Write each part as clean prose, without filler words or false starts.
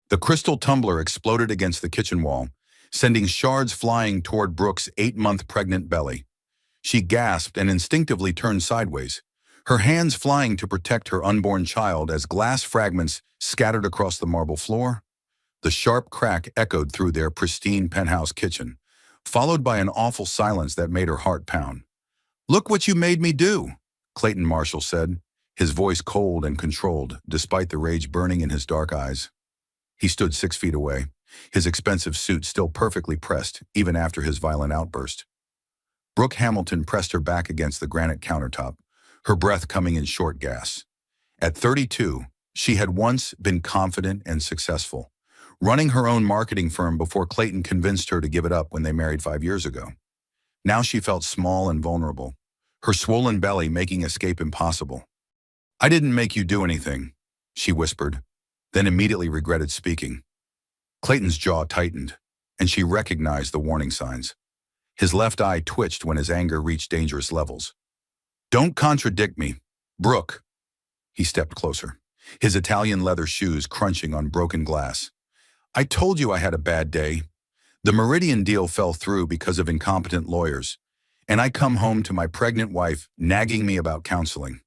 The crystal tumbler exploded against the kitchen wall, sending shards flying toward Brooke's 8-month pregnant belly. She gasped and instinctively turned sideways, her hands flying to protect her unborn child as glass fragments scattered across the marble floor. The sharp crack echoed through their pristine penthouse kitchen, followed by an awful silence that made her heart pound. "Look what you made me do," Clayton Marshall said, his voice cold and controlled despite the rage burning in his dark eyes. He stood 6 feet away, his expensive suit still perfectly pressed even after his violent outburst. Brooke Hamilton pressed her back against the granite countertop, her breath coming in short gasps. At 32, she had once been confident and successful, running her own marketing firm before Clayton convinced her to give it up when they married 5 years ago. Now she felt small and vulnerable, her swollen belly making escape impossible. "I didn't make you do anything," she whispered, then immediately regretted speaking. Clayton's jaw tightened, and she recognized the warning signs. His left eye twitched when his anger reached dangerous levels. "Don't contradict me, Brooke." He stepped closer, his Italian leather shoes crunching on broken glass. "I told you I had a bad day. The Meridian deal fell through because of incompetent lawyers, and I come home to my pregnant wife nagging me about counseling."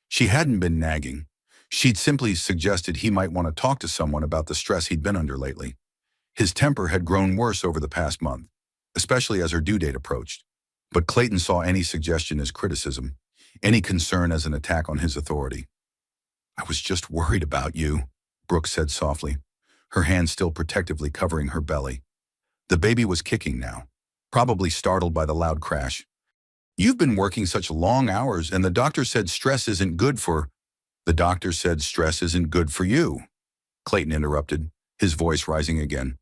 She hadn't been nagging. She'd simply suggested he might want to talk to someone about the stress he'd been under lately. His temper had grown worse over the past month, especially as her due date approached. But Clayton saw any suggestion as criticism, any concern as an attack on his authority. "I was just worried about you," Brooke said softly, her hand still protectively covering her belly. The baby was kicking now, probably startled by the loud crash. "You've been working such long hours, and the doctor said stress isn't good for—" "The doctor said stress isn't good for you," Clayton interrupted, his voice rising again.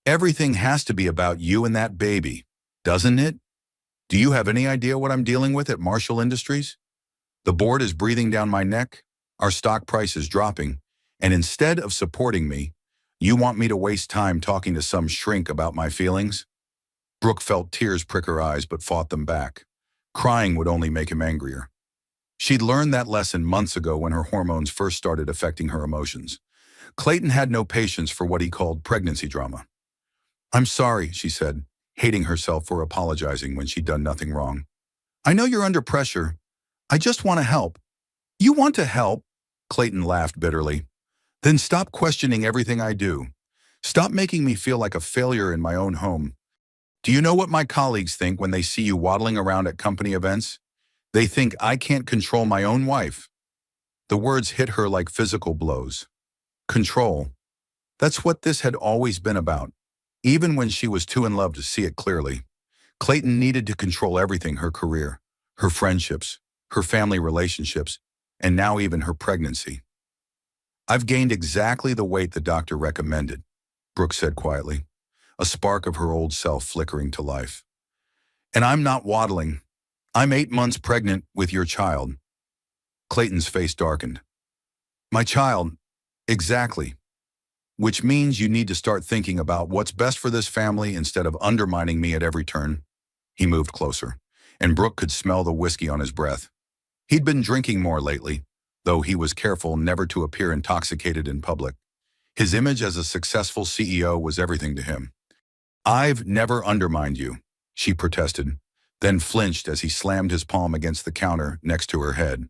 "Everything has to be about you and that baby, doesn't it? Do you have any idea what I'm dealing with at Marshall Industries? The board is breathing down my neck, our stock price is dropping, and instead of supporting me, you want me to waste time talking to some shrink about my feelings?" Brooke felt tears prick her eyes but fought them back. Crying would only make him angrier. She'd learned that lesson months ago when her hormones first started affecting her emotions. Clayton had no patience for what he called pregnancy drama. "I'm sorry," she said, hating herself for apologizing when she'd done nothing wrong. "I know you're under pressure. I just want to help." "You want to help?" Clayton laughed bitterly. "Then stop questioning everything I do. Stop making me feel like a failure in my own home. Do you know what my colleagues think when they see you waddling around at company events? They think I can't control my own wife." The words hit her like physical blows. Control. That's what this had always been about, even when she was too in love to see it clearly. Clayton needed to control everything: her career, her friendships, her family relationships, and now even her pregnancy. "I've gained exactly the weight the doctor recommended," Brooke said quietly, a spark of her old self flickering to life. "And I'm not waddling. I'm 8 months pregnant with your child." Clayton's face darkened. "My child, exactly. Which means you need to start thinking about what's best for this family instead of undermining me at every turn." He moved closer, and Brooke could smell the whiskey on his breath. He'd been drinking more lately, though he was careful never to appear intoxicated in public. His image as a successful CEO was everything to him. "I've never undermined you," she protested, then flinched as he slammed his palm against the counter next to her head.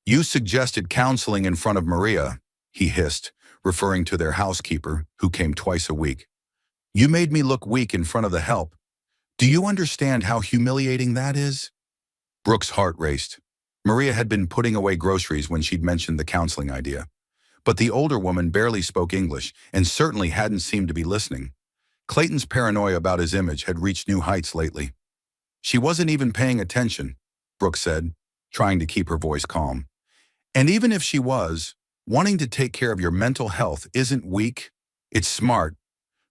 "You suggested counseling in front of Maria," he hissed, referring to their housekeeper, who came twice a week. "You made me look weak in front of the help. Do you understand how humiliating that is?" Brooke's heart raced. Maria had been putting away groceries when she'd mentioned the counseling idea. But the older woman barely spoke English and certainly hadn't seemed to be listening. Clayton's paranoia about his image had reached new heights lately. "She wasn't even paying attention," Brooke said, trying to keep her voice calm. "And even if she was, wanting to take care of your mental health isn't weak, it's smart."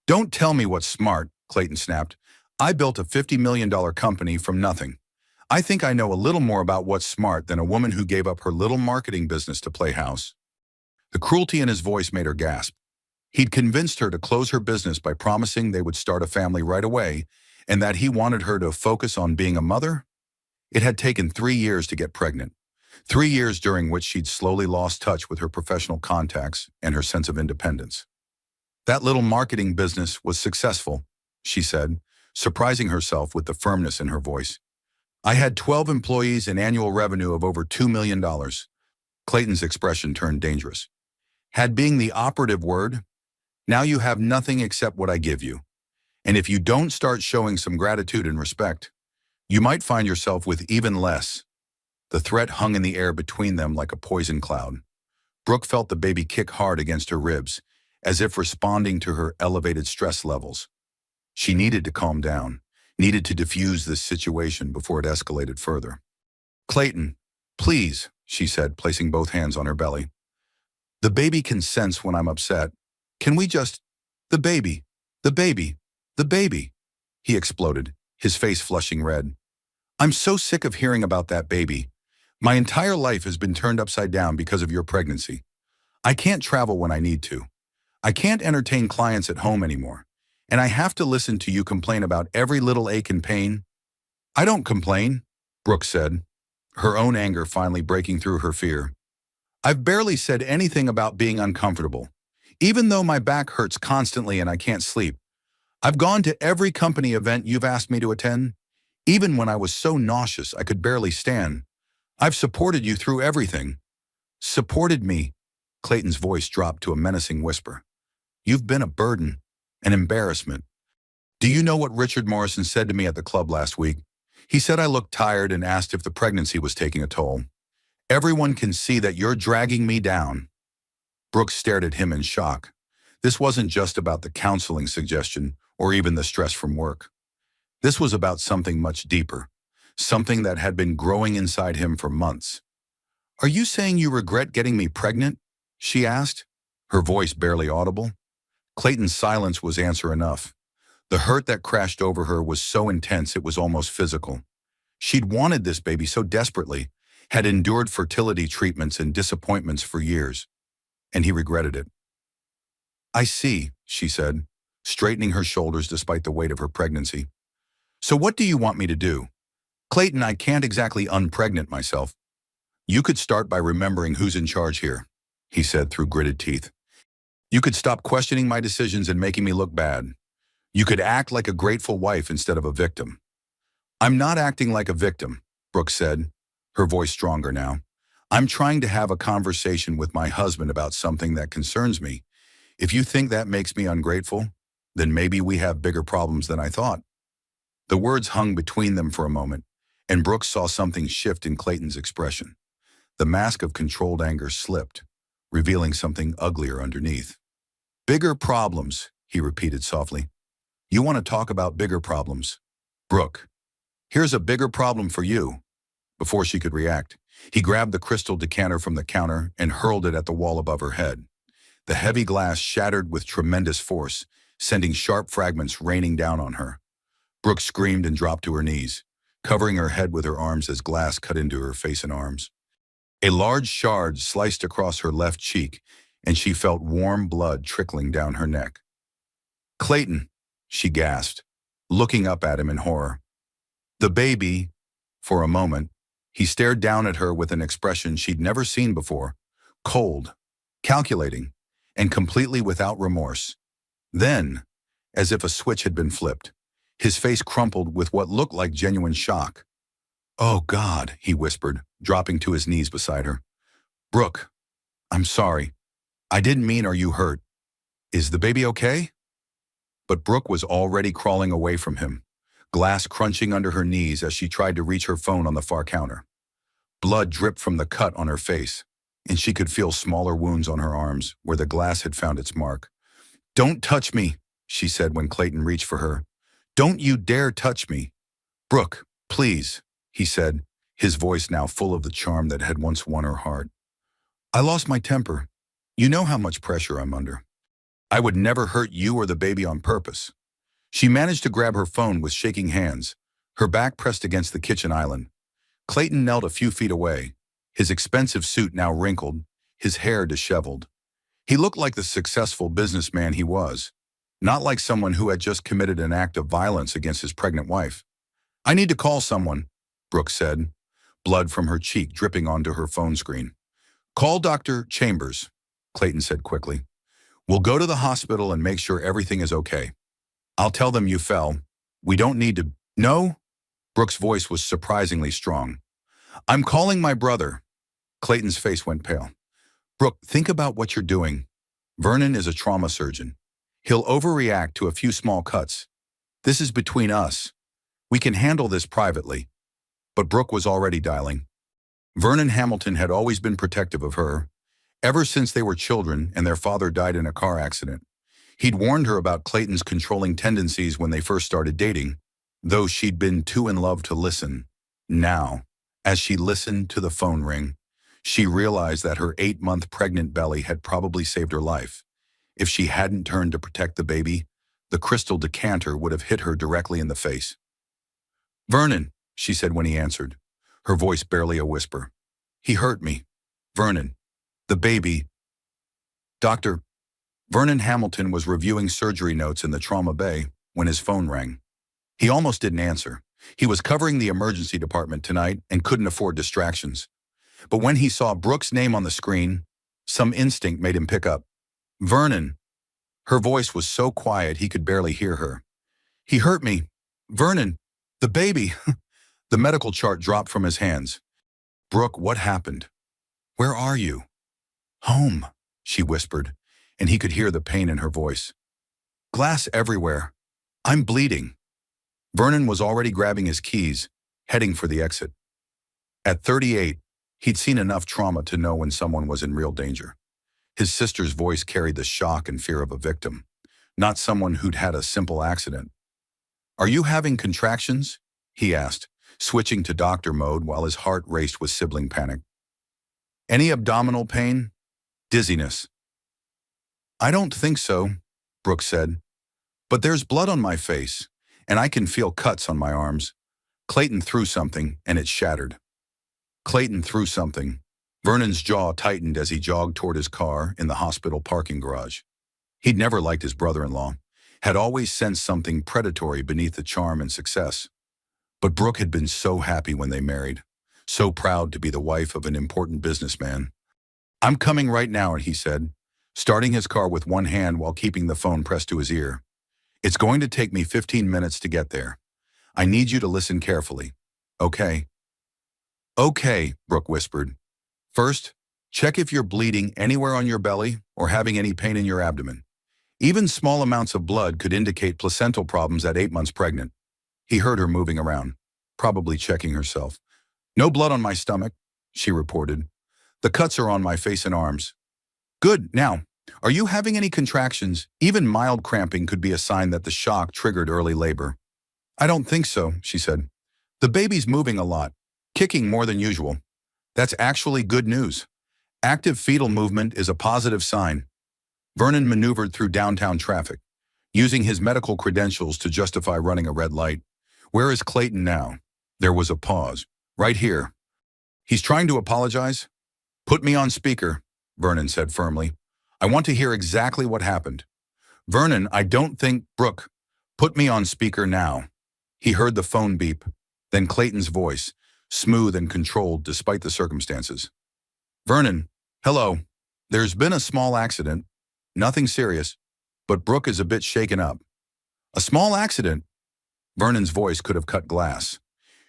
"Don't tell me what's smart," Clayton snapped. "I built a $50 million company from nothing. I think I know a little more about what's smart than a woman who gave up her little marketing business to play house." The cruelty in his voice made her gasp. He'd convinced her to close her business by promising they would start a family right away, and that he wanted her to focus on being a mother? It had taken 3 years to get pregnant, 3 years during which she'd slowly lost touch with her professional contacts and her sense of independence. That little marketing business was successful, she said, surprising herself with the firmness in her voice. I had 12 employees and annual revenue of over $2 million. Clayton's expression turned dangerous. Had being the operative word, now you have nothing except what I give you. And if you don't start showing some gratitude and respect, you might find yourself with even less. The threat hung in the air between them like a poison cloud. Brooke felt the baby kick hard against her ribs, as if responding to her elevated stress levels. She needed to calm down, needed to diffuse this situation before it escalated further. Clayton, please, she said, placing both hands on her belly. The baby can sense when I'm upset. Can we just... The baby, the baby, the baby, he exploded, his face flushing red. I'm so sick of hearing about that baby. My entire life has been turned upside down because of your pregnancy. I can't travel when I need to. I can't entertain clients at home anymore. And I have to listen to you complain about every little ache and pain. I don't complain, Brooke said, her own anger finally breaking through her fear. I've barely said anything about being uncomfortable. Even though my back hurts constantly and I can't sleep. I've gone to every company event you've asked me to attend, even when I was so nauseous I could barely stand. I've supported you through everything. Supported me, Clayton's voice dropped to a menacing whisper. You've been a burden, an embarrassment. Do you know what Richard Morrison said to me at the club last week? He said I looked tired and asked if the pregnancy was taking a toll. Everyone can see that you're dragging me down. Brooke stared at him in shock. This wasn't just about the counseling suggestion or even the stress from work. This was about something much deeper, something that had been growing inside him for months. Are you saying you regret getting me pregnant? She asked, her voice barely audible. Clayton's silence was answer enough. The hurt that crashed over her was so intense it was almost physical. She'd wanted this baby so desperately, had endured fertility treatments and disappointments for years, and he regretted it. I see, she said, straightening her shoulders despite the weight of her pregnancy. So what do you want me to do? Clayton, I can't exactly unpregnant myself. You could start by remembering who's in charge here, he said through gritted teeth. You could stop questioning my decisions and making me look bad. You could act like a grateful wife instead of a victim. I'm not acting like a victim, Brooke said, her voice stronger now. I'm trying to have a conversation with my husband about something that concerns me. If you think that makes me ungrateful, then maybe we have bigger problems than I thought. The words hung between them for a moment, and Brooke saw something shift in Clayton's expression. The mask of controlled anger slipped, revealing something uglier underneath. Bigger problems, he repeated softly. You want to talk about bigger problems? Brooke, here's a bigger problem for you. Before she could react, he grabbed the crystal decanter from the counter and hurled it at the wall above her head. The heavy glass shattered with tremendous force, sending sharp fragments raining down on her. Brooke screamed and dropped to her knees, covering her head with her arms as glass cut into her face and arms. A large shard sliced across her left cheek, and she felt warm blood trickling down her neck. Clayton, she gasped, looking up at him in horror. The baby, for a moment, he stared down at her with an expression she'd never seen before, cold, calculating, and completely without remorse. Then, as if a switch had been flipped, his face crumpled with what looked like genuine shock. Oh God, he whispered, dropping to his knees beside her. Brooke, I'm sorry. I didn't mean are you hurt? Is the baby okay? But Brooke was already crawling away from him, glass crunching under her knees as she tried to reach her phone on the far counter. Blood dripped from the cut on her face, and she could feel smaller wounds on her arms where the glass had found its mark. Don't touch me, she said when Clayton reached for her. Don't you dare touch me. Brooke, please, he said, his voice now full of the charm that had once won her heart. I lost my temper. You know how much pressure I'm under. I would never hurt you or the baby on purpose. She managed to grab her phone with shaking hands, her back pressed against the kitchen island. Clayton knelt a few feet away, his expensive suit now wrinkled, his hair disheveled. He looked like the successful businessman he was, not like someone who had just committed an act of violence against his pregnant wife. I need to call someone, Brooke said, blood from her cheek dripping onto her phone screen. Call Dr. Chambers, Clayton said quickly. We'll go to the hospital and make sure everything is okay. I'll tell them you fell. We don't need to. No? Brooke's voice was surprisingly strong. I'm calling my brother. Clayton's face went pale. Brooke, think about what you're doing. Vernon is a trauma surgeon. He'll overreact to a few small cuts. This is between us. We can handle this privately. But Brooke was already dialing. Vernon Hamilton had always been protective of her, ever since they were children and their father died in a car accident. He'd warned her about Clayton's controlling tendencies when they first started dating, though she'd been too in love to listen. Now, as she listened to the phone ring, she realized that her 8-month pregnant belly had probably saved her life. If she hadn't turned to protect the baby, the crystal decanter would have hit her directly in the face. Vernon, she said when he answered, her voice barely a whisper. He hurt me. Vernon. The baby. Doctor. Vernon Hamilton was reviewing surgery notes in the trauma bay when his phone rang. He almost didn't answer. He was covering the emergency department tonight and couldn't afford distractions. But when he saw Brooke's name on the screen, some instinct made him pick up. Vernon. Her voice was so quiet he could barely hear her. He hurt me. Vernon. The baby. The medical chart dropped from his hands. Brooke, what happened? Where are you? Home, she whispered, and he could hear the pain in her voice. Glass everywhere. I'm bleeding. Vernon was already grabbing his keys, heading for the exit. At 38, he'd seen enough trauma to know when someone was in real danger. His sister's voice carried the shock and fear of a victim, not someone who'd had a simple accident. Are you having contractions? He asked, switching to doctor mode while his heart raced with sibling panic. Any abdominal pain? Dizziness? I don't think so, Brooke said. But there's blood on my face, and I can feel cuts on my arms. Clayton threw something, and it shattered. Clayton threw something. Vernon's jaw tightened as he jogged toward his car in the hospital parking garage. He'd never liked his brother-in-law, had always sensed something predatory beneath the charm and success. But Brooke had been so happy when they married, so proud to be the wife of an important businessman. I'm coming right now, he said, starting his car with one hand while keeping the phone pressed to his ear. It's going to take me 15 minutes to get there. I need you to listen carefully. Okay? Okay, Brooke whispered. First, check if you're bleeding anywhere on your belly or having any pain in your abdomen. Even small amounts of blood could indicate placental problems at 8 months pregnant. He heard her moving around, probably checking herself. No blood on my stomach, she reported. The cuts are on my face and arms. Good. Now, are you having any contractions? Even mild cramping could be a sign that the shock triggered early labor. I don't think so, she said. The baby's moving a lot, kicking more than usual. That's actually good news. Active fetal movement is a positive sign. Vernon maneuvered through downtown traffic, using his medical credentials to justify running a red light. Where is Clayton now? There was a pause. Right here. He's trying to apologize? Put me on speaker, Vernon said firmly. I want to hear exactly what happened. Vernon, I don't think... Brooke, put me on speaker now. He heard the phone beep, then Clayton's voice, smooth and controlled despite the circumstances. Vernon, hello. There's been a small accident. Nothing serious, but Brooke is a bit shaken up. A small accident? Vernon's voice could have cut glass.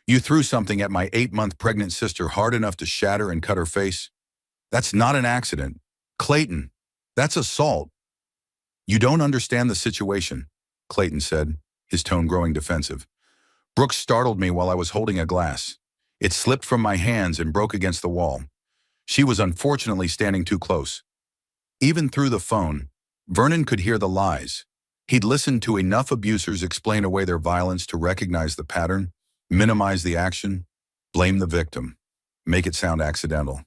You threw something at my 8-month pregnant sister hard enough to shatter and cut her face? That's not an accident. Clayton, that's assault. You don't understand the situation, Clayton said, his tone growing defensive. Brooke startled me while I was holding a glass. It slipped from my hands and broke against the wall. She was unfortunately standing too close. Even through the phone, Vernon could hear the lies. He'd listened to enough abusers explain away their violence to recognize the pattern, minimize the action, blame the victim, make it sound accidental.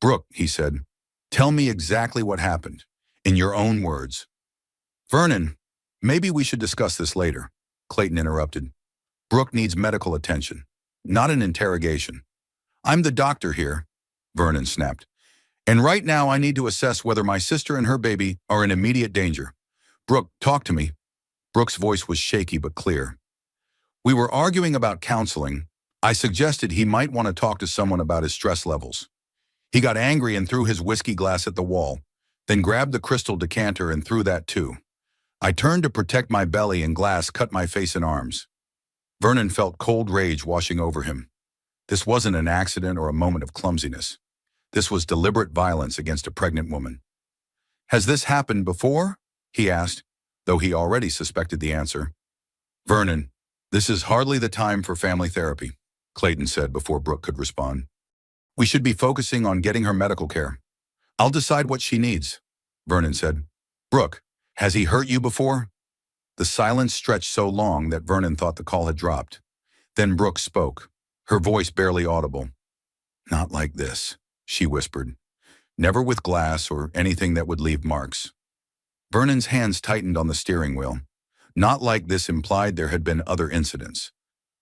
Brooke, he said, tell me exactly what happened, in your own words. Vernon, maybe we should discuss this later, Clayton interrupted. Brooke needs medical attention, not an interrogation. I'm the doctor here, Vernon snapped. And right now I need to assess whether my sister and her baby are in immediate danger. Brooke, talk to me. Brooke's voice was shaky but clear. We were arguing about counseling. I suggested he might want to talk to someone about his stress levels. He got angry and threw his whiskey glass at the wall, Then grabbed the crystal decanter and threw that too. I turned to protect my belly and glass cut my face and arms. Vernon felt cold rage washing over him. This wasn't an accident or a moment of clumsiness. This was deliberate violence against a pregnant woman. "Has this happened before?" he asked, though he already suspected the answer. "Vernon, this is hardly the time for family therapy," Clayton said before Brooke could respond. "We should be focusing on getting her medical care. I'll decide what she needs," Vernon said. "Brooke, has he hurt you before?" The silence stretched so long that Vernon thought the call had dropped. Then Brooke spoke, her voice barely audible. "Not like this," she whispered. "Never with glass or anything that would leave marks." Vernon's hands tightened on the steering wheel. Not like this implied there had been other incidents.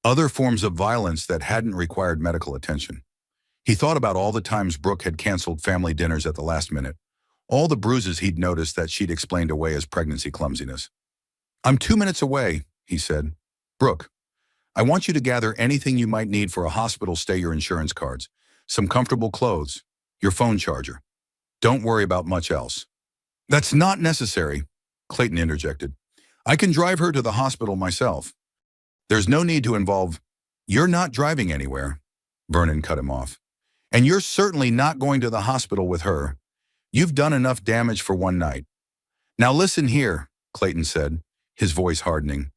Other forms of violence that hadn't required medical attention. He thought about all the times Brooke had canceled family dinners at the last minute. All the bruises he'd noticed that she'd explained away as pregnancy clumsiness. "I'm 2 minutes away," he said. "Brooke, I want you to gather anything you might need for a hospital stay, your insurance cards, some comfortable clothes, your phone charger. Don't worry about much else." "That's not necessary," Clayton interjected. "I can drive her to the hospital myself." "There's no need to involve—" "You're not driving anywhere," Vernon cut him off. "And you're certainly not going to the hospital with her. You've done enough damage for one night." "Now listen here," Clayton said, his voice hardening.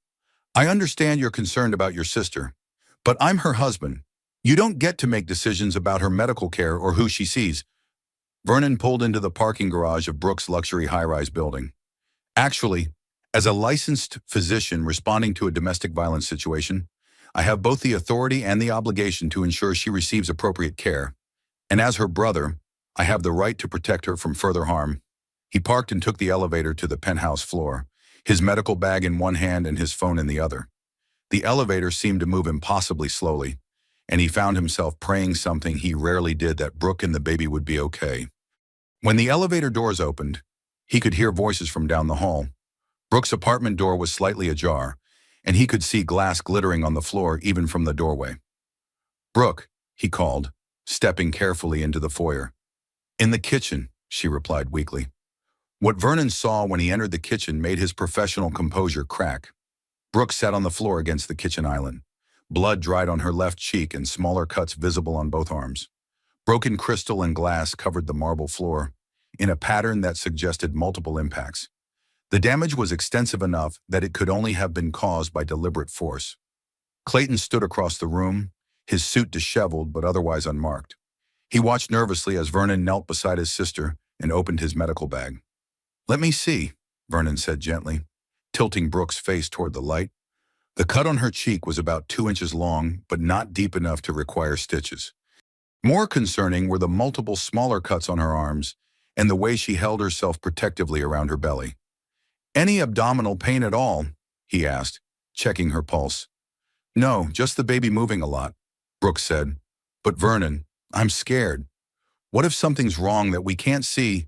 "I understand you're concerned about your sister, but I'm her husband. You don't get to make decisions about her medical care or who she sees." Vernon pulled into the parking garage of Brooke's luxury high-rise building. "Actually, as a licensed physician responding to a domestic violence situation, I have both the authority and the obligation to ensure she receives appropriate care. And as her brother, I have the right to protect her from further harm." He parked and took the elevator to the penthouse floor, his medical bag in one hand and his phone in the other. The elevator seemed to move impossibly slowly, and he found himself praying something he rarely did, that Brooke and the baby would be okay. When the elevator doors opened, he could hear voices from down the hall. Brooke's apartment door was slightly ajar, and he could see glass glittering on the floor even from the doorway. "Brooke," he called, stepping carefully into the foyer. "In the kitchen," she replied weakly. What Vernon saw when he entered the kitchen made his professional composure crack. Brooke sat on the floor against the kitchen island. Blood dried on her left cheek and smaller cuts visible on both arms. Broken crystal and glass covered the marble floor, in a pattern that suggested multiple impacts. The damage was extensive enough that it could only have been caused by deliberate force. Clayton stood across the room, his suit disheveled but otherwise unmarked. He watched nervously as Vernon knelt beside his sister and opened his medical bag. "Let me see," Vernon said gently, tilting Brooke's face toward the light. The cut on her cheek was about 2 inches long, but not deep enough to require stitches. More concerning were the multiple smaller cuts on her arms and the way she held herself protectively around her belly. "Any abdominal pain at all?" he asked, checking her pulse. "No, just the baby moving a lot," Brooke said. "But Vernon, I'm scared. What if something's wrong that we can't see?"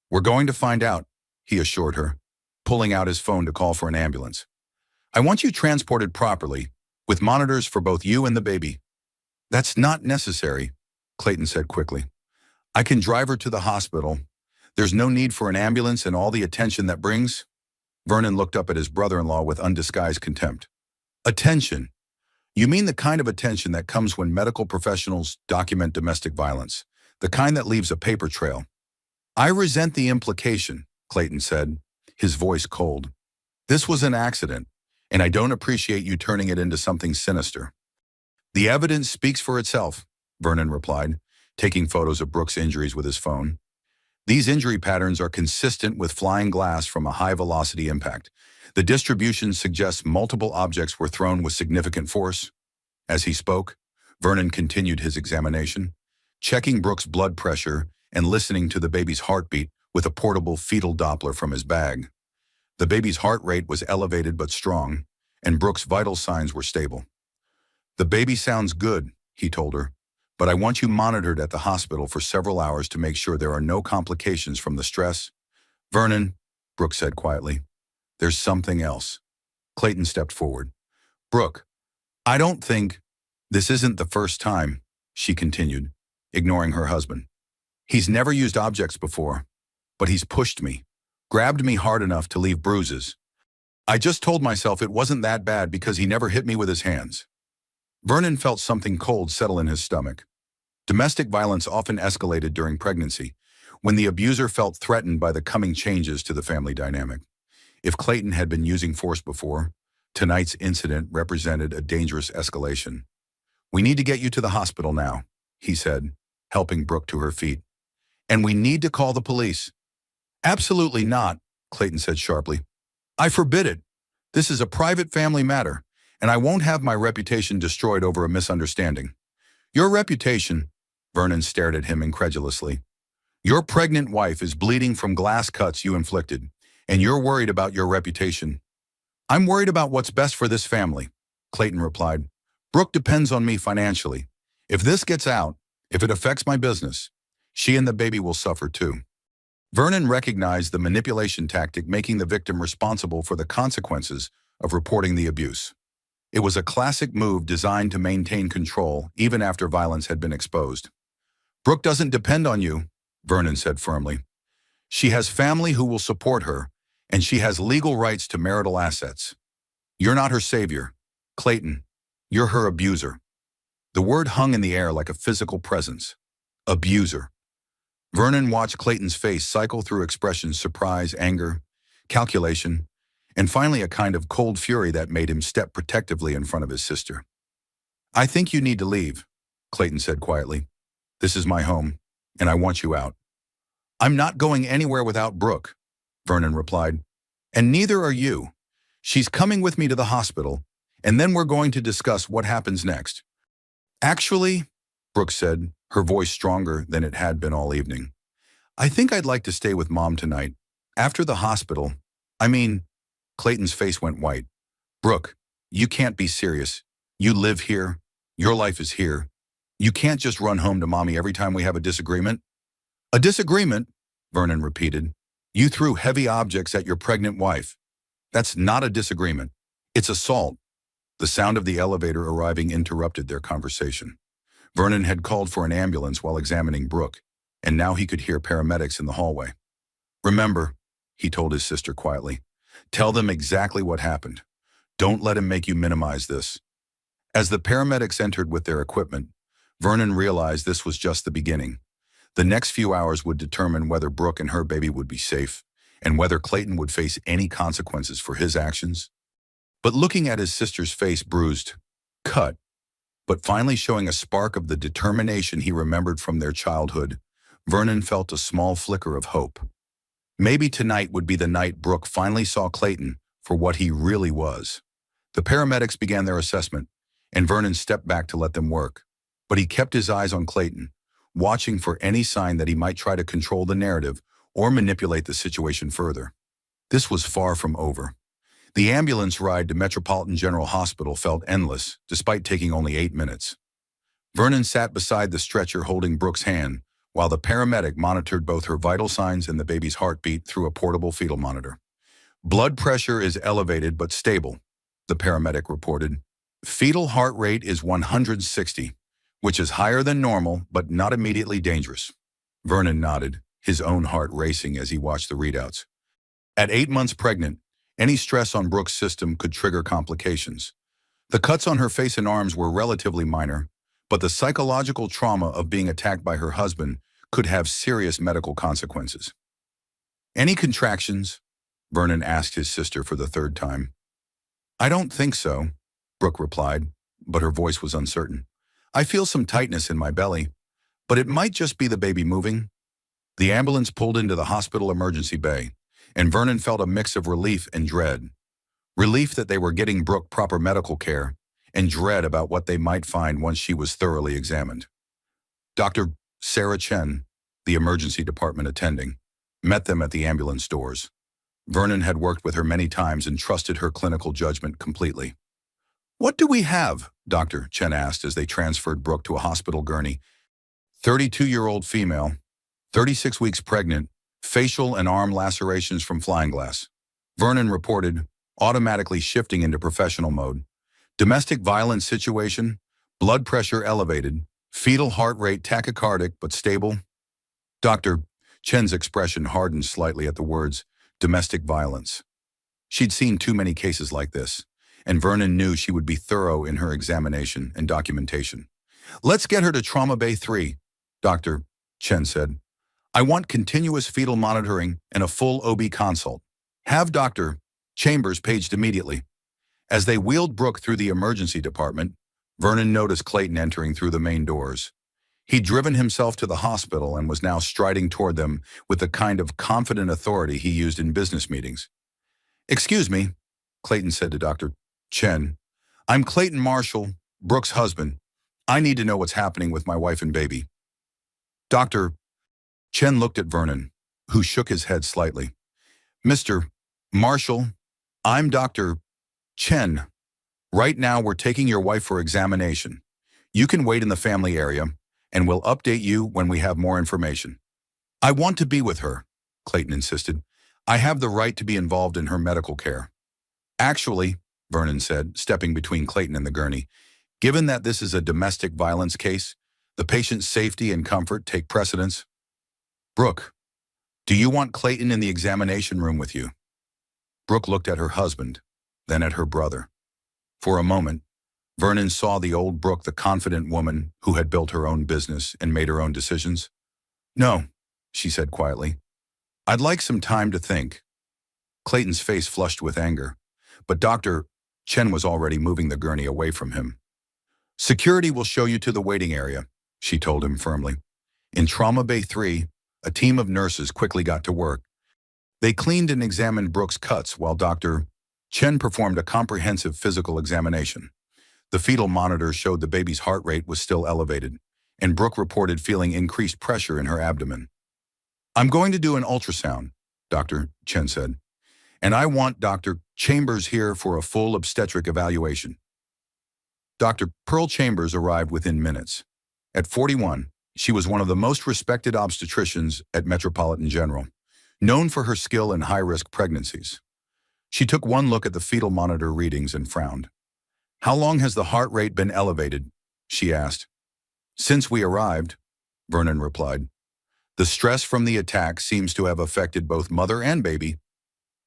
"We're going to find out," he assured her, pulling out his phone to call for an ambulance. "I want you transported properly, with monitors for both you and the baby." "That's not necessary," Clayton said quickly. "I can drive her to the hospital. There's no need for an ambulance and all the attention that brings." Vernon looked up at his brother-in-law with undisguised contempt. "Attention? You mean the kind of attention that comes when medical professionals document domestic violence, the kind that leaves a paper trail?" "I resent the implication," Clayton said, his voice cold. "This was an accident, and I don't appreciate you turning it into something sinister." "The evidence speaks for itself," Vernon replied, taking photos of Brooke's injuries with his phone. "These injury patterns are consistent with flying glass from a high-velocity impact. The distribution suggests multiple objects were thrown with significant force." As he spoke, Vernon continued his examination, checking Brooke's blood pressure and listening to the baby's heartbeat with a portable fetal Doppler from his bag. The baby's heart rate was elevated but strong, and Brooke's vital signs were stable. "The baby sounds good," he told her, "but I want you monitored at the hospital for several hours to make sure there are no complications from the stress." "Vernon," Brooke said quietly, "there's something else." Clayton stepped forward. "Brooke, I don't think—" "This isn't the first time," she continued, ignoring her husband. "He's never used objects before. but he's pushed me, grabbed me hard enough to leave bruises. I just told myself it wasn't that bad because he never hit me with his hands. Vernon felt something cold settle in his stomach. Domestic violence often escalated during pregnancy, when the abuser felt threatened by the coming changes to the family dynamic. If Clayton had been using force before, tonight's incident represented a dangerous escalation. "We need to get you to the hospital now," he said, helping Brooke to her feet. "And we need to call the police." "Absolutely not," Clayton said sharply. "I forbid it. This is a private family matter, and I won't have my reputation destroyed over a misunderstanding." "Your reputation?" Vernon stared at him incredulously. "Your pregnant wife is bleeding from glass cuts you inflicted, and you're worried about your reputation." "I'm worried about what's best for this family," Clayton replied. "Brooke depends on me financially. If this gets out, if it affects my business, she and the baby will suffer too." Vernon recognized the manipulation tactic, making the victim responsible for the consequences of reporting the abuse. It was a classic move designed to maintain control even after violence had been exposed. "Brooke doesn't depend on you," Vernon said firmly. "She has family who will support her, and she has legal rights to marital assets. You're not her savior, Clayton. You're her abuser." The word hung in the air like a physical presence. Abuser. Vernon watched Clayton's face cycle through expressions: surprise, anger, calculation, and finally a kind of cold fury that made him step protectively in front of his sister. "I think you need to leave," Clayton said quietly. "This is my home, and I want you out." "I'm not going anywhere without Brooke," Vernon replied. "And neither are you. She's coming with me to the hospital, and then we're going to discuss what happens next." "Actually," Brooke said, her voice stronger than it had been all evening, "I think I'd like to stay with Mom tonight. After the hospital, I mean..." Clayton's face went white. "Brooke, you can't be serious. You live here. Your life is here. You can't just run home to Mommy every time we have a disagreement." "A disagreement?" Vernon repeated. "You threw heavy objects at your pregnant wife. That's not a disagreement. It's assault." The sound of the elevator arriving interrupted their conversation. Vernon had called for an ambulance while examining Brooke, and now he could hear paramedics in the hallway. "Remember," he told his sister quietly, "tell them exactly what happened. Don't let him make you minimize this." As the paramedics entered with their equipment, Vernon realized this was just the beginning. The next few hours would determine whether Brooke and her baby would be safe, and whether Clayton would face any consequences for his actions. But looking at his sister's face, bruised, cut, but finally showing a spark of the determination he remembered from their childhood, Vernon felt a small flicker of hope. Maybe tonight would be the night Brooke finally saw Clayton for what he really was. The paramedics began their assessment, and Vernon stepped back to let them work. But he kept his eyes on Clayton, watching for any sign that he might try to control the narrative or manipulate the situation further. This was far from over. The ambulance ride to Metropolitan General Hospital felt endless, despite taking only 8 minutes. Vernon sat beside the stretcher holding Brooke's hand, while the paramedic monitored both her vital signs and the baby's heartbeat through a portable fetal monitor. "Blood pressure is elevated but stable," the paramedic reported. "Fetal heart rate is 160, which is higher than normal but not immediately dangerous." Vernon nodded, his own heart racing as he watched the readouts. At 8 months pregnant, any stress on Brooke's system could trigger complications. The cuts on her face and arms were relatively minor, but the psychological trauma of being attacked by her husband could have serious medical consequences. "Any contractions?" Vernon asked his sister for the third time. "I don't think so," Brooke replied, but her voice was uncertain. "I feel some tightness in my belly, but it might just be the baby moving." The ambulance pulled into the hospital emergency bay, and Vernon felt a mix of relief and dread. Relief that they were getting Brooke proper medical care, and dread about what they might find once she was thoroughly examined. Dr. Sarah Chen, the emergency department attending, met them at the ambulance doors. Vernon had worked with her many times and trusted her clinical judgment completely. "What do we have?" Dr. Chen asked as they transferred Brooke to a hospital gurney. 32-year-old female, 36 weeks pregnant, facial and arm lacerations from flying glass. Vernon reported, automatically shifting into professional mode. "Domestic violence situation, blood pressure elevated, fetal heart rate tachycardic but stable." Dr. Chen's expression hardened slightly at the words, domestic violence. She'd seen too many cases like this, and Vernon knew she would be thorough in her examination and documentation. Let's get her to Trauma Bay 3, Dr. Chen said. I want continuous fetal monitoring and a full OB consult. Have Dr. Chambers paged immediately. As they wheeled Brooke through the emergency department, Vernon noticed Clayton entering through the main doors. He'd driven himself to the hospital and was now striding toward them with the kind of confident authority he used in business meetings. Excuse me, Clayton said to Dr. Chen. I'm Clayton Marshall, Brooke's husband. I need to know what's happening with my wife and baby. Dr. Chen looked at Vernon, who shook his head slightly. Mr. Marshall, I'm Dr. Chen. Right now we're taking your wife for examination. You can wait in the family area, and we'll update you when we have more information. I want to be with her, Clayton insisted. I have the right to be involved in her medical care. Actually, Vernon said, stepping between Clayton and the gurney, given that this is a domestic violence case, the patient's safety and comfort take precedence. Brooke, do you want Clayton in the examination room with you? Brooke looked at her husband, then at her brother. For a moment, Vernon saw the old Brooke, the confident woman who had built her own business and made her own decisions. No, she said quietly. I'd like some time to think. Clayton's face flushed with anger, but Dr. Chen was already moving the gurney away from him. Security will show you to the waiting area, she told him firmly. In Trauma Bay 3, a team of nurses quickly got to work. They cleaned and examined Brooke's cuts while Dr. Chen performed a comprehensive physical examination. The fetal monitor showed the baby's heart rate was still elevated, and Brooke reported feeling increased pressure in her abdomen. I'm going to do an ultrasound, Dr. Chen said, and I want Dr. Chambers here for a full obstetric evaluation. Dr. Pearl Chambers arrived within minutes. At 41, she was one of the most respected obstetricians at Metropolitan General, known for her skill in high-risk pregnancies. She took one look at the fetal monitor readings and frowned. How long has the heart rate been elevated? She asked. Since we arrived, Vernon replied. The stress from the attack seems to have affected both mother and baby.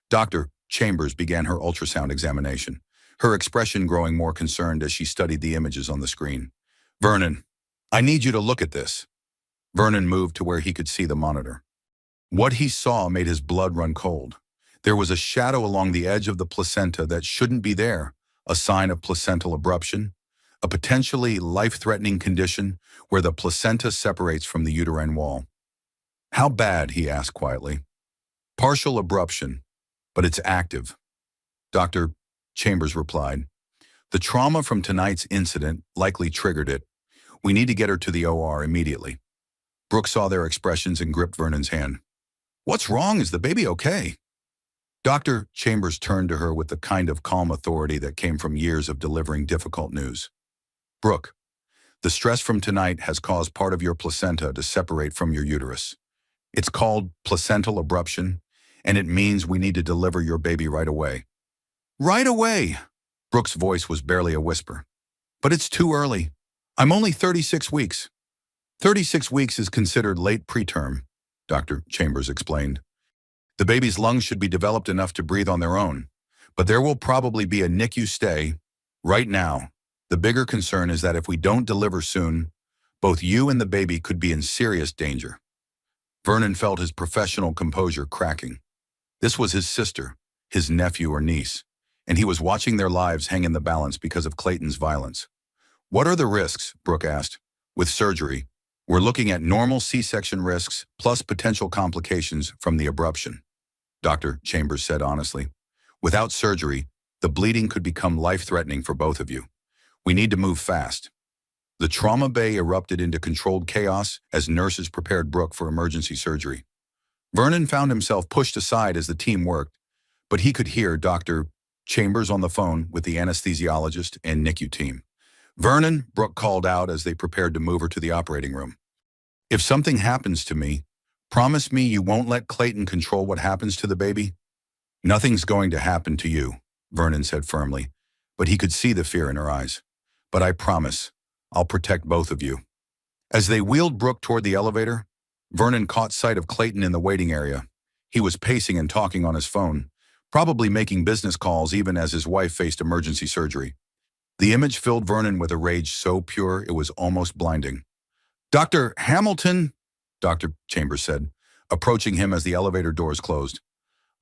Dr. Chambers began her ultrasound examination, her expression growing more concerned as she studied the images on the screen. Vernon, I need you to look at this. Vernon moved to where he could see the monitor. What he saw made his blood run cold. There was a shadow along the edge of the placenta that shouldn't be there, a sign of placental abruption, a potentially life-threatening condition where the placenta separates from the uterine wall. How bad? He asked quietly. Partial abruption, but it's active. Dr. Chambers replied. The trauma from tonight's incident likely triggered it. We need to get her to the OR immediately. Brooke saw their expressions and gripped Vernon's hand. What's wrong? Is the baby okay? Dr. Chambers turned to her with the kind of calm authority that came from years of delivering difficult news. Brooke, the stress from tonight has caused part of your placenta to separate from your uterus. It's called placental abruption, and it means we need to deliver your baby right away. Right away! Brooke's voice was barely a whisper. But it's too early. I'm only 36 weeks. 36 weeks is considered late preterm, Dr. Chambers explained. The baby's lungs should be developed enough to breathe on their own, but there will probably be a NICU stay. Right now, the bigger concern is that if we don't deliver soon, both you and the baby could be in serious danger. Vernon felt his professional composure cracking. This was his sister, his nephew or niece, and he was watching their lives hang in the balance because of Clayton's violence. What are the risks? Brooke asked. With surgery, we're looking at normal C-section risks plus potential complications from the abruption, Dr. Chambers said honestly. Without surgery, the bleeding could become life-threatening for both of you. We need to move fast. The trauma bay erupted into controlled chaos as nurses prepared Brooke for emergency surgery. Vernon found himself pushed aside as the team worked, but he could hear Dr. Chambers on the phone with the anesthesiologist and NICU team. Vernon, Brooke called out as they prepared to move her to the operating room. If something happens to me, promise me you won't let Clayton control what happens to the baby? Nothing's going to happen to you, Vernon said firmly, but he could see the fear in her eyes. But I promise, I'll protect both of you. As they wheeled Brooke toward the elevator, Vernon caught sight of Clayton in the waiting area. He was pacing and talking on his phone, probably making business calls even as his wife faced emergency surgery. The image filled Vernon with a rage so pure it was almost blinding. "Dr. Hamilton," Dr. Chambers said, approaching him as the elevator doors closed.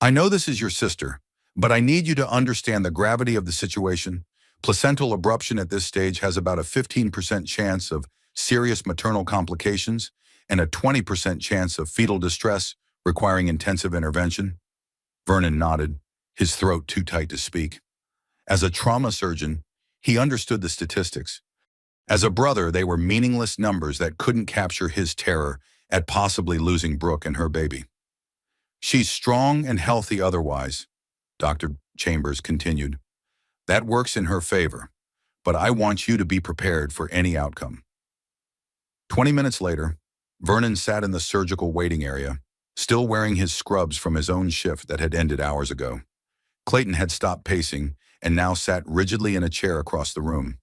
"I know this is your sister, but I need you to understand the gravity of the situation. Placental abruption at this stage has about a 15% chance of serious maternal complications and a 20% chance of fetal distress requiring intensive intervention." Vernon nodded, his throat too tight to speak. As a trauma surgeon, he understood the statistics. As a brother, they were meaningless numbers that couldn't capture his terror at possibly losing Brooke and her baby. "She's strong and healthy otherwise," Dr. Chambers continued. "That works in her favor, but I want you to be prepared for any outcome." 20 minutes later, Vernon sat in the surgical waiting area, still wearing his scrubs from his own shift that had ended hours ago. Clayton had stopped pacing and now sat rigidly in a chair across the room,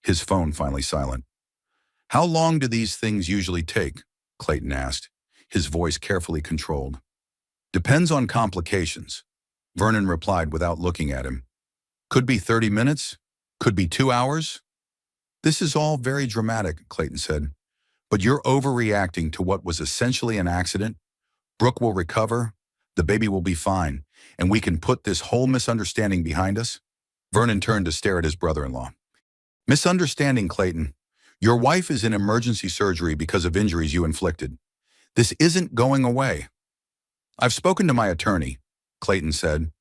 his phone finally silent. "How long do these things usually take?" Clayton asked, his voice carefully controlled. "Depends on complications," Vernon replied without looking at him. "Could be 30 minutes, could be 2 hours." "This is all very dramatic," Clayton said, "but you're overreacting to what was essentially an accident. Brooke will recover, the baby will be fine, and we can put this whole misunderstanding behind us." Vernon turned to stare at his brother-in-law. "Misunderstanding, Clayton. Your wife is in emergency surgery because of injuries you inflicted. This isn't going away." "I've spoken to my attorney," Clayton said.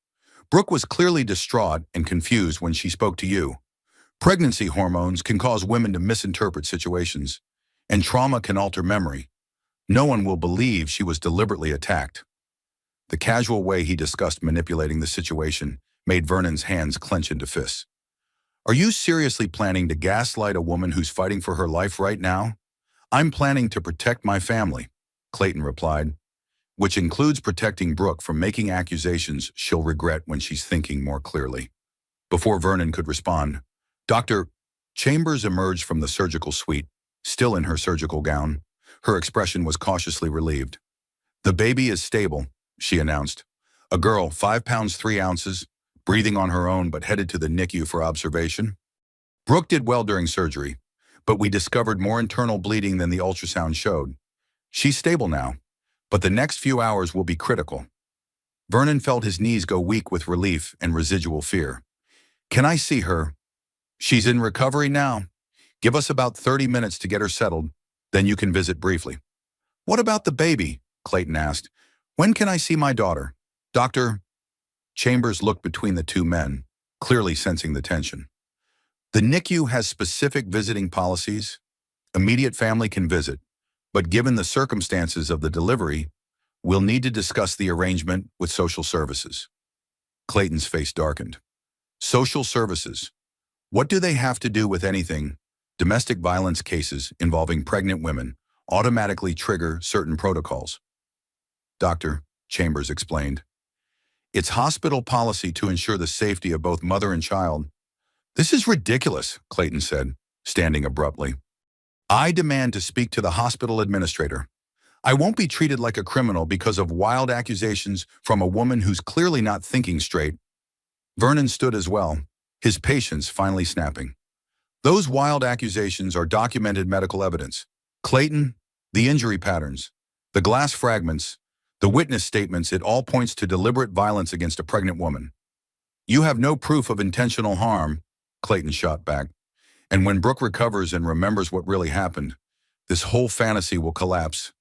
"Brooke was clearly distraught and confused when she spoke to you. Pregnancy hormones can cause women to misinterpret situations, and trauma can alter memory. No one will believe she was deliberately attacked." The casual way he discussed manipulating the situation made Vernon's hands clench into fists. "Are you seriously planning to gaslight a woman who's fighting for her life right now?" "I'm planning to protect my family," Clayton replied, "which includes protecting Brooke from making accusations she'll regret when she's thinking more clearly." Before Vernon could respond, Dr. Chambers emerged from the surgical suite, still in her surgical gown. Her expression was cautiously relieved. "The baby is stable," she announced. "A girl, 5 pounds 3 ounces, breathing on her own but headed to the NICU for observation. Brooke did well during surgery, but we discovered more internal bleeding than the ultrasound showed. She's stable now, but the next few hours will be critical." Vernon felt his knees go weak with relief and residual fear. "Can I see her?" "She's in recovery now. Give us about 30 minutes to get her settled, then you can visit briefly." "What about the baby?" Clayton asked. "When can I see my daughter?" Dr. Chambers looked between the two men, clearly sensing the tension. "The NICU has specific visiting policies. Immediate family can visit, but given the circumstances of the delivery, we'll need to discuss the arrangement with social services." Clayton's face darkened. "Social services? What do they have to do with anything? Domestic violence cases involving pregnant women automatically trigger certain protocols." Dr. Chambers explained. "It's hospital policy to ensure the safety of both mother and child." "This is ridiculous," Clayton said, standing abruptly. "I demand to speak to the hospital administrator. I won't be treated like a criminal because of wild accusations from a woman who's clearly not thinking straight." Vernon stood as well, his patience finally snapping. "Those wild accusations are documented medical evidence. Clayton, the injury patterns, the glass fragments, the witness statements, it all points to deliberate violence against a pregnant woman." "You have no proof of intentional harm," Clayton shot back. "And when Brooke recovers and remembers what really happened, this whole fantasy will collapse."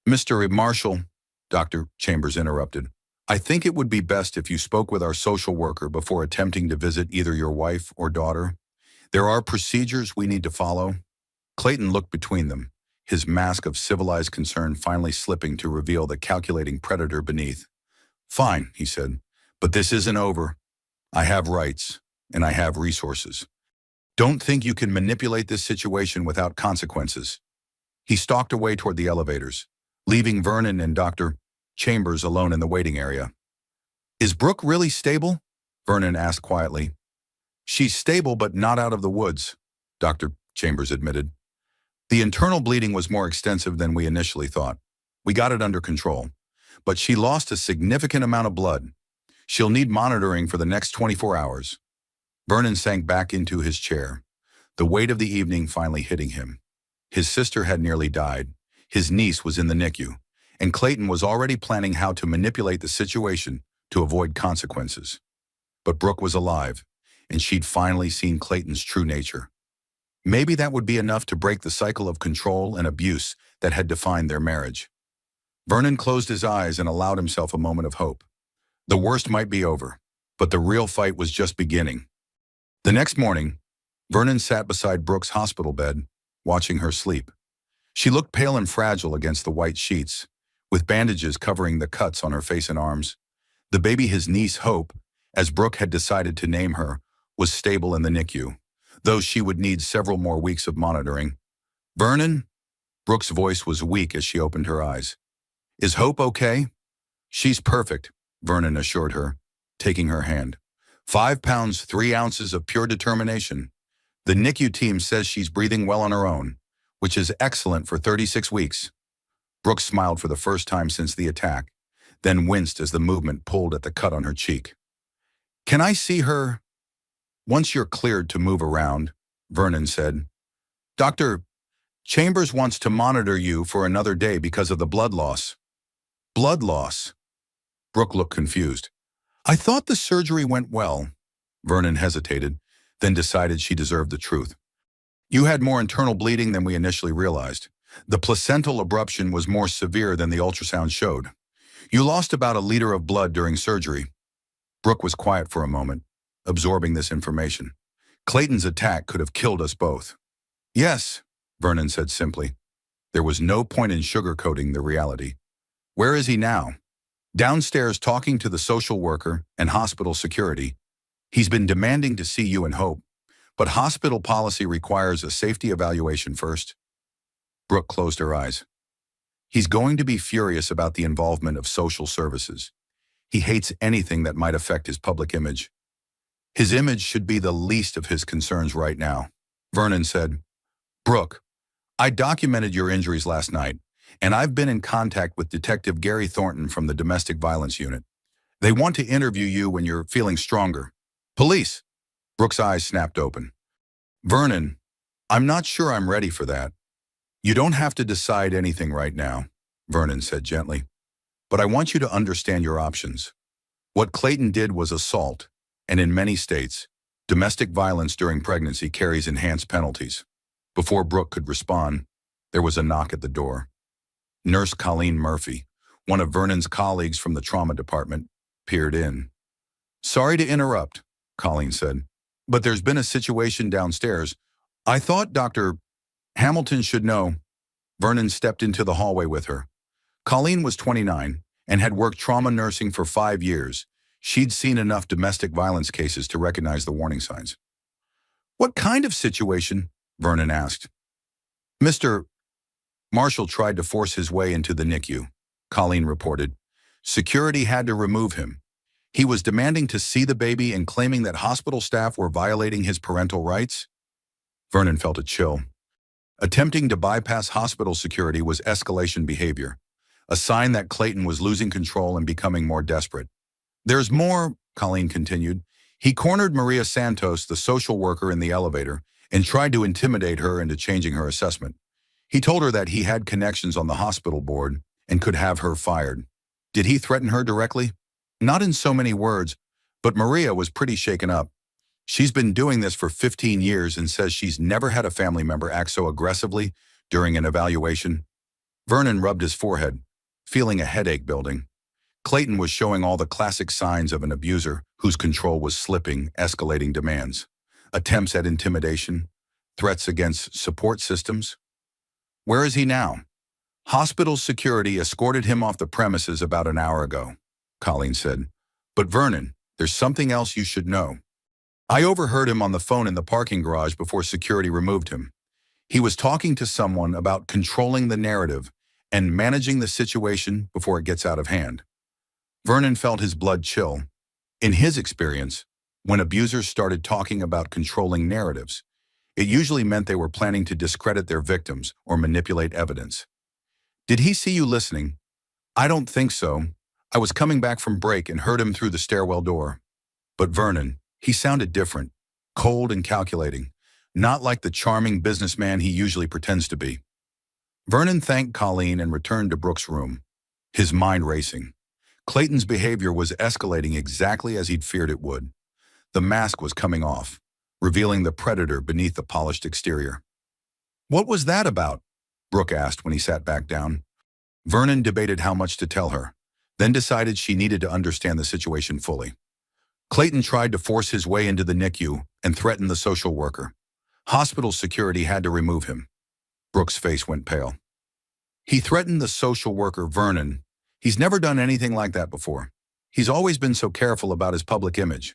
"Mr. Marshall," Dr. Chambers interrupted, "I think it would be best if you spoke with our social worker before attempting to visit either your wife or daughter. There are procedures we need to follow." Clayton looked between them, his mask of civilized concern finally slipping to reveal the calculating predator beneath. "Fine," he said, "but this isn't over. I have rights, and I have resources. Don't think you can manipulate this situation without consequences." He stalked away toward the elevators, leaving Vernon and Dr. Chambers alone in the waiting area. "Is Brooke really stable?" Vernon asked quietly. "She's stable but not out of the woods," Dr. Chambers admitted. "The internal bleeding was more extensive than we initially thought. We got it under control. But she lost a significant amount of blood. She'll need monitoring for the next 24 hours. Vernon sank back into his chair, the weight of the evening finally hitting him. His sister had nearly died. His niece was in the NICU, and Clayton was already planning how to manipulate the situation to avoid consequences. But Brooke was alive, and she'd finally seen Clayton's true nature. Maybe that would be enough to break the cycle of control and abuse that had defined their marriage. Vernon closed his eyes and allowed himself a moment of hope. The worst might be over, but the real fight was just beginning. The next morning, Vernon sat beside Brooke's hospital bed, watching her sleep. She looked pale and fragile against the white sheets, with bandages covering the cuts on her face and arms. The baby his niece Hope, as Brooke had decided to name her, was stable in the NICU, though she would need several more weeks of monitoring. "Vernon?" Brooke's voice was weak as she opened her eyes. "Is Hope okay?" "She's perfect," Vernon assured her, taking her hand. 5 pounds, 3 ounces of pure determination. The NICU team says she's breathing well on her own, which is excellent for 36 weeks. Brooke smiled for the first time since the attack, then winced as the movement pulled at the cut on her cheek. "Can I see her?" "Once you're cleared to move around," Vernon said. "Dr. Chambers wants to monitor you for another day because of the blood loss." "Blood loss?" Brooke looked confused. "I thought the surgery went well." Vernon hesitated, then decided she deserved the truth. "You had more internal bleeding than we initially realized. The placental abruption was more severe than the ultrasound showed. You lost about 1 liter of blood during surgery." Brooke was quiet for a moment, absorbing this information. "Clayton's attack could have killed us both." "Yes," Vernon said simply. There was no point in sugarcoating the reality. "Where is he now?" "Downstairs talking to the social worker and hospital security. He's been demanding to see you and Hope, but hospital policy requires a safety evaluation first." Brooke closed her eyes. "He's going to be furious about the involvement of social services. He hates anything that might affect his public image." "His image should be the least of his concerns right now," Vernon said. "Brooke, I documented your injuries last night, and I've been in contact with Detective Gary Thornton from the Domestic Violence Unit. They want to interview you when you're feeling stronger." "Police!" Brooke's eyes snapped open. "Vernon, I'm not sure I'm ready for that." "You don't have to decide anything right now," Vernon said gently. "But I want you to understand your options. What Clayton did was assault, and in many states, domestic violence during pregnancy carries enhanced penalties." Before Brooke could respond, there was a knock at the door. Nurse Colleen Murphy, one of Vernon's colleagues from the trauma department, peered in. "Sorry to interrupt," Colleen said, "but there's been a situation downstairs. I thought Dr. Hamilton should know." Vernon stepped into the hallway with her. Colleen was 29 and had worked trauma nursing for 5 years. She'd seen enough domestic violence cases to recognize the warning signs. "What kind of situation?" Vernon asked. "Mr. Marshall tried to force his way into the NICU," Colleen reported. "Security had to remove him. He was demanding to see the baby and claiming that hospital staff were violating his parental rights." Vernon felt a chill. Attempting to bypass hospital security was escalation behavior, a sign that Clayton was losing control and becoming more desperate. "There's more," Colleen continued. "He cornered Maria Santos, the social worker, in the elevator and tried to intimidate her into changing her assessment. He told her that he had connections on the hospital board and could have her fired." "Did he threaten her directly?" "Not in so many words, but Maria was pretty shaken up. She's been doing this for 15 years and says she's never had a family member act so aggressively during an evaluation." Vernon rubbed his forehead, feeling a headache building. Clayton was showing all the classic signs of an abuser whose control was slipping, escalating demands, attempts at intimidation, threats against support systems. "Where is he now?" "Hospital security escorted him off the premises about an hour ago," Colleen said. "But Vernon, there's something else you should know. I overheard him on the phone in the parking garage before security removed him. He was talking to someone about controlling the narrative and managing the situation before it gets out of hand." Vernon felt his blood chill. In his experience, when abusers started talking about controlling narratives, it usually meant they were planning to discredit their victims or manipulate evidence. Did he see you listening? I don't think so. I was coming back from break and heard him through the stairwell door. But Vernon, he sounded different, cold and calculating, not like the charming businessman he usually pretends to be. Vernon thanked Colleen and returned to Brooke's room, his mind racing. Clayton's behavior was escalating exactly as he'd feared it would. The mask was coming off, revealing the predator beneath the polished exterior. What was that about? Brooke asked when he sat back down. Vernon debated how much to tell her, then decided she needed to understand the situation fully. Clayton tried to force his way into the NICU and threatened the social worker. Hospital security had to remove him. Brooke's face went pale. He threatened the social worker, Vernon. He's never done anything like that before. He's always been so careful about his public image.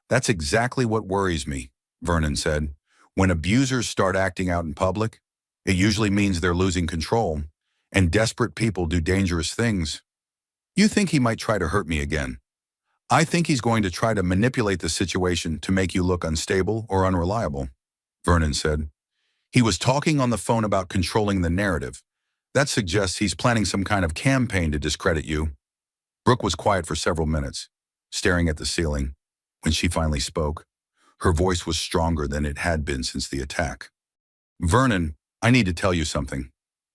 That's exactly what worries me, Vernon said. When abusers start acting out in public, it usually means they're losing control, and desperate people do dangerous things. You think he might try to hurt me again? I think he's going to try to manipulate the situation to make you look unstable or unreliable, Vernon said. He was talking on the phone about controlling the narrative. That suggests he's planning some kind of campaign to discredit you. Brooke was quiet for several minutes, staring at the ceiling. When she finally spoke, her voice was stronger than it had been since the attack. Vernon, I need to tell you something.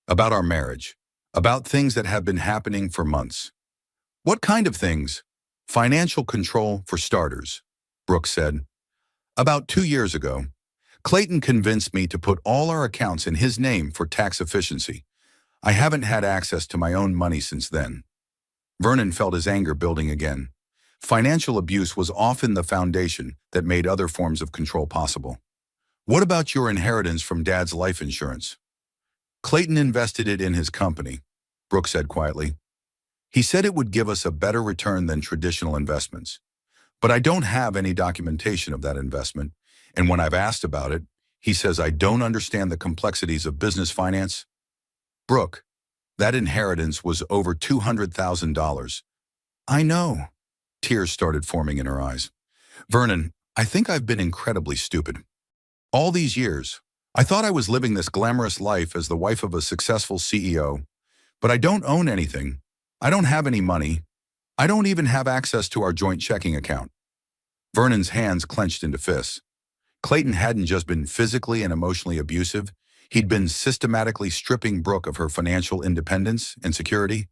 About our marriage. About things that have been happening for months. What kind of things? Financial control, for starters, Brooke said. About 2 years ago, Clayton convinced me to put all our accounts in his name for tax efficiency. I haven't had access to my own money since then. Vernon felt his anger building again. Financial abuse was often the foundation that made other forms of control possible. What about your inheritance from Dad's life insurance? Clayton invested it in his company, Brooke said quietly. He said it would give us a better return than traditional investments. But I don't have any documentation of that investment, and when I've asked about it, he says I don't understand the complexities of business finance. Brooke, that inheritance was over $200,000. I know. Tears started forming in her eyes. Vernon, I think I've been incredibly stupid. All these years, I thought I was living this glamorous life as the wife of a successful CEO, but I don't own anything. I don't have any money. I don't even have access to our joint checking account. Vernon's hands clenched into fists. Clayton hadn't just been physically and emotionally abusive. He'd been systematically stripping Brooke of her financial independence and security.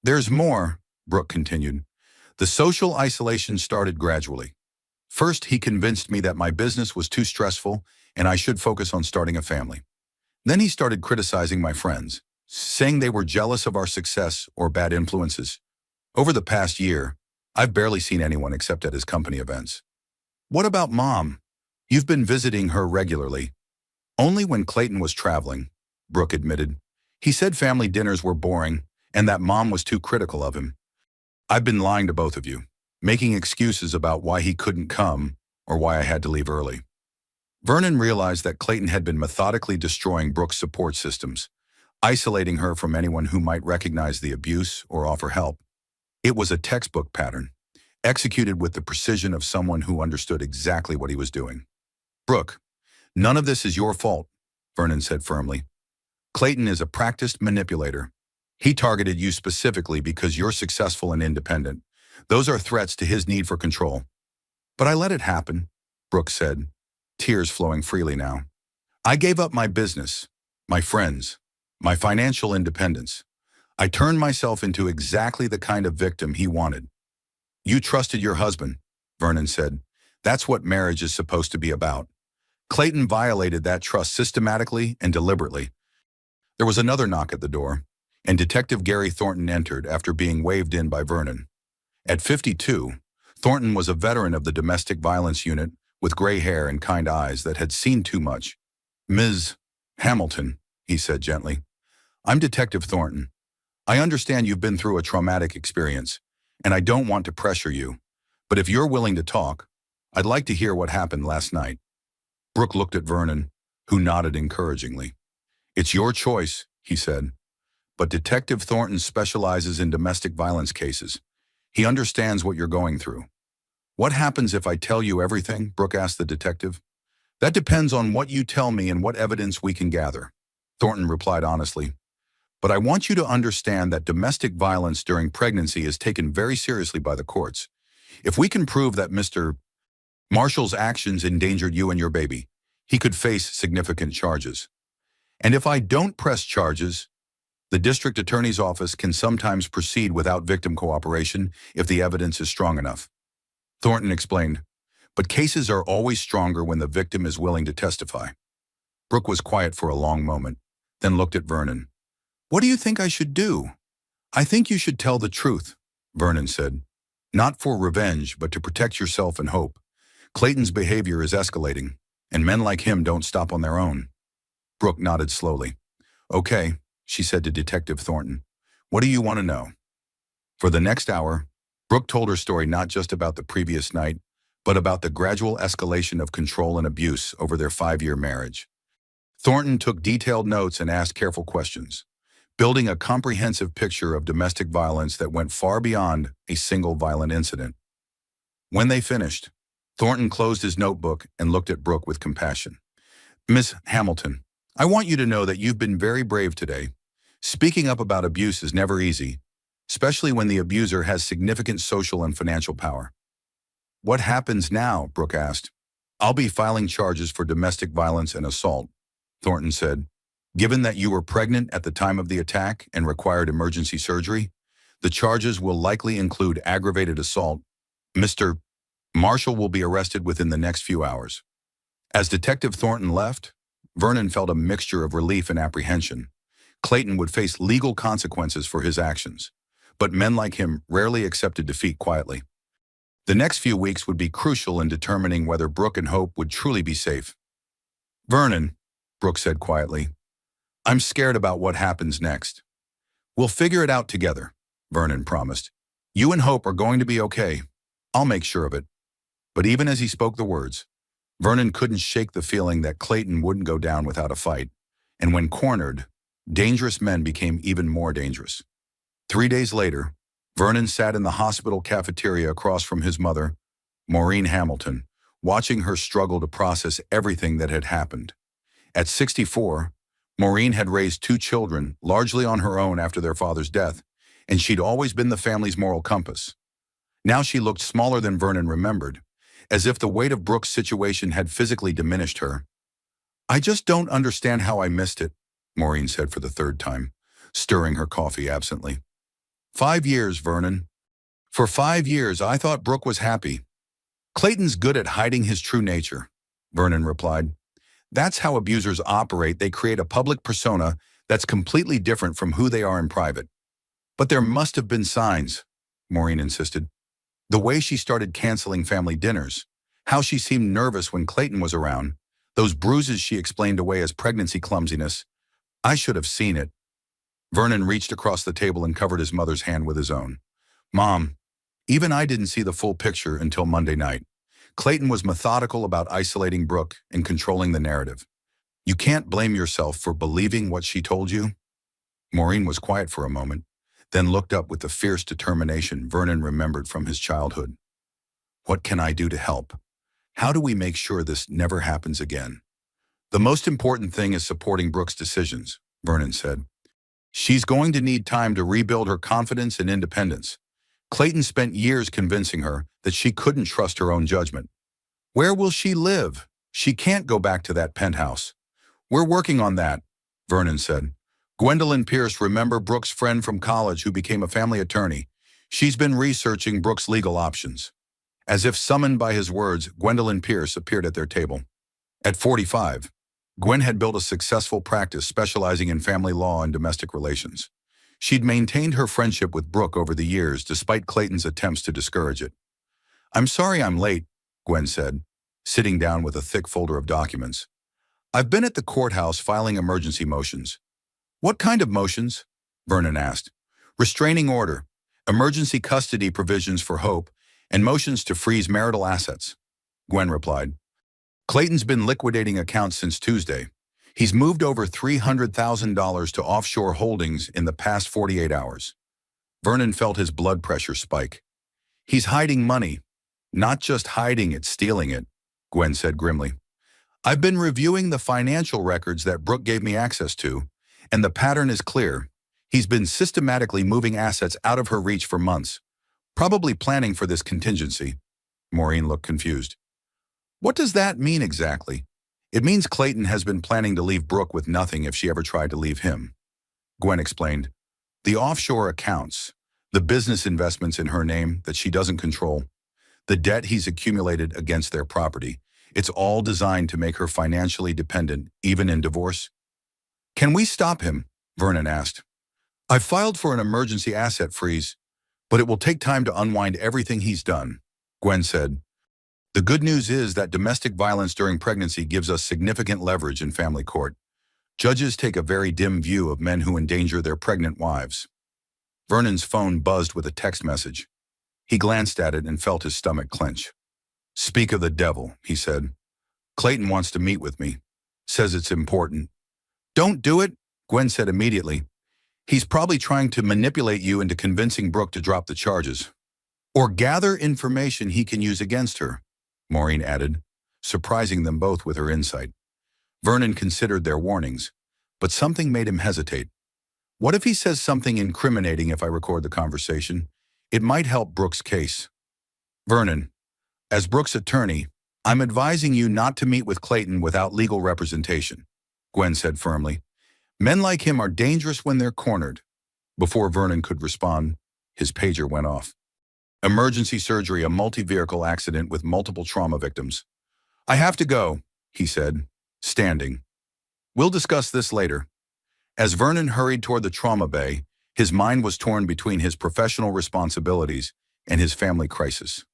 There's more, Brooke continued. The social isolation started gradually. First, he convinced me that my business was too stressful and I should focus on starting a family. Then he started criticizing my friends, saying they were jealous of our success or bad influences. Over the past year, I've barely seen anyone except at his company events. What about Mom? You've been visiting her regularly. Only when Clayton was traveling, Brooke admitted. He said family dinners were boring and that Mom was too critical of him. I've been lying to both of you, making excuses about why he couldn't come or why I had to leave early. Vernon realized that Clayton had been methodically destroying Brooke's support systems, isolating her from anyone who might recognize the abuse or offer help. It was a textbook pattern, executed with the precision of someone who understood exactly what he was doing. Brooke, none of this is your fault, Vernon said firmly. Clayton is a practiced manipulator. He targeted you specifically because you're successful and independent. Those are threats to his need for control. But I let it happen, Brooke said, tears flowing freely now. I gave up my business, my friends, my financial independence. I turned myself into exactly the kind of victim he wanted. You trusted your husband, Vernon said. That's what marriage is supposed to be about. Clayton violated that trust systematically and deliberately. There was another knock at the door, and Detective Gary Thornton entered after being waved in by Vernon. At 52, Thornton was a veteran of the domestic violence unit with gray hair and kind eyes that had seen too much. Ms. Hamilton, he said gently, I'm Detective Thornton. I understand you've been through a traumatic experience, and I don't want to pressure you, but if you're willing to talk, I'd like to hear what happened last night. Brooke looked at Vernon, who nodded encouragingly. It's your choice, he said, but Detective Thornton specializes in domestic violence cases. He understands what you're going through. What happens if I tell you everything? Brooke asked the detective. That depends on what you tell me and what evidence we can gather, Thornton replied honestly. But I want you to understand that domestic violence during pregnancy is taken very seriously by the courts. If we can prove that Mr. Marshall's actions endangered you and your baby, he could face significant charges. And if I don't press charges, the district attorney's office can sometimes proceed without victim cooperation if the evidence is strong enough. Thornton explained, but cases are always stronger when the victim is willing to testify. Brooke was quiet for a long moment, then looked at Vernon. What do you think I should do? I think you should tell the truth, Vernon said. Not for revenge, but to protect yourself and hope. Clayton's behavior is escalating, and men like him don't stop on their own. Brooke nodded slowly. Okay, she said to Detective Thornton. What do you want to know? For the next hour, Brooke told her story not just about the previous night, but about the gradual escalation of control and abuse over their 5-year marriage. Thornton took detailed notes and asked careful questions, building a comprehensive picture of domestic violence that went far beyond a single violent incident. When they finished, Thornton closed his notebook and looked at Brooke with compassion. Miss Hamilton, I want you to know that you've been very brave today. Speaking up about abuse is never easy, especially when the abuser has significant social and financial power. What happens now? Brooke asked. I'll be filing charges for domestic violence and assault, Thornton said. Given that you were pregnant at the time of the attack and required emergency surgery, the charges will likely include aggravated assault. Mr. Marshall will be arrested within the next few hours. As Detective Thornton left, Vernon felt a mixture of relief and apprehension. Clayton would face legal consequences for his actions, but men like him rarely accepted defeat quietly. The next few weeks would be crucial in determining whether Brooke and Hope would truly be safe. Vernon, Brooke said quietly, I'm scared about what happens next. We'll figure it out together, Vernon promised. You and Hope are going to be okay. I'll make sure of it. But even as he spoke the words, Vernon couldn't shake the feeling that Clayton wouldn't go down without a fight. And when cornered, dangerous men became even more dangerous. 3 days later, Vernon sat in the hospital cafeteria across from his mother, Maureen Hamilton, watching her struggle to process everything that had happened. At 64, Maureen had raised 2 children, largely on her own after their father's death, and she'd always been the family's moral compass. Now she looked smaller than Vernon remembered, as if the weight of Brooke's situation had physically diminished her. I just don't understand how I missed it, Maureen said for the 3rd time, stirring her coffee absently. 5 years, Vernon. For 5 years, I thought Brooke was happy. Clayton's good at hiding his true nature, Vernon replied. That's how abusers operate. They create a public persona that's completely different from who they are in private. But there must have been signs, Maureen insisted. The way she started canceling family dinners, how she seemed nervous when Clayton was around, those bruises she explained away as pregnancy clumsiness. I should have seen it. Vernon reached across the table and covered his mother's hand with his own. Mom, even I didn't see the full picture until Monday night. Clayton was methodical about isolating Brooke and controlling the narrative. You can't blame yourself for believing what she told you. Maureen was quiet for a moment, then looked up with the fierce determination Vernon remembered from his childhood. What can I do to help? How do we make sure this never happens again? The most important thing is supporting Brooke's decisions, Vernon said. She's going to need time to rebuild her confidence and independence. Clayton spent years convincing her that she couldn't trust her own judgment. Where will she live? She can't go back to that penthouse. We're working on that, Vernon said. Gwendolyn Pierce, remember Brooke's friend from college who became a family attorney? She's been researching Brooke's legal options. As if summoned by his words, Gwendolyn Pierce appeared at their table. At 45, Gwen had built a successful practice specializing in family law and domestic relations. She'd maintained her friendship with Brooke over the years despite Clayton's attempts to discourage it. I'm sorry I'm late, Gwen said, sitting down with a thick folder of documents. I've been at the courthouse filing emergency motions. What kind of motions? Vernon asked. Restraining order, emergency custody provisions for Hope, and motions to freeze marital assets, Gwen replied. Clayton's been liquidating accounts since Tuesday. He's moved over $300,000 to offshore holdings in the past 48 hours. Vernon felt his blood pressure spike. He's hiding money. Not just hiding it, stealing it, Gwen said grimly. I've been reviewing the financial records that Brooke gave me access to, and the pattern is clear. He's been systematically moving assets out of her reach for months, probably planning for this contingency. Maureen looked confused. What does that mean exactly? It means Clayton has been planning to leave Brooke with nothing if she ever tried to leave him. Gwen explained. The offshore accounts, the business investments in her name that she doesn't control, the debt he's accumulated against their property, it's all designed to make her financially dependent, even in divorce. Can we stop him? Vernon asked. I've filed for an emergency asset freeze, but it will take time to unwind everything he's done, Gwen said. The good news is that domestic violence during pregnancy gives us significant leverage in family court. Judges take a very dim view of men who endanger their pregnant wives. Vernon's phone buzzed with a text message. He glanced at it and felt his stomach clench. Speak of the devil, he said. Clayton wants to meet with me. Says it's important. Don't do it, Gwen said immediately. He's probably trying to manipulate you into convincing Brooke to drop the charges. Or gather information he can use against her, Maureen added, surprising them both with her insight. Vernon considered their warnings, but something made him hesitate. What if he says something incriminating if I record the conversation? It might help Brooke's case. Vernon, as Brooke's attorney, I'm advising you not to meet with Clayton without legal representation, Gwen said firmly. Men like him are dangerous when they're cornered. Before Vernon could respond, his pager went off. Emergency surgery, a multi-vehicle accident with multiple trauma victims. I have to go, he said, standing. We'll discuss this later. As Vernon hurried toward the trauma bay, his mind was torn between his professional responsibilities and his family crisis.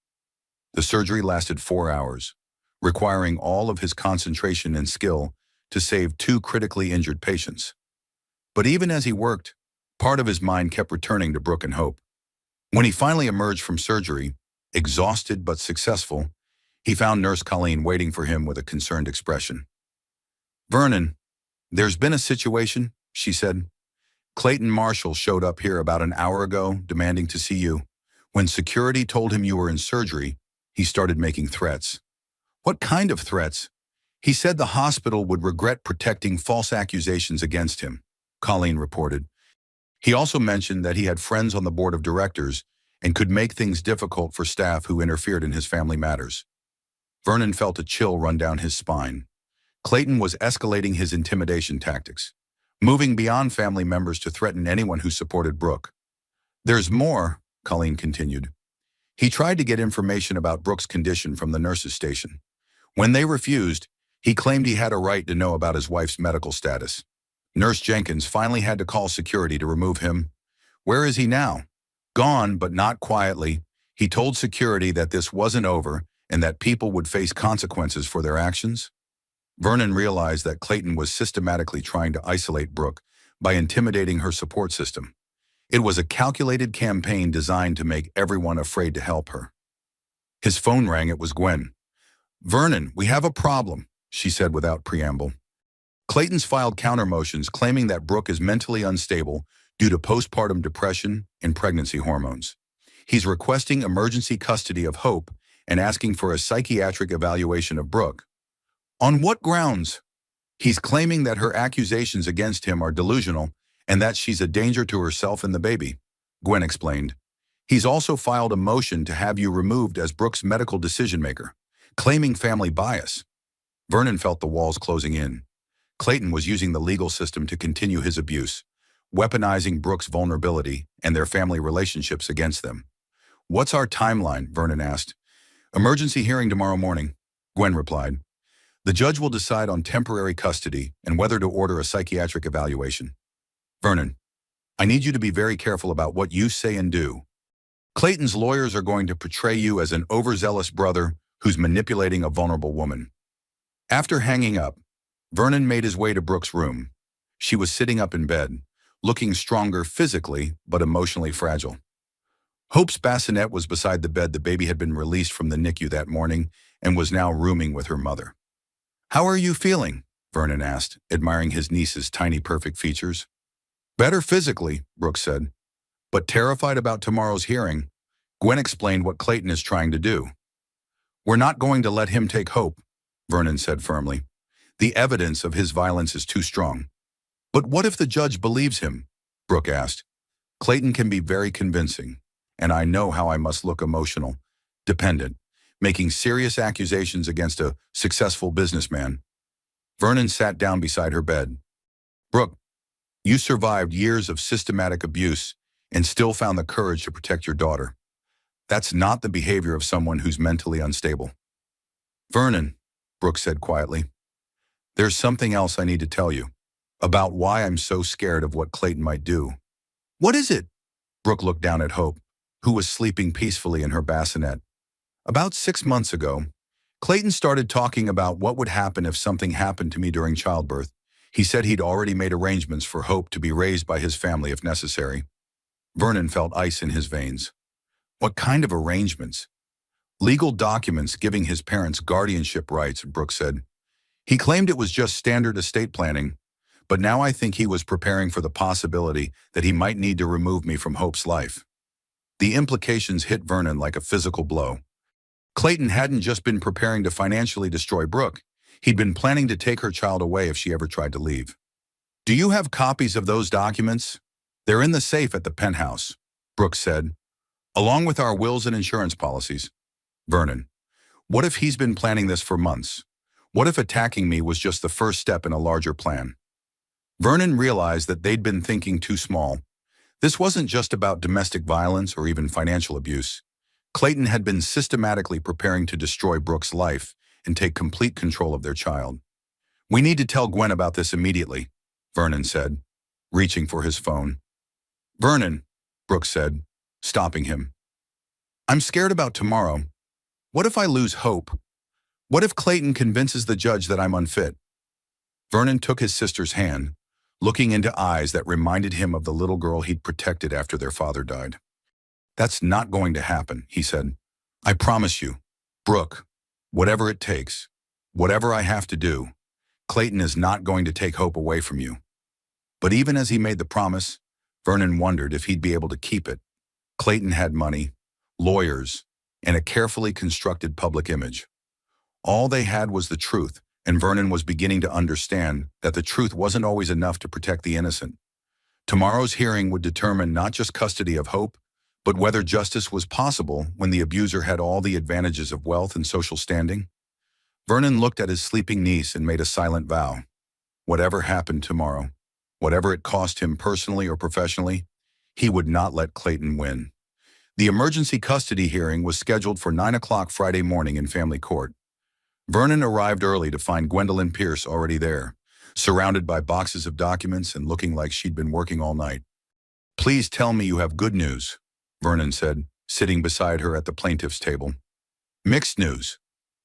The surgery lasted 4 hours, requiring all of his concentration and skill to save 2 critically injured patients. But even as he worked, part of his mind kept returning to Brooke and Hope. When he finally emerged from surgery, exhausted but successful, he found Nurse Colleen waiting for him with a concerned expression. Vernon, there's been a situation, she said. Clayton Marshall showed up here about an hour ago, demanding to see you. When security told him you were in surgery, he started making threats. What kind of threats? He said the hospital would regret protecting false accusations against him, Colleen reported. He also mentioned that he had friends on the board of directors and could make things difficult for staff who interfered in his family matters. Vernon felt a chill run down his spine. Clayton was escalating his intimidation tactics, moving beyond family members to threaten anyone who supported Brooke. There's more, Colleen continued. He tried to get information about Brooke's condition from the nurses' station. When they refused, he claimed he had a right to know about his wife's medical status. Nurse Jenkins finally had to call security to remove him. Where is he now? Gone, but not quietly. He told security that this wasn't over and that people would face consequences for their actions. Vernon realized that Clayton was systematically trying to isolate Brooke by intimidating her support system. It was a calculated campaign designed to make everyone afraid to help her. His phone rang. It was Gwen. Vernon, we have a problem, she said without preamble. Clayton's filed countermotions claiming that Brooke is mentally unstable due to postpartum depression and pregnancy hormones. He's requesting emergency custody of Hope and asking for a psychiatric evaluation of Brooke. On what grounds? He's claiming that her accusations against him are delusional and that she's a danger to herself and the baby, Gwen explained. He's also filed a motion to have you removed as Brooke's medical decision-maker, claiming family bias. Vernon felt the walls closing in. Clayton was using the legal system to continue his abuse, weaponizing Brooke's vulnerability and their family relationships against them. What's our timeline? Vernon asked. Emergency hearing tomorrow morning, Gwen replied. The judge will decide on temporary custody and whether to order a psychiatric evaluation. Vernon, I need you to be very careful about what you say and do. Clayton's lawyers are going to portray you as an overzealous brother who's manipulating a vulnerable woman. After hanging up, Vernon made his way to Brooke's room. She was sitting up in bed, looking stronger physically but emotionally fragile. Hope's bassinet was beside the bed. The baby had been released from the NICU that morning and was now rooming with her mother. How are you feeling? Vernon asked, admiring his niece's tiny perfect features. Better physically, Brooke said, but terrified about tomorrow's hearing. Gwen explained what Clayton is trying to do. We're not going to let him take Hope, Vernon said firmly. The evidence of his violence is too strong. But what if the judge believes him? Brooke asked. Clayton can be very convincing, and I know how I must look emotional, dependent, making serious accusations against a successful businessman. Vernon sat down beside her bed. Brooke, you survived years of systematic abuse and still found the courage to protect your daughter. That's not the behavior of someone who's mentally unstable. Vernon, Brooke said quietly, there's something else I need to tell you about why I'm so scared of what Clayton might do. What is it? Brooke looked down at Hope, who was sleeping peacefully in her bassinet. About 6 months ago, Clayton started talking about what would happen if something happened to me during childbirth. He said he'd already made arrangements for Hope to be raised by his family if necessary. Vernon felt ice in his veins. What kind of arrangements? Legal documents giving his parents guardianship rights, Brooke said. He claimed it was just standard estate planning, but now I think he was preparing for the possibility that he might need to remove me from Hope's life. The implications hit Vernon like a physical blow. Clayton hadn't just been preparing to financially destroy Brooke. He'd been planning to take her child away if she ever tried to leave. Do you have copies of those documents? They're in the safe at the penthouse, Brooke said, along with our wills and insurance policies. Vernon, what if he's been planning this for months? What if attacking me was just the first step in a larger plan? Vernon realized that they'd been thinking too small. This wasn't just about domestic violence or even financial abuse. Clayton had been systematically preparing to destroy Brooke's life and take complete control of their child. We need to tell Gwen about this immediately, Vernon said, reaching for his phone. Vernon, Brooke said, stopping him. I'm scared about tomorrow. What if I lose hope? What if Clayton convinces the judge that I'm unfit? Vernon took his sister's hand, looking into eyes that reminded him of the little girl he'd protected after their father died. That's not going to happen, he said. I promise you, Brooke, whatever it takes, whatever I have to do, Clayton is not going to take hope away from you. But even as he made the promise, Vernon wondered if he'd be able to keep it. Clayton had money, lawyers, and a carefully constructed public image. All they had was the truth, and Vernon was beginning to understand that the truth wasn't always enough to protect the innocent. Tomorrow's hearing would determine not just custody of Hope, but whether justice was possible when the abuser had all the advantages of wealth and social standing. Vernon looked at his sleeping niece and made a silent vow. Whatever happened tomorrow, whatever it cost him personally or professionally, he would not let Clayton win. The emergency custody hearing was scheduled for 9 o'clock Friday morning in family court. Vernon arrived early to find Gwendolyn Pierce already there, surrounded by boxes of documents and looking like she'd been working all night. Please tell me you have good news, Vernon said, sitting beside her at the plaintiff's table. Mixed news,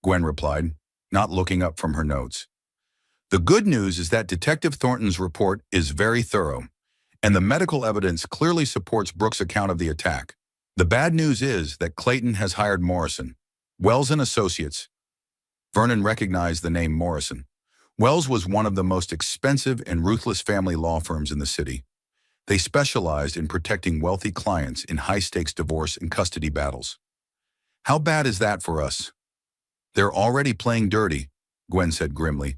Gwen replied, not looking up from her notes. The good news is that Detective Thornton's report is very thorough, and the medical evidence clearly supports Brooke's account of the attack. The bad news is that Clayton has hired Morrison, Wells and Associates. Vernon recognized the name Morrison. Wells was one of the most expensive and ruthless family law firms in the city. They specialized in protecting wealthy clients in high-stakes divorce and custody battles. How bad is that for us? They're already playing dirty, Gwen said grimly.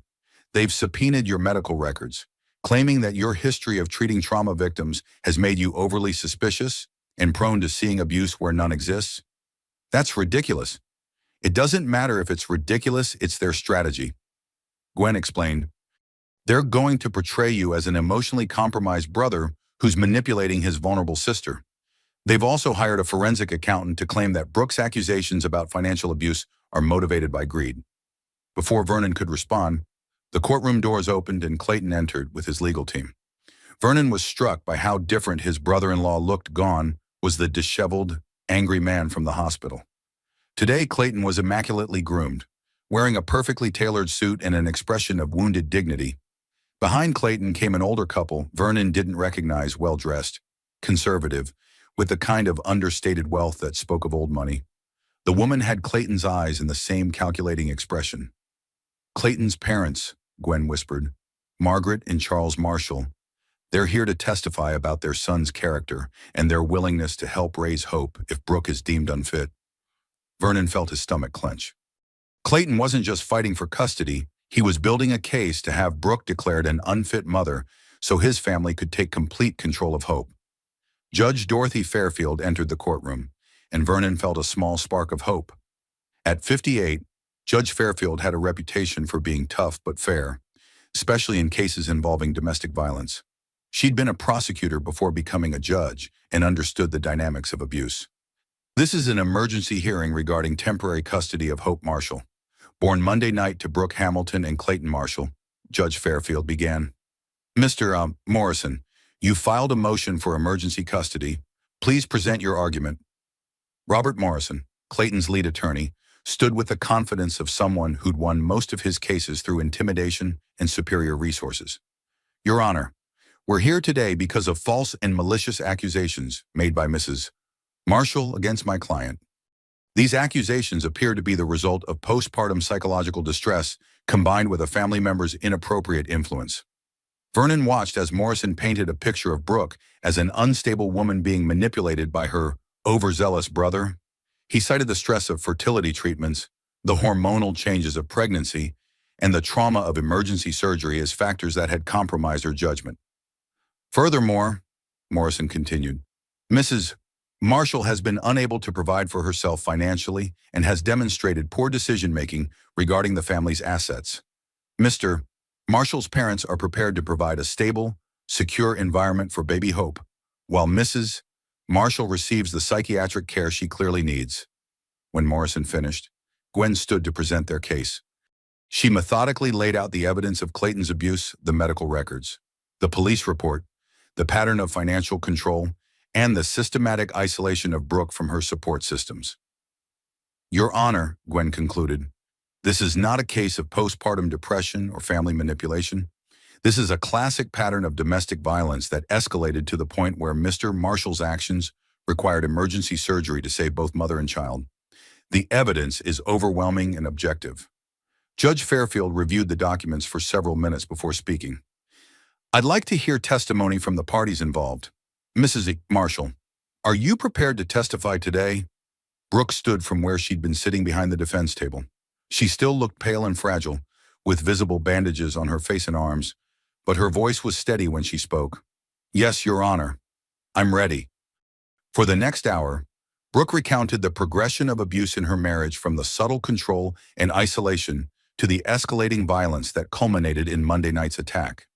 They've subpoenaed your medical records, claiming that your history of treating trauma victims has made you overly suspicious and prone to seeing abuse where none exists. That's ridiculous. It doesn't matter if it's ridiculous, it's their strategy. Gwen explained. They're going to portray you as an emotionally compromised brother who's manipulating his vulnerable sister. They've also hired a forensic accountant to claim that Brooke's accusations about financial abuse are motivated by greed. Before Vernon could respond, the courtroom doors opened and Clayton entered with his legal team. Vernon was struck by how different his brother-in-law looked. Gone was the disheveled, angry man from the hospital. Today, Clayton was immaculately groomed, wearing a perfectly tailored suit and an expression of wounded dignity. Behind Clayton came an older couple Vernon didn't recognize, well-dressed, conservative, with the kind of understated wealth that spoke of old money. The woman had Clayton's eyes and the same calculating expression. Clayton's parents, Gwen whispered, Margaret and Charles Marshall. They're here to testify about their son's character and their willingness to help raise Hope if Brooke is deemed unfit. Vernon felt his stomach clench. Clayton wasn't just fighting for custody, he was building a case to have Brooke declared an unfit mother so his family could take complete control of Hope. Judge Dorothy Fairfield entered the courtroom, and Vernon felt a small spark of hope. At 58, Judge Fairfield had a reputation for being tough but fair, especially in cases involving domestic violence. She'd been a prosecutor before becoming a judge and understood the dynamics of abuse. This is an emergency hearing regarding temporary custody of Hope Marshall. Born Monday night to Brooke Hamilton and Clayton Marshall, Judge Fairfield began. Mr. Morrison, you filed a motion for emergency custody. Please present your argument. Robert Morrison, Clayton's lead attorney, stood with the confidence of someone who'd won most of his cases through intimidation and superior resources. Your Honor, we're here today because of false and malicious accusations made by Mrs. Marshall against my client. These accusations appear to be the result of postpartum psychological distress combined with a family member's inappropriate influence. Vernon watched as Morrison painted a picture of Brooke as an unstable woman being manipulated by her overzealous brother. He cited the stress of fertility treatments, the hormonal changes of pregnancy, and the trauma of emergency surgery as factors that had compromised her judgment. Furthermore, Morrison continued, Mrs. Marshall has been unable to provide for herself financially and has demonstrated poor decision-making regarding the family's assets. Mr. Marshall's parents are prepared to provide a stable, secure environment for baby Hope, while Mrs. Marshall receives the psychiatric care she clearly needs. When Morrison finished, Gwen stood to present their case. She methodically laid out the evidence of Clayton's abuse, the medical records, the police report, the pattern of financial control, and the systematic isolation of Brooke from her support systems. Your Honor, Gwen concluded, this is not a case of postpartum depression or family manipulation. This is a classic pattern of domestic violence that escalated to the point where Mr. Marshall's actions required emergency surgery to save both mother and child. The evidence is overwhelming and objective. Judge Fairfield reviewed the documents for several minutes before speaking. I'd like to hear testimony from the parties involved. Mrs. Marshall, are you prepared to testify today? Brooke stood from where she'd been sitting behind the defense table. She still looked pale and fragile, with visible bandages on her face and arms, but her voice was steady when she spoke. Yes, Your Honor. I'm ready. For the next hour, Brooke recounted the progression of abuse in her marriage from the subtle control and isolation to the escalating violence that culminated in Monday night's attack.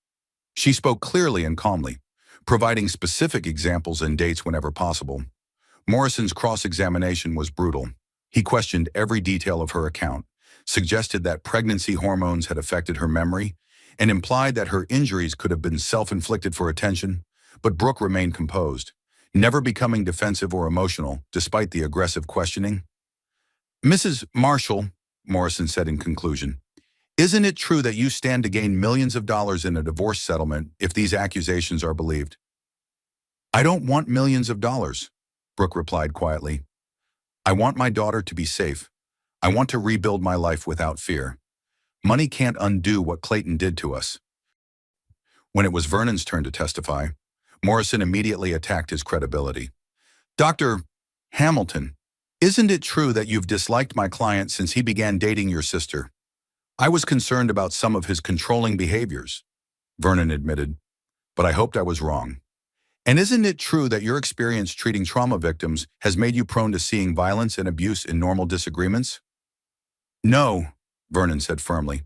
She spoke clearly and calmly, providing specific examples and dates whenever possible. Morrison's cross-examination was brutal. He questioned every detail of her account, suggested that pregnancy hormones had affected her memory, and implied that her injuries could have been self-inflicted for attention, but Brooke remained composed, never becoming defensive or emotional despite the aggressive questioning. Mrs. Marshall, Morrison said in conclusion, isn't it true that you stand to gain millions of dollars in a divorce settlement if these accusations are believed? I don't want millions of dollars, Brooke replied quietly. I want my daughter to be safe. I want to rebuild my life without fear. Money can't undo what Clayton did to us. When it was Vernon's turn to testify, Morrison immediately attacked his credibility. Dr. Hamilton, isn't it true that you've disliked my client since he began dating your sister? I was concerned about some of his controlling behaviors, Vernon admitted, but I hoped I was wrong. And isn't it true that your experience treating trauma victims has made you prone to seeing violence and abuse in normal disagreements? No, Vernon said firmly.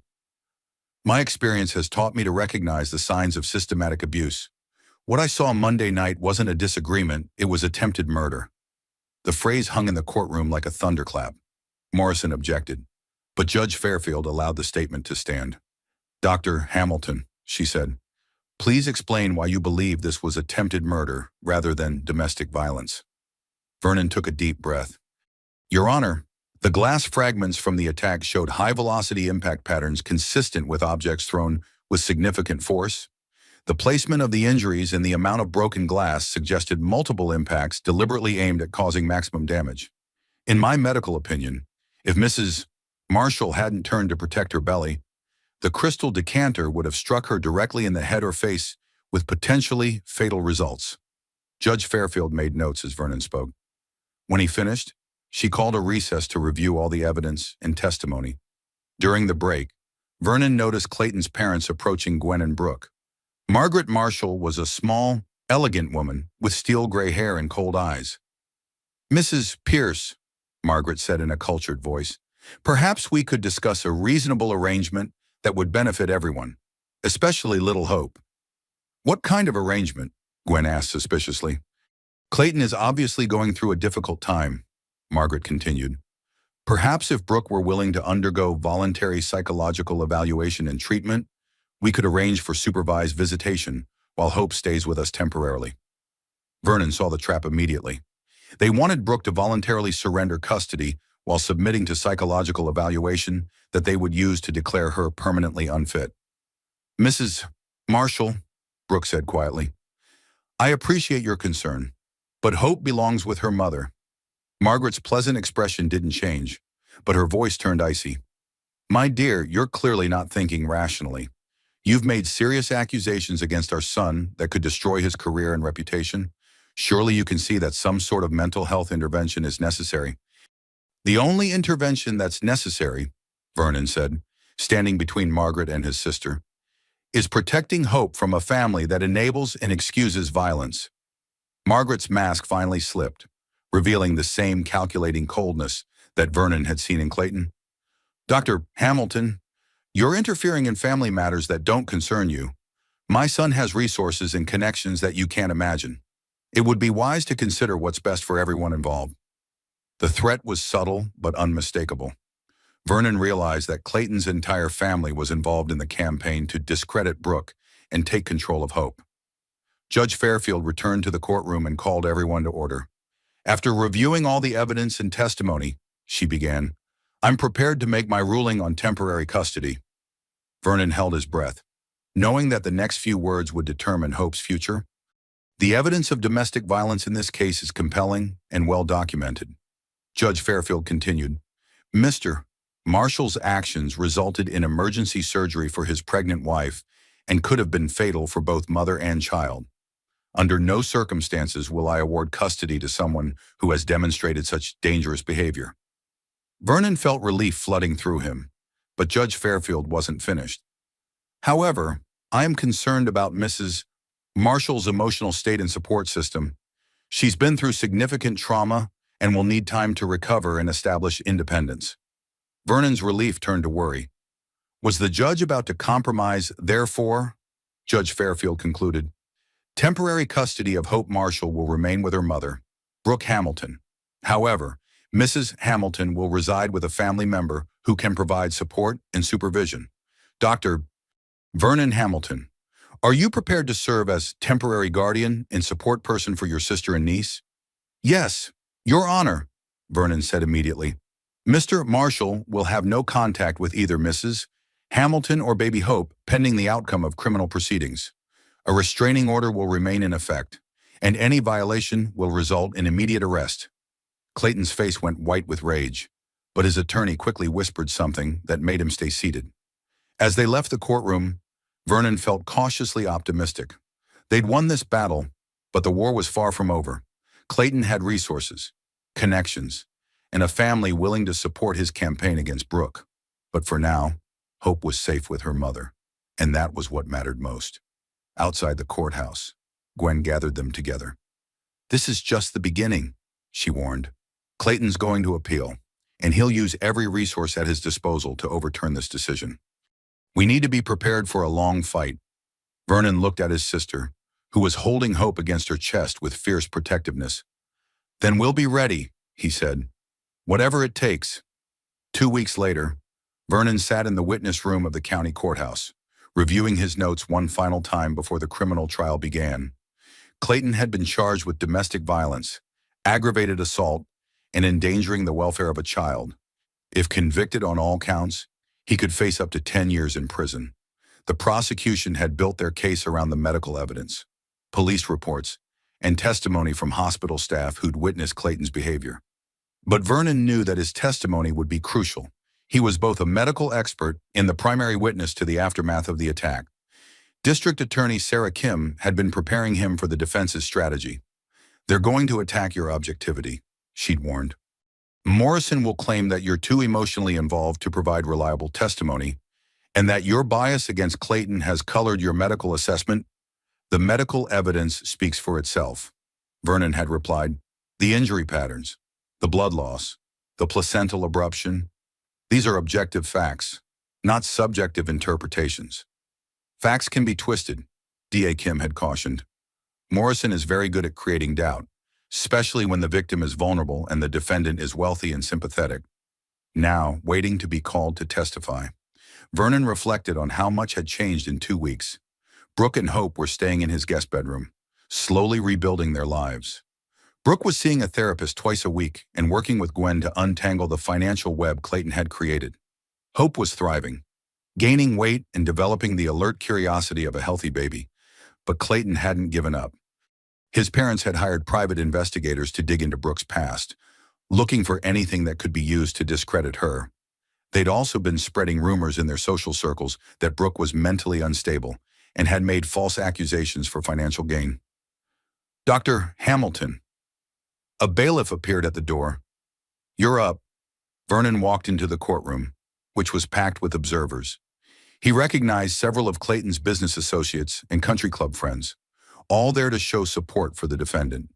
My experience has taught me to recognize the signs of systematic abuse. What I saw Monday night wasn't a disagreement, it was attempted murder. The phrase hung in the courtroom like a thunderclap. Morrison objected, but Judge Fairfield allowed the statement to stand. Dr. Hamilton, she said, please explain why you believe this was attempted murder rather than domestic violence. Vernon took a deep breath. Your Honor, the glass fragments from the attack showed high-velocity impact patterns consistent with objects thrown with significant force. The placement of the injuries and the amount of broken glass suggested multiple impacts deliberately aimed at causing maximum damage. In my medical opinion, if Mrs. Marshall hadn't turned to protect her belly, the crystal decanter would have struck her directly in the head or face with potentially fatal results. Judge Fairfield made notes as Vernon spoke. When he finished, she called a recess to review all the evidence and testimony. During the break, Vernon noticed Clayton's parents approaching Gwen and Brooke. Margaret Marshall was a small, elegant woman with steel gray hair and cold eyes. "Mrs. Pierce," Margaret said in a cultured voice, "perhaps we could discuss a reasonable arrangement that would benefit everyone, especially little Hope." "What kind of arrangement?" Gwen asked suspiciously. "Clayton is obviously going through a difficult time," Margaret continued. "Perhaps if Brooke were willing to undergo voluntary psychological evaluation and treatment, we could arrange for supervised visitation while Hope stays with us temporarily." Vernon saw the trap immediately. They wanted Brooke to voluntarily surrender custody while submitting to psychological evaluation that they would use to declare her permanently unfit. "Mrs. Marshall," Brooke said quietly, "I appreciate your concern, but Hope belongs with her mother." Margaret's pleasant expression didn't change, but her voice turned icy. "My dear, you're clearly not thinking rationally. You've made serious accusations against our son that could destroy his career and reputation. Surely you can see that some sort of mental health intervention is necessary." "The only intervention that's necessary," Vernon said, standing between Margaret and his sister, "is protecting Hope from a family that enables and excuses violence." Margaret's mask finally slipped, revealing the same calculating coldness that Vernon had seen in Clayton. "Dr. Hamilton, you're interfering in family matters that don't concern you. My son has resources and connections that you can't imagine. It would be wise to consider what's best for everyone involved." The threat was subtle but unmistakable. Vernon realized that Clayton's entire family was involved in the campaign to discredit Brooke and take control of Hope. Judge Fairfield returned to the courtroom and called everyone to order. "After reviewing all the evidence and testimony," she began, "I'm prepared to make my ruling on temporary custody." Vernon held his breath, knowing that the next few words would determine Hope's future. "The evidence of domestic violence in this case is compelling and well documented," Judge Fairfield continued. "Mr. Marshall's actions resulted in emergency surgery for his pregnant wife and could have been fatal for both mother and child. Under no circumstances will I award custody to someone who has demonstrated such dangerous behavior." Vernon felt relief flooding through him, but Judge Fairfield wasn't finished. "However, I am concerned about Mrs. Marshall's emotional state and support system. She's been through significant trauma and will need time to recover and establish independence." Vernon's relief turned to worry. Was the judge about to compromise, therefore? Judge Fairfield concluded, "Temporary custody of Hope Marshall will remain with her mother, Brooke Hamilton. However, Mrs. Hamilton will reside with a family member who can provide support and supervision. Dr. Vernon Hamilton, are you prepared to serve as temporary guardian and support person for your sister and niece?" "Yes, Your Honor," Vernon said immediately. "Mr. Marshall will have no contact with either Mrs. Hamilton or baby Hope pending the outcome of criminal proceedings. A restraining order will remain in effect, and any violation will result in immediate arrest." Clayton's face went white with rage, but his attorney quickly whispered something that made him stay seated. As they left the courtroom, Vernon felt cautiously optimistic. They'd won this battle, but the war was far from over. Clayton had resources, connections, and a family willing to support his campaign against Brooke. But for now, Hope was safe with her mother, and that was what mattered most. Outside the courthouse, Gwen gathered them together. "This is just the beginning," she warned. "Clayton's going to appeal, and he'll use every resource at his disposal to overturn this decision. We need to be prepared for a long fight." Vernon looked at his sister, who was holding Hope against her chest with fierce protectiveness. "Then we'll be ready," he said. "Whatever it takes." 2 weeks later, Vernon sat in the witness room of the county courthouse, reviewing his notes one final time before the criminal trial began. Clayton had been charged with domestic violence, aggravated assault, and endangering the welfare of a child. If convicted on all counts, he could face up to 10 years in prison. The prosecution had built their case around the medical evidence, police reports, and testimony from hospital staff who'd witnessed Clayton's behavior. But Vernon knew that his testimony would be crucial. He was both a medical expert and the primary witness to the aftermath of the attack. District Attorney Sarah Kim had been preparing him for the defense's strategy. "They're going to attack your objectivity," she'd warned. "Morrison will claim that you're too emotionally involved to provide reliable testimony, and that your bias against Clayton has colored your medical assessment The medical evidence speaks for itself, Vernon had replied. The injury patterns, the blood loss, the placental abruption, these are objective facts, not subjective interpretations. Facts can be twisted, D.A. Kim had cautioned. Morrison is very good at creating doubt, especially when the victim is vulnerable and the defendant is wealthy and sympathetic. Now, waiting to be called to testify, Vernon reflected on how much had changed in 2 weeks. Brooke and Hope were staying in his guest bedroom, slowly rebuilding their lives. Brooke was seeing a therapist twice a week and working with Gwen to untangle the financial web Clayton had created. Hope was thriving, gaining weight and developing the alert curiosity of a healthy baby. But Clayton hadn't given up. His parents had hired private investigators to dig into Brooke's past, looking for anything that could be used to discredit her. They'd also been spreading rumors in their social circles that Brooke was mentally unstable and had made false accusations for financial gain. Dr. Hamilton. A bailiff appeared at the door. You're up. Vernon walked into the courtroom, which was packed with observers. He recognized several of Clayton's business associates and country club friends, all there to show support for the defendant.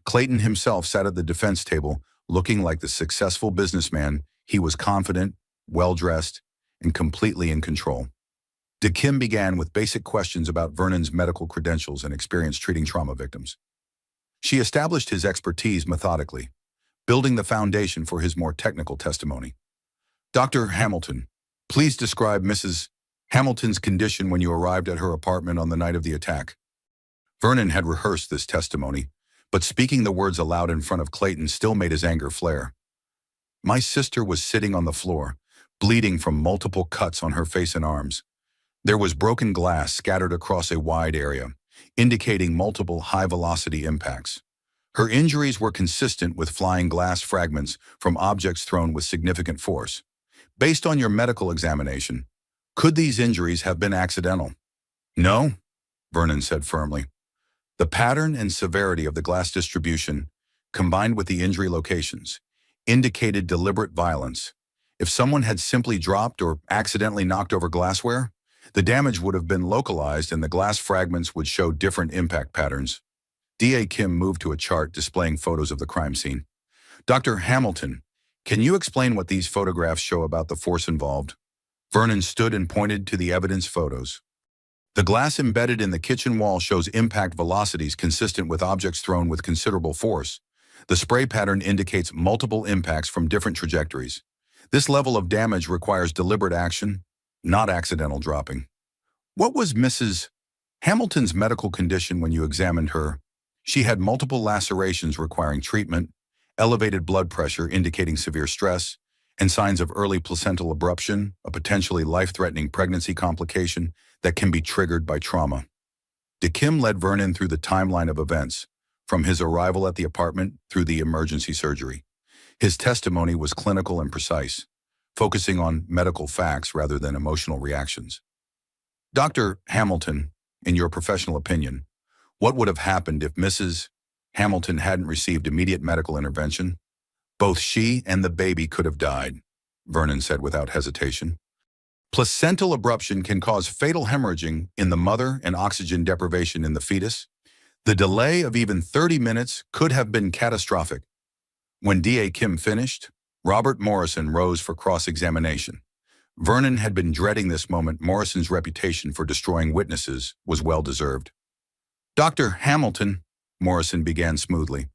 Clayton himself sat at the defense table, looking like the successful businessman. He was confident, well-dressed, and completely in control. Kim began with basic questions about Vernon's medical credentials and experience treating trauma victims. She established his expertise methodically, building the foundation for his more technical testimony. Dr. Hamilton, please describe Mrs. Hamilton's condition when you arrived at her apartment on the night of the attack. Vernon had rehearsed this testimony, but speaking the words aloud in front of Clayton still made his anger flare. My sister was sitting on the floor, bleeding from multiple cuts on her face and arms. There was broken glass scattered across a wide area, indicating multiple high-velocity impacts. Her injuries were consistent with flying glass fragments from objects thrown with significant force. Based on your medical examination, could these injuries have been accidental? No, Vernon said firmly. The pattern and severity of the glass distribution, combined with the injury locations, indicated deliberate violence. If someone had simply dropped or accidentally knocked over glassware, the damage would have been localized and the glass fragments would show different impact patterns. D.A. Kim moved to a chart displaying photos of the crime scene. Dr. Hamilton, can you explain what these photographs show about the force involved? Vernon stood and pointed to the evidence photos. The glass embedded in the kitchen wall shows impact velocities consistent with objects thrown with considerable force. The spray pattern indicates multiple impacts from different trajectories. This level of damage requires deliberate action, not accidental dropping. What was Mrs. Hamilton's medical condition when you examined her? She had multiple lacerations requiring treatment, elevated blood pressure indicating severe stress, and signs of early placental abruption, a potentially life-threatening pregnancy complication that can be triggered by trauma. Kim led Vernon through the timeline of events, from his arrival at the apartment through the emergency surgery. His testimony was clinical and precise, focusing on medical facts rather than emotional reactions. Dr. Hamilton, in your professional opinion, what would have happened if Mrs. Hamilton hadn't received immediate medical intervention? Both she and the baby could have died, Vernon said without hesitation. Placental abruption can cause fatal hemorrhaging in the mother and oxygen deprivation in the fetus. The delay of even 30 minutes could have been catastrophic. When D.A. Kim finished, Robert Morrison rose for cross-examination. Vernon had been dreading this moment. Morrison's reputation for destroying witnesses was well-deserved. Dr. Hamilton, Morrison began smoothly,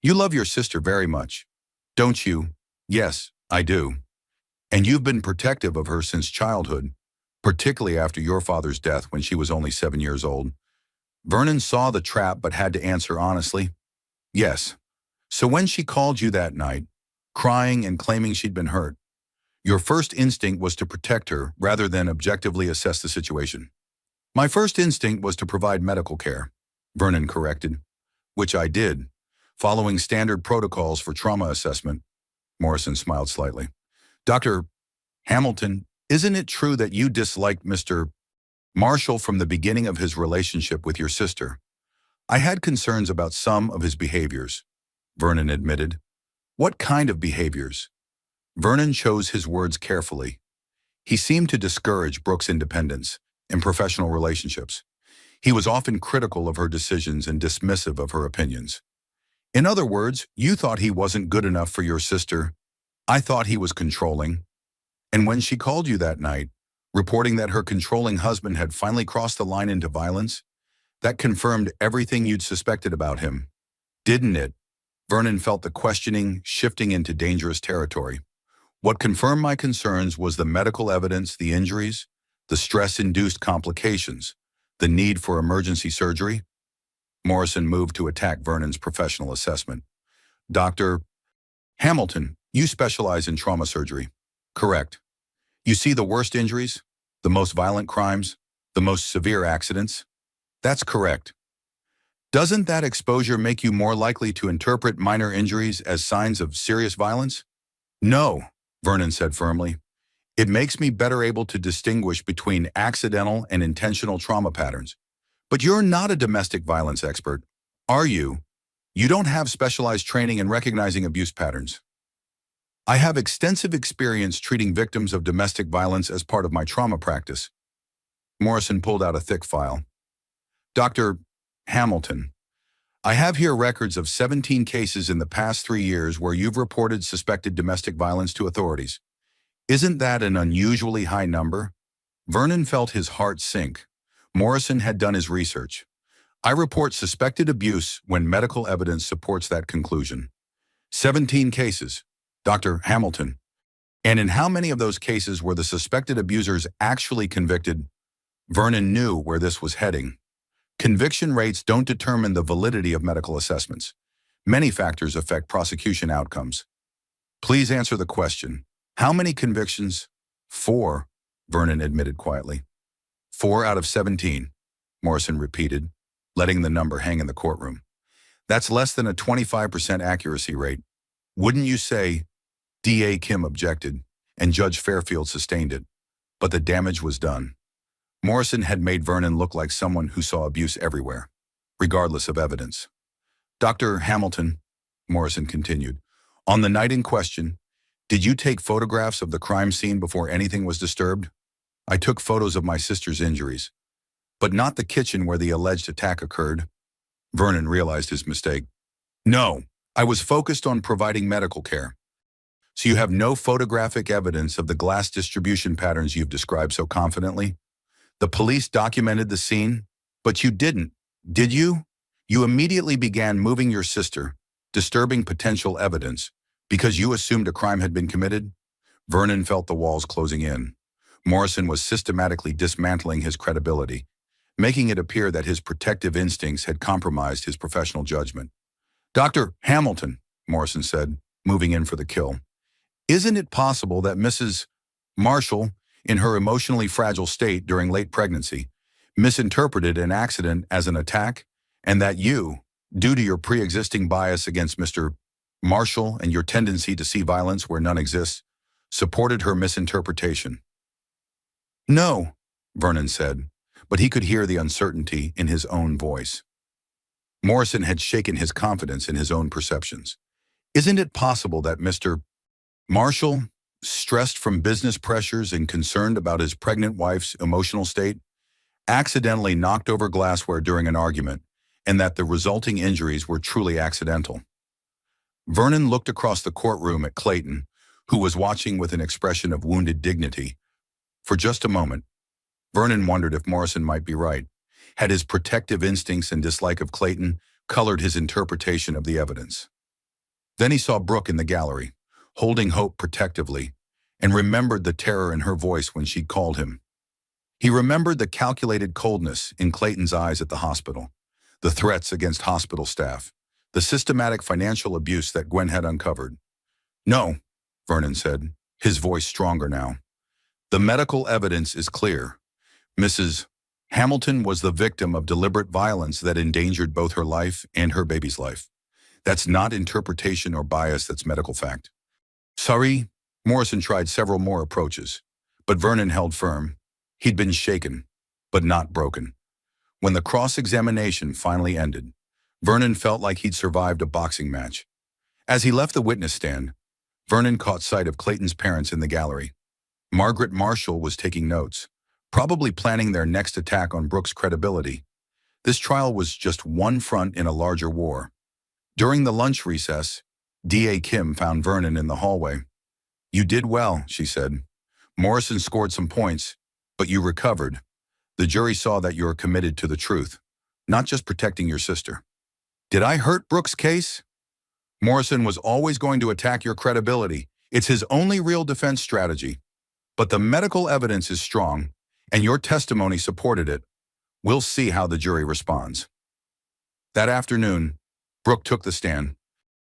you love your sister very much, don't you? Yes, I do. And you've been protective of her since childhood, particularly after your father's death when she was only 7 years old. Vernon saw the trap but had to answer honestly. Yes. So when she called you that night, crying and claiming she'd been hurt, your first instinct was to protect her rather than objectively assess the situation. My first instinct was to provide medical care, Vernon corrected, which I did, following standard protocols for trauma assessment. Morrison smiled slightly. Dr. Hamilton, isn't it true that you disliked Mr. Marshall from the beginning of his relationship with your sister? I had concerns about some of his behaviors, Vernon admitted. What kind of behaviors? Vernon chose his words carefully. He seemed to discourage Brooke's independence in professional relationships. He was often critical of her decisions and dismissive of her opinions. In other words, you thought he wasn't good enough for your sister. I thought he was controlling. And when she called you that night, reporting that her controlling husband had finally crossed the line into violence, that confirmed everything you'd suspected about him, didn't it? Vernon felt the questioning shifting into dangerous territory. What confirmed my concerns was the medical evidence, the injuries, the stress-induced complications, the need for emergency surgery. Morrison moved to attack Vernon's professional assessment. Dr. Hamilton, you specialize in trauma surgery. Correct. You see the worst injuries, the most violent crimes, the most severe accidents? That's correct. Doesn't that exposure make you more likely to interpret minor injuries as signs of serious violence? No, Vernon said firmly. It makes me better able to distinguish between accidental and intentional trauma patterns. But you're not a domestic violence expert, are you? You don't have specialized training in recognizing abuse patterns. I have extensive experience treating victims of domestic violence as part of my trauma practice. Morrison pulled out a thick file. Dr. Hamilton, I have here records of 17 cases in the past 3 years where you've reported suspected domestic violence to authorities. Isn't that an unusually high number? Vernon felt his heart sink. Morrison had done his research. I report suspected abuse when medical evidence supports that conclusion. 17 cases, Dr. Hamilton. And in how many of those cases were the suspected abusers actually convicted? Vernon knew where this was heading. Conviction rates don't determine the validity of medical assessments. Many factors affect prosecution outcomes. Please answer the question. How many convictions? 4, Vernon admitted quietly. 4 out of 17, Morrison repeated, letting the number hang in the courtroom. That's less than a 25% accuracy rate. Wouldn't you say? D.A. Kim objected, and Judge Fairfield sustained it. But the damage was done. Morrison had made Vernon look like someone who saw abuse everywhere, regardless of evidence. Dr. Hamilton, Morrison continued, on the night in question, did you take photographs of the crime scene before anything was disturbed? I took photos of my sister's injuries, but not the kitchen where the alleged attack occurred. Vernon realized his mistake. No, I was focused on providing medical care. So you have no photographic evidence of the glass distribution patterns you've described so confidently? The police documented the scene, but you didn't, did you? You immediately began moving your sister, disturbing potential evidence, because you assumed a crime had been committed? Vernon felt the walls closing in. Morrison was systematically dismantling his credibility, making it appear that his protective instincts had compromised his professional judgment. Dr. Hamilton, Morrison said, moving in for the kill. Isn't it possible that Mrs. Marshall, in her emotionally fragile state during late pregnancy, misinterpreted an accident as an attack, and that you, due to your pre-existing bias against Mr. Marshall and your tendency to see violence where none exists, supported her misinterpretation? No, Vernon said, but he could hear the uncertainty in his own voice. Morrison had shaken his confidence in his own perceptions. Isn't it possible that Mr. Marshall, stressed from business pressures and concerned about his pregnant wife's emotional state, accidentally knocked over glassware during an argument, and that the resulting injuries were truly accidental? Vernon looked across the courtroom at Clayton, who was watching with an expression of wounded dignity. For just a moment, Vernon wondered if Morrison might be right. Had his protective instincts and dislike of Clayton colored his interpretation of the evidence? Then he saw Brooke in the gallery, holding Hope protectively, and remembered the terror in her voice when she called him. He remembered the calculated coldness in Clayton's eyes at the hospital, the threats against hospital staff, the systematic financial abuse that Gwen had uncovered. No, Vernon said, his voice stronger now. The medical evidence is clear. Mrs. Hamilton was the victim of deliberate violence that endangered both her life and her baby's life. That's not interpretation or bias, that's medical fact. Sorry, Morrison tried several more approaches, but Vernon held firm. He'd been shaken, but not broken. When the cross-examination finally ended, Vernon felt like he'd survived a boxing match. As he left the witness stand, Vernon caught sight of Clayton's parents in the gallery. Margaret Marshall was taking notes, probably planning their next attack on Brooke's credibility. This trial was just one front in a larger war. During the lunch recess, D.A. Kim found Vernon in the hallway. "You did well," she said. "Morrison scored some points, but you recovered. The jury saw that you are committed to the truth, not just protecting your sister." "Did I hurt Brooks' case?" "Morrison was always going to attack your credibility. It's his only real defense strategy. But the medical evidence is strong, and your testimony supported it. We'll see how the jury responds." That afternoon, Brooke took the stand.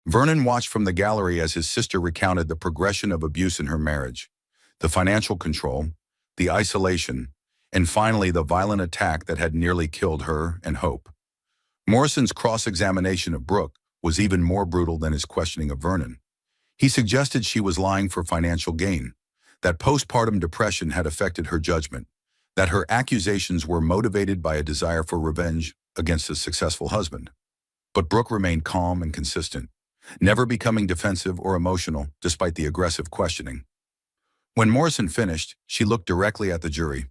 Vernon watched from the gallery as his sister recounted the progression of abuse in her marriage, the financial control, the isolation, and finally the violent attack that had nearly killed her and Hope. Morrison's cross-examination of Brooke was even more brutal than his questioning of Vernon. He suggested she was lying for financial gain, that postpartum depression had affected her judgment, that her accusations were motivated by a desire for revenge against a successful husband. But Brooke remained calm and consistent, never becoming defensive or emotional despite the aggressive questioning. When Morrison finished, she looked directly at the jury.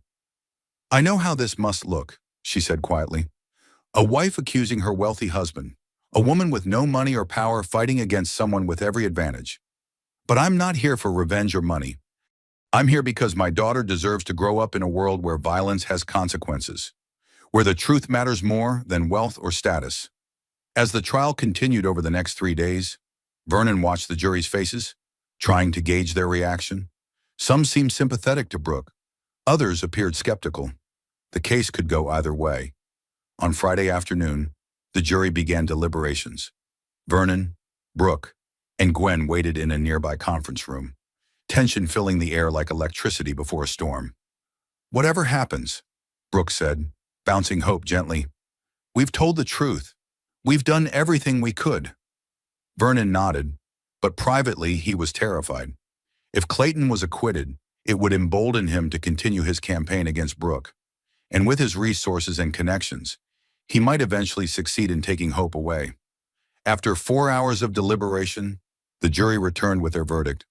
"I know how this must look," she said quietly. "A wife accusing her wealthy husband, a woman with no money or power fighting against someone with every advantage. But I'm not here for revenge or money. I'm here because my daughter deserves to grow up in a world where violence has consequences, where the truth matters more than wealth or status." As the trial continued over the next 3 days, Vernon watched the jury's faces, trying to gauge their reaction. Some seemed sympathetic to Brooke. Others appeared skeptical. The case could go either way. On Friday afternoon, the jury began deliberations. Vernon, Brooke, and Gwen waited in a nearby conference room, tension filling the air like electricity before a storm. "Whatever happens," Brooke said, bouncing Hope gently, "we've told the truth. We've done everything we could." Vernon nodded, but privately he was terrified. If Clayton was acquitted, it would embolden him to continue his campaign against Brooke. And with his resources and connections, he might eventually succeed in taking Hope away. After 4 hours of deliberation, the jury returned with their verdict.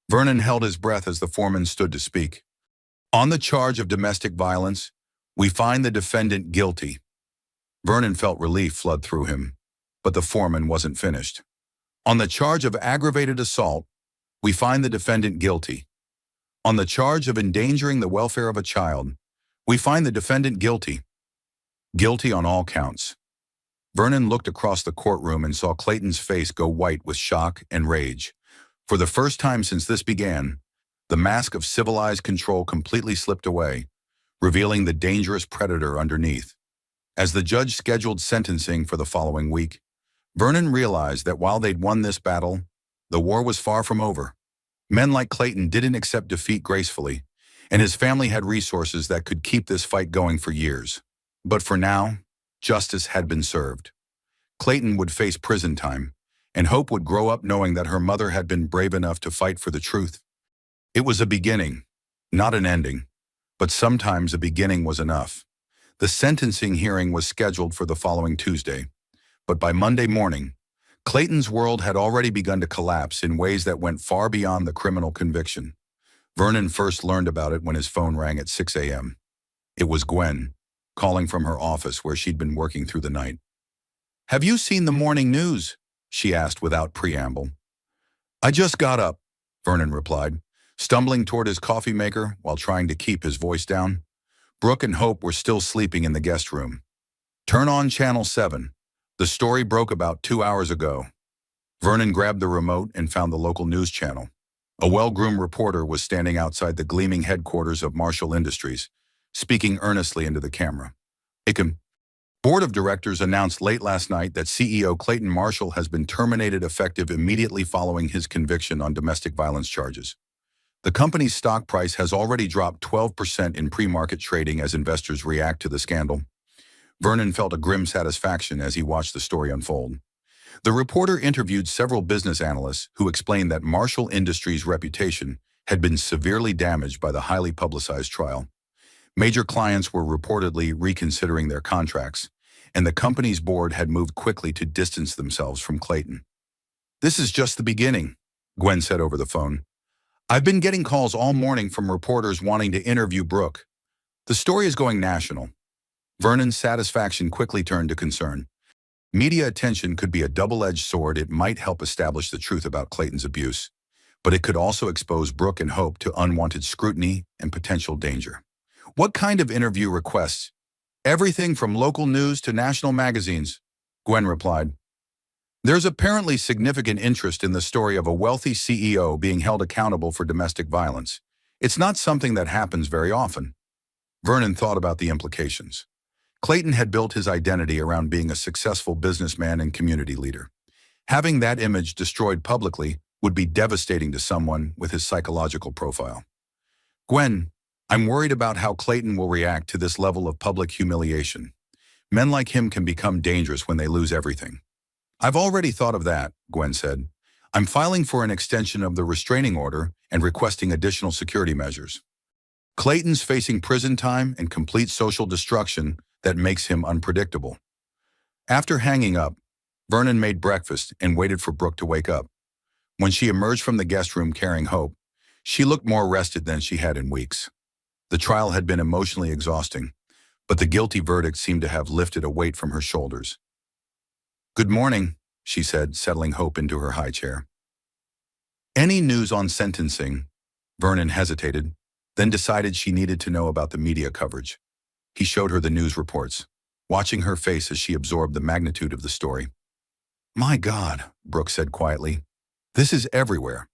Vernon held his breath as the foreman stood to speak. "On the charge of domestic violence, we find the defendant guilty." Vernon felt relief flood through him, but the foreman wasn't finished. "On the charge of aggravated assault, we find the defendant guilty. On the charge of endangering the welfare of a child, we find the defendant guilty." Guilty on all counts. Vernon looked across the courtroom and saw Clayton's face go white with shock and rage. For the first time since this began, the mask of civilized control completely slipped away, revealing the dangerous predator underneath. As the judge scheduled sentencing for the following week, Vernon realized that while they'd won this battle, the war was far from over. Men like Clayton didn't accept defeat gracefully, and his family had resources that could keep this fight going for years. But for now, justice had been served. Clayton would face prison time, and Hope would grow up knowing that her mother had been brave enough to fight for the truth. It was a beginning, not an ending, but sometimes a beginning was enough. The sentencing hearing was scheduled for the following Tuesday, but by Monday morning, Clayton's world had already begun to collapse in ways that went far beyond the criminal conviction. Vernon first learned about it when his phone rang at 6 a.m. It was Gwen, calling from her office where she'd been working through the night. "Have you seen the morning news?" she asked without preamble. "I just got up," Vernon replied, stumbling toward his coffee maker while trying to keep his voice down. Brooke and Hope were still sleeping in the guest room. "Turn on Channel 7. The story broke about 2 hours ago." Vernon grabbed the remote and found the local news channel. A well-groomed reporter was standing outside the gleaming headquarters of Marshall Industries, speaking earnestly into the camera. "The board of directors announced late last night that CEO Clayton Marshall has been terminated effective immediately following his conviction on domestic violence charges. The company's stock price has already dropped 12% in pre-market trading as investors react to the scandal." Vernon felt a grim satisfaction as he watched the story unfold. The reporter interviewed several business analysts who explained that Marshall Industries' reputation had been severely damaged by the highly publicized trial. Major clients were reportedly reconsidering their contracts, and the company's board had moved quickly to distance themselves from Clayton. "This is just the beginning," Gwen said over the phone. "I've been getting calls all morning from reporters wanting to interview Brooke. The story is going national." Vernon's satisfaction quickly turned to concern. Media attention could be a double-edged sword. It might help establish the truth about Clayton's abuse, but it could also expose Brooke and Hope to unwanted scrutiny and potential danger. What kind of interview requests? Everything from local news to national magazines, Gwen replied. There's apparently significant interest in the story of a wealthy CEO being held accountable for domestic violence. It's not something that happens very often. Vernon thought about the implications. Clayton had built his identity around being a successful businessman and community leader. Having that image destroyed publicly would be devastating to someone with his psychological profile. Gwen, I'm worried about how Clayton will react to this level of public humiliation. Men like him can become dangerous when they lose everything. I've already thought of that, Gwen said. I'm filing for an extension of the restraining order and requesting additional security measures. Clayton's facing prison time and complete social destruction that makes him unpredictable. After hanging up, Vernon made breakfast and waited for Brooke to wake up. When she emerged from the guest room carrying Hope, she looked more rested than she had in weeks. The trial had been emotionally exhausting, but the guilty verdict seemed to have lifted a weight from her shoulders. Good morning, she said, settling Hope into her high chair. Any news on sentencing? Vernon hesitated, then decided she needed to know about the media coverage. He showed her the news reports, watching her face as she absorbed the magnitude of the story. My God, Brooke said quietly, this is everywhere.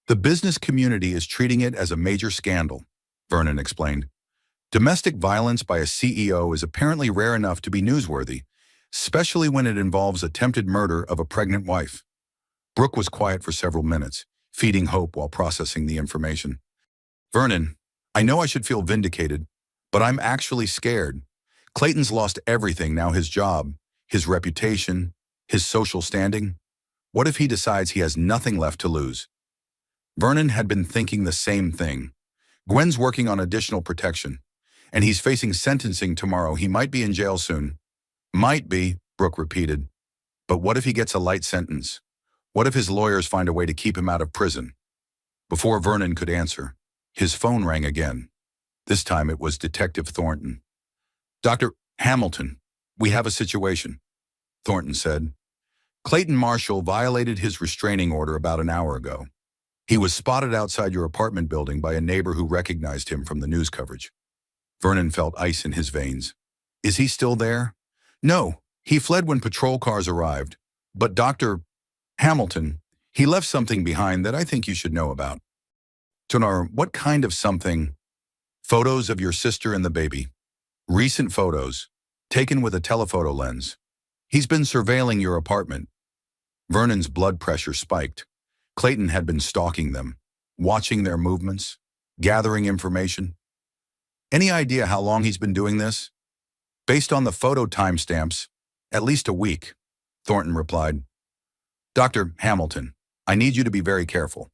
The business community is treating it as a major scandal, Vernon explained. Domestic violence by a CEO is apparently rare enough to be newsworthy, especially when it involves attempted murder of a pregnant wife. Brooke was quiet for several minutes, feeding Hope while processing the information. Vernon, I know I should feel vindicated, but I'm actually scared. Clayton's lost everything now, his job, his reputation, his social standing. What if he decides he has nothing left to lose? Vernon had been thinking the same thing. Gwen's working on additional protection, and he's facing sentencing tomorrow. He might be in jail soon. Might be, Brooke repeated. But what if he gets a light sentence? What if his lawyers find a way to keep him out of prison? Before Vernon could answer, his phone rang again. This time it was Detective Thornton. Dr. Hamilton, we have a situation, Thornton said. Clayton Marshall violated his restraining order about an hour ago. He was spotted outside your apartment building by a neighbor who recognized him from the news coverage. Vernon felt ice in his veins. Is he still there? No, he fled when patrol cars arrived. But Dr. Hamilton, he left something behind that I think you should know about. Tonar, what kind of something? Photos of your sister and the baby. Recent photos, taken with a telephoto lens. He's been surveilling your apartment. Vernon's blood pressure spiked. Clayton had been stalking them, watching their movements, gathering information. Any idea how long he's been doing this? Based on the photo timestamps, at least a week, Thornton replied. Dr. Hamilton, I need you to be very careful.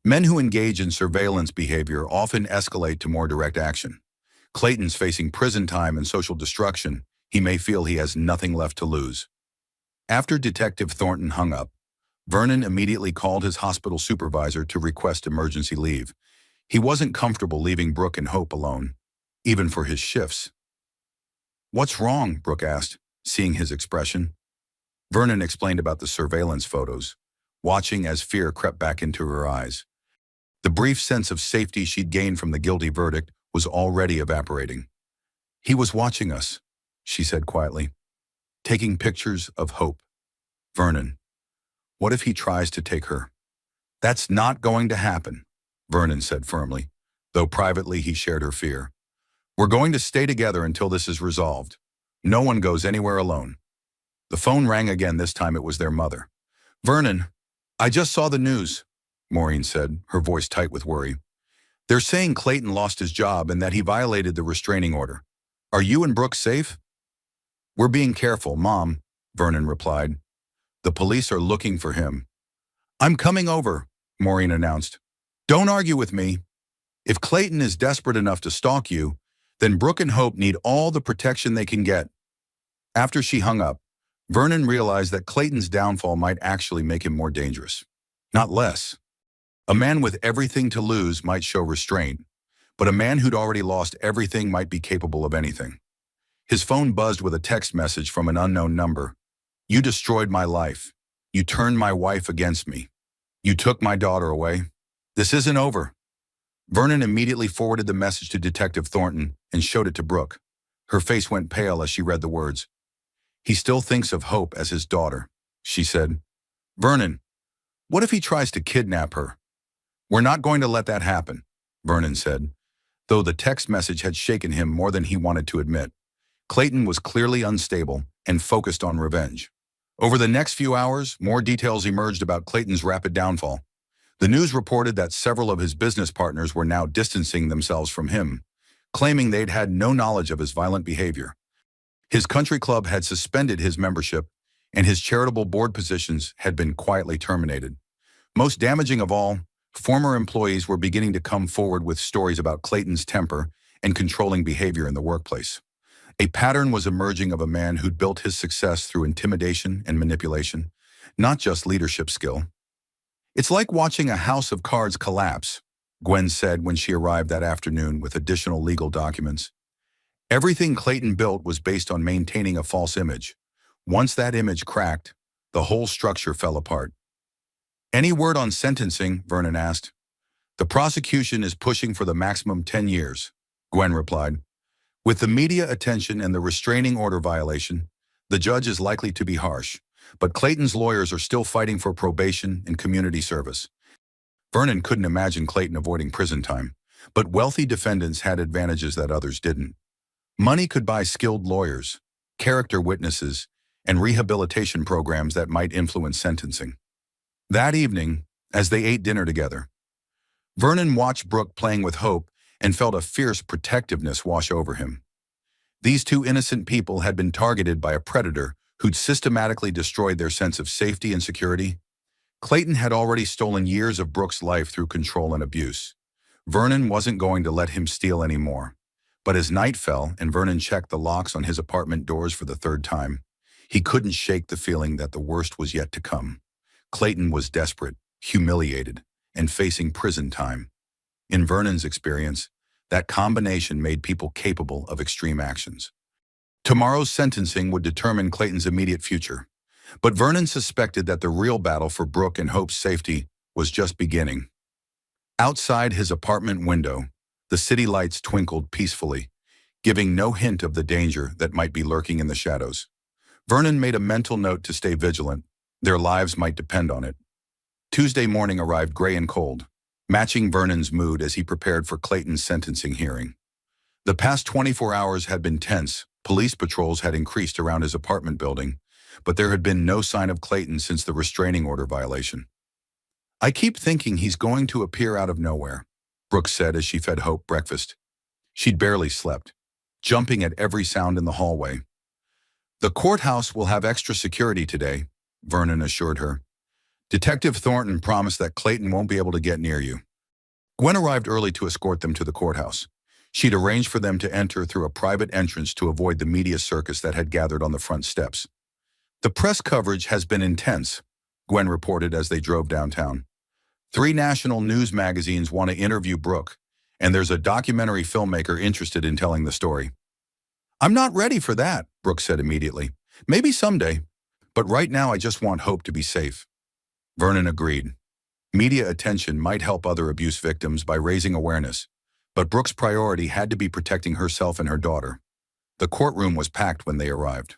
Men who engage in surveillance behavior often escalate to more direct action. Clayton's facing prison time and social destruction. He may feel he has nothing left to lose. After Detective Thornton hung up, Vernon immediately called his hospital supervisor to request emergency leave. He wasn't comfortable leaving Brooke and Hope alone, even for his shifts. What's wrong? Brooke asked, seeing his expression. Vernon explained about the surveillance photos, watching as fear crept back into her eyes. The brief sense of safety she'd gained from the guilty verdict was already evaporating. He was watching us, she said quietly, taking pictures of Hope. Vernon, what if he tries to take her? That's not going to happen, Vernon said firmly, though privately he shared her fear. We're going to stay together until this is resolved. No one goes anywhere alone. The phone rang again. This time it was their mother. Vernon, I just saw the news, Maureen said, her voice tight with worry. They're saying Clayton lost his job and that he violated the restraining order. Are you and Brooke safe? We're being careful, Mom, Vernon replied. The police are looking for him. I'm coming over, Maureen announced. Don't argue with me. If Clayton is desperate enough to stalk you, then Brooke and Hope need all the protection they can get. After she hung up, Vernon realized that Clayton's downfall might actually make him more dangerous, not less. A man with everything to lose might show restraint, but a man who'd already lost everything might be capable of anything. His phone buzzed with a text message from an unknown number. "You destroyed my life. You turned my wife against me. You took my daughter away. This isn't over." Vernon immediately forwarded the message to Detective Thornton and showed it to Brooke. Her face went pale as she read the words. "He still thinks of Hope as his daughter," she said. "Vernon, what if he tries to kidnap her?" "We're not going to let that happen," Vernon said, though the text message had shaken him more than he wanted to admit. Clayton was clearly unstable and focused on revenge. Over the next few hours, more details emerged about Clayton's rapid downfall. The news reported that several of his business partners were now distancing themselves from him, claiming they'd had no knowledge of his violent behavior. His country club had suspended his membership, and his charitable board positions had been quietly terminated. Most damaging of all, former employees were beginning to come forward with stories about Clayton's temper and controlling behavior in the workplace. A pattern was emerging of a man who'd built his success through intimidation and manipulation, not just leadership skill. "It's like watching a house of cards collapse," Gwen said when she arrived that afternoon with additional legal documents. Everything Clayton built was based on maintaining a false image. Once that image cracked, the whole structure fell apart. "Any word on sentencing?" Vernon asked. "The prosecution is pushing for the maximum 10 years, Gwen replied. "With the media attention and the restraining order violation, the judge is likely to be harsh, but Clayton's lawyers are still fighting for probation and community service." Vernon couldn't imagine Clayton avoiding prison time, but wealthy defendants had advantages that others didn't. Money could buy skilled lawyers, character witnesses, and rehabilitation programs that might influence sentencing. That evening, as they ate dinner together, Vernon watched Brooke playing with Hope and felt a fierce protectiveness wash over him. These two innocent people had been targeted by a predator who'd systematically destroyed their sense of safety and security. Clayton had already stolen years of Brooke's life through control and abuse. Vernon wasn't going to let him steal any more. But as night fell and Vernon checked the locks on his apartment doors for the third time, he couldn't shake the feeling that the worst was yet to come. Clayton was desperate, humiliated, and facing prison time. In Vernon's experience, that combination made people capable of extreme actions. Tomorrow's sentencing would determine Clayton's immediate future, but Vernon suspected that the real battle for Brooke and Hope's safety was just beginning. Outside his apartment window, the city lights twinkled peacefully, giving no hint of the danger that might be lurking in the shadows. Vernon made a mental note to stay vigilant. Their lives might depend on it. Tuesday morning arrived gray and cold, matching Vernon's mood as he prepared for Clayton's sentencing hearing. The past 24 hours had been tense. Police patrols had increased around his apartment building, but there had been no sign of Clayton since the restraining order violation. "I keep thinking he's going to appear out of nowhere," Brooke said as she fed Hope breakfast. She'd barely slept, jumping at every sound in the hallway. "The courthouse will have extra security today," Vernon assured her. "Detective Thornton promised that Clayton won't be able to get near you." Gwen arrived early to escort them to the courthouse. She'd arranged for them to enter through a private entrance to avoid the media circus that had gathered on the front steps. "The press coverage has been intense," Gwen reported as they drove downtown. 3 national news magazines want to interview Brooke, and there's a documentary filmmaker interested in telling the story. "I'm not ready for that," Brooke said immediately. "Maybe someday, but right now I just want Hope to be safe." Vernon agreed. Media attention might help other abuse victims by raising awareness, but Brooke's priority had to be protecting herself and her daughter. The courtroom was packed when they arrived.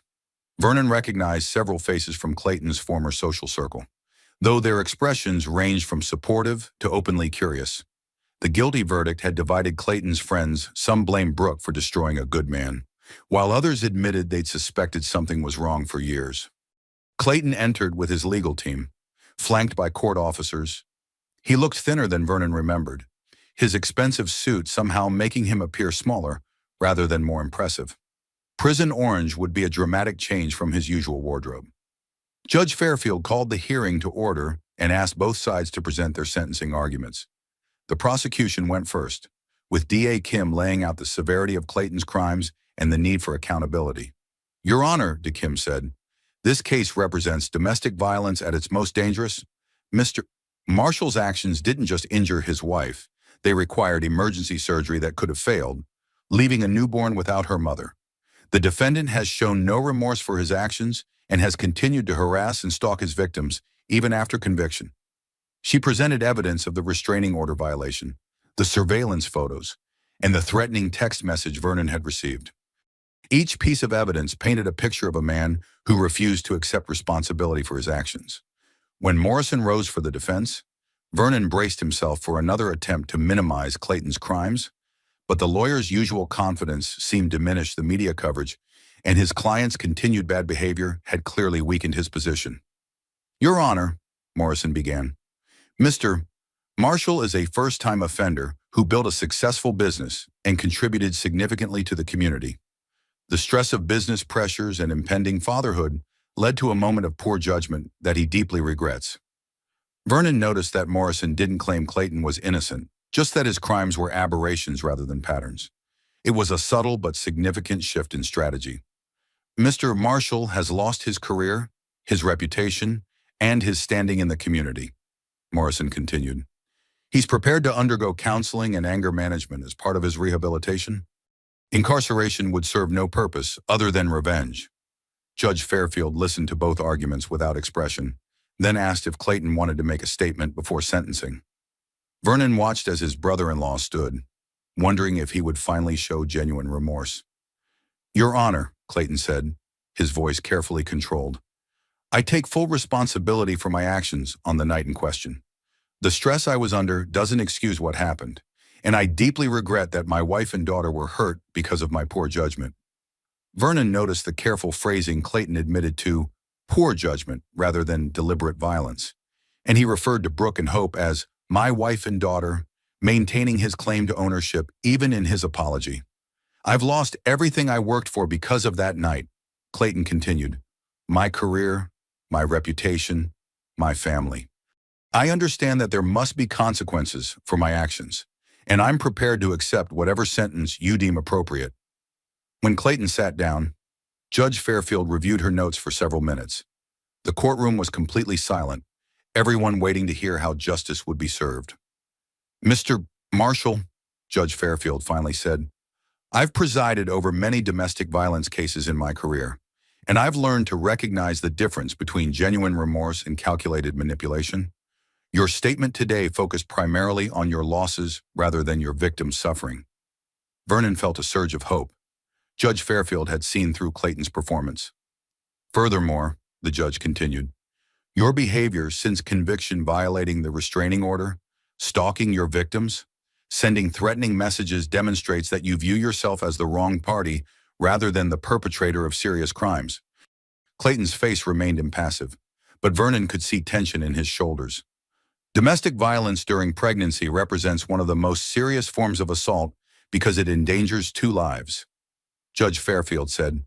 Vernon recognized several faces from Clayton's former social circle, though their expressions ranged from supportive to openly curious. The guilty verdict had divided Clayton's friends. Some blamed Brooke for destroying a good man, while others admitted they'd suspected something was wrong for years. Clayton entered with his legal team, flanked by court officers. He looked thinner than Vernon remembered, his expensive suit somehow making him appear smaller rather than more impressive. Prison orange would be a dramatic change from his usual wardrobe. Judge Fairfield called the hearing to order and asked both sides to present their sentencing arguments. The prosecution went first, with DA Kim laying out the severity of Clayton's crimes and the need for accountability. "Your Honor," Kim said, "this case represents domestic violence at its most dangerous. Mr. Marshall's actions didn't just injure his wife, they required emergency surgery that could have failed, leaving a newborn without her mother. The defendant has shown no remorse for his actions and has continued to harass and stalk his victims, even after conviction. She presented evidence of the restraining order violation, the surveillance photos, and the threatening text message Vernon had received. Each piece of evidence painted a picture of a man who refused to accept responsibility for his actions. When Morrison rose for the defense, Vernon braced himself for another attempt to minimize Clayton's crimes, but the lawyer's usual confidence seemed to diminish the media coverage, and his client's continued bad behavior had clearly weakened his position. "Your Honor," Morrison began, "Mr. Marshall is a first-time offender who built a successful business and contributed significantly to the community. The stress of business pressures and impending fatherhood led to a moment of poor judgment that he deeply regrets." Vernon noticed that Morrison didn't claim Clayton was innocent, just that his crimes were aberrations rather than patterns. It was a subtle but significant shift in strategy. "Mr. Marshall has lost his career, his reputation, and his standing in the community," Morrison continued. "He's prepared to undergo counseling and anger management as part of his rehabilitation. Incarceration would serve no purpose other than revenge." Judge Fairfield listened to both arguments without expression, then asked if Clayton wanted to make a statement before sentencing. Vernon watched as his brother-in-law stood, wondering if he would finally show genuine remorse. "Your Honor," Clayton said, his voice carefully controlled, "I take full responsibility for my actions on the night in question. The stress I was under doesn't excuse what happened, and I deeply regret that my wife and daughter were hurt because of my poor judgment." Vernon noticed the careful phrasing Clayton admitted to poor judgment rather than deliberate violence, and he referred to Brooke and Hope as my wife and daughter, maintaining his claim to ownership even in his apology. "I've lost everything I worked for because of that night," Clayton continued. "My career, my reputation, my family. I understand that there must be consequences for my actions, and I'm prepared to accept whatever sentence you deem appropriate." When Clayton sat down, Judge Fairfield reviewed her notes for several minutes. The courtroom was completely silent, everyone waiting to hear how justice would be served. "Mr. Marshall," Judge Fairfield finally said, "I've presided over many domestic violence cases in my career, and I've learned to recognize the difference between genuine remorse and calculated manipulation. Your statement today focused primarily on your losses rather than your victim's suffering." Vernon felt a surge of hope. Judge Fairfield had seen through Clayton's performance. "Furthermore," the judge continued, "your behavior since conviction violating the restraining order, stalking your victims, sending threatening messages demonstrates that you view yourself as the wrong party rather than the perpetrator of serious crimes." Clayton's face remained impassive, but Vernon could see tension in his shoulders. Domestic violence during pregnancy represents one of the most serious forms of assault because it endangers two lives. Judge Fairfield said,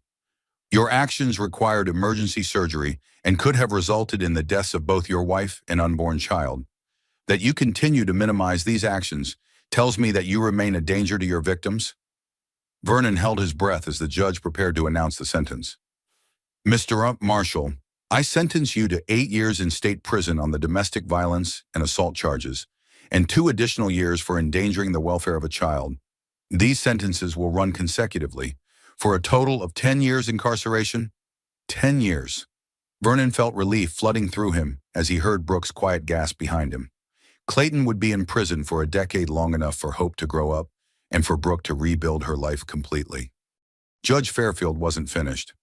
"Your actions required emergency surgery and could have resulted in the deaths of both your wife and unborn child. That you continue to minimize these actions tells me that you remain a danger to your victims." Vernon held his breath as the judge prepared to announce the sentence. "Mr. Marshall, I sentence you to 8 years in state prison on the domestic violence and assault charges, and 2 additional years for endangering the welfare of a child. These sentences will run consecutively, for a total of 10 years incarceration." 10 years. Vernon felt relief flooding through him as he heard Brooke's quiet gasp behind him. Clayton would be in prison for a decade, long enough for Hope to grow up and for Brooke to rebuild her life completely. Judge Fairfield wasn't finished.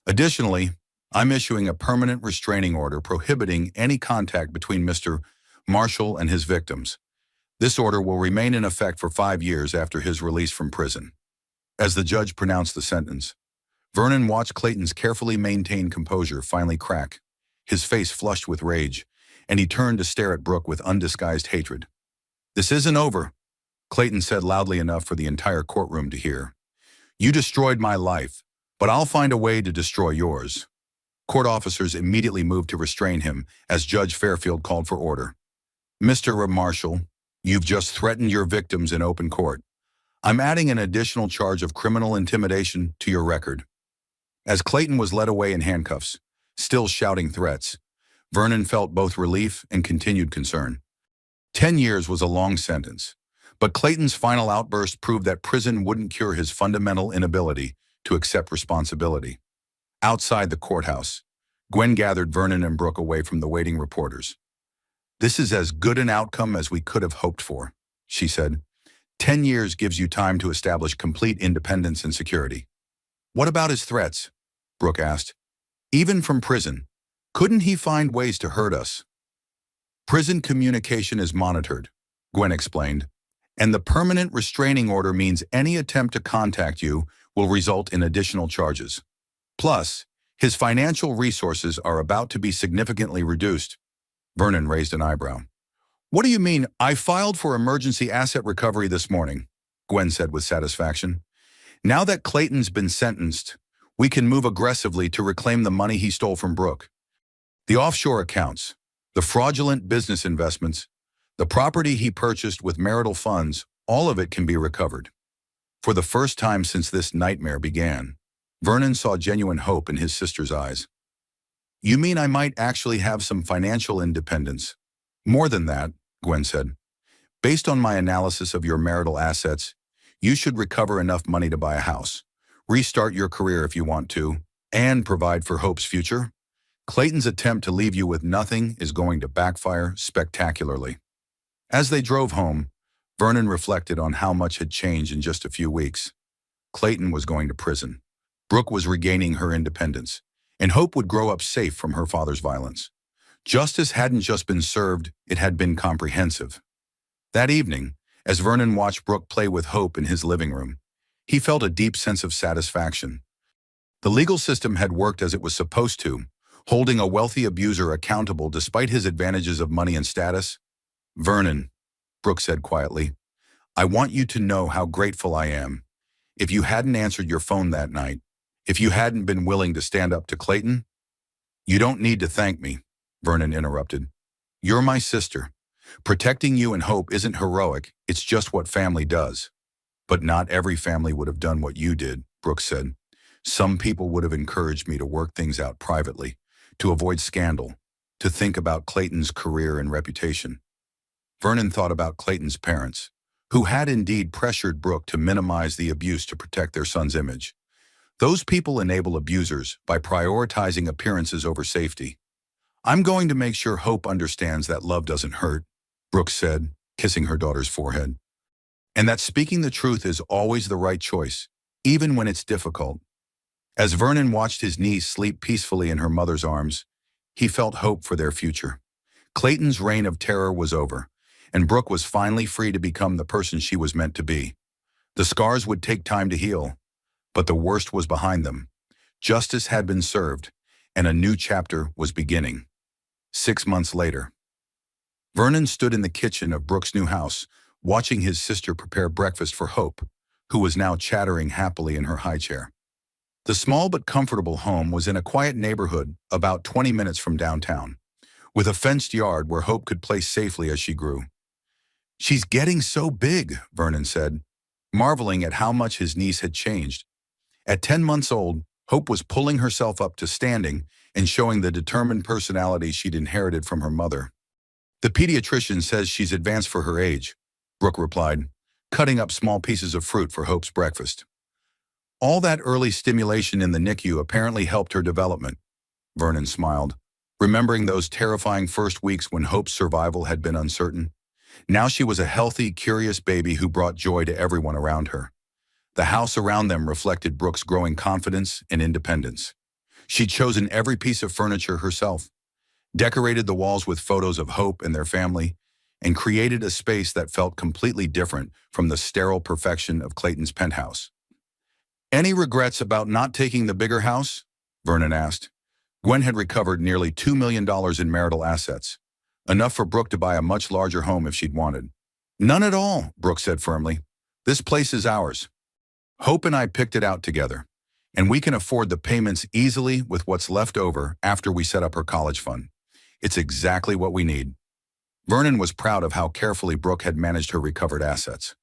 "Additionally, I'm issuing a permanent restraining order prohibiting any contact between Mr. Marshall and his victims. This order will remain in effect for 5 years after his release from prison." As the judge pronounced the sentence, Vernon watched Clayton's carefully maintained composure finally crack. His face flushed with rage, and he turned to stare at Brooke with undisguised hatred. "This isn't over," Clayton said loudly enough for the entire courtroom to hear. "You destroyed my life, but I'll find a way to destroy yours." Court officers immediately moved to restrain him as Judge Fairfield called for order. "Mr. Marshall, you've just threatened your victims in open court. I'm adding an additional charge of criminal intimidation to your record." As Clayton was led away in handcuffs, still shouting threats, Vernon felt both relief and continued concern. 10 years was a long sentence, but Clayton's final outburst proved that prison wouldn't cure his fundamental inability to accept responsibility. Outside the courthouse, Gwen gathered Vernon and Brooke away from the waiting reporters. "This is as good an outcome as we could have hoped for," she said. 10 years gives you time to establish complete independence and security." "What about his threats?" Brooke asked. "Even from prison, couldn't he find ways to hurt us?" "Prison communication is monitored," Gwen explained, "and the permanent restraining order means any attempt to contact you will result in additional charges. Plus, his financial resources are about to be significantly reduced." Vernon raised an eyebrow. "What do you mean? I filed for emergency asset recovery this morning," Gwen said with satisfaction. "Now that Clayton's been sentenced, we can move aggressively to reclaim the money he stole from Brooke. The offshore accounts, the fraudulent business investments, the property he purchased with marital funds, all of it can be recovered." For the first time since this nightmare began, Vernon saw genuine hope in his sister's eyes. "You mean I might actually have some financial independence?" "More than that," Gwen said. "Based on my analysis of your marital assets, you should recover enough money to buy a house, restart your career if you want to, and provide for Hope's future. Clayton's attempt to leave you with nothing is going to backfire spectacularly." As they drove home, Vernon reflected on how much had changed in just a few weeks. Clayton was going to prison. Brooke was regaining her independence, and Hope would grow up safe from her father's violence. Justice hadn't just been served, it had been comprehensive. That evening, as Vernon watched Brooke play with Hope in his living room, he felt a deep sense of satisfaction. The legal system had worked as it was supposed to, holding a wealthy abuser accountable despite his advantages of money and status. "Vernon," Brooke said quietly, "I want you to know how grateful I am. If you hadn't answered your phone that night, if you hadn't been willing to stand up to Clayton—" "You don't need to thank me," Vernon interrupted. "You're my sister. Protecting you and Hope isn't heroic, it's just what family does." "But not every family would have done what you did," Brooke said. "Some people would have encouraged me to work things out privately, to avoid scandal, to think about Clayton's career and reputation." Vernon thought about Clayton's parents, who had indeed pressured Brooke to minimize the abuse to protect their son's image. Those people enable abusers by prioritizing appearances over safety. "I'm going to make sure Hope understands that love doesn't hurt," Brooke said, kissing her daughter's forehead. "And that speaking the truth is always the right choice, even when it's difficult." As Vernon watched his niece sleep peacefully in her mother's arms, he felt hope for their future. Clayton's reign of terror was over, and Brooke was finally free to become the person she was meant to be. The scars would take time to heal, but the worst was behind them. Justice had been served, and a new chapter was beginning. 6 months later, Vernon stood in the kitchen of Brooke's new house, watching his sister prepare breakfast for Hope, who was now chattering happily in her high chair. The small but comfortable home was in a quiet neighborhood about 20 minutes from downtown, with a fenced yard where Hope could play safely as she grew. "She's getting so big," Vernon said, marveling at how much his niece had changed. At 10 months old, Hope was pulling herself up to standing and showing the determined personality she'd inherited from her mother. "The pediatrician says she's advanced for her age," Brooke replied, cutting up small pieces of fruit for Hope's breakfast. "All that early stimulation in the NICU apparently helped her development," Vernon smiled, remembering those terrifying first weeks when Hope's survival had been uncertain. Now she was a healthy, curious baby who brought joy to everyone around her. The house around them reflected Brooke's growing confidence and independence. She'd chosen every piece of furniture herself, decorated the walls with photos of Hope and their family, and created a space that felt completely different from the sterile perfection of Clayton's penthouse. "Any regrets about not taking the bigger house?" Vernon asked. Gwen had recovered nearly $2 million in marital assets, enough for Brooke to buy a much larger home if she'd wanted. "None at all," Brooke said firmly. "This place is ours. Hope and I picked it out together, and we can afford the payments easily with what's left over after we set up her college fund. It's exactly what we need." Vernon was proud of how carefully Brooke had managed her recovered assets.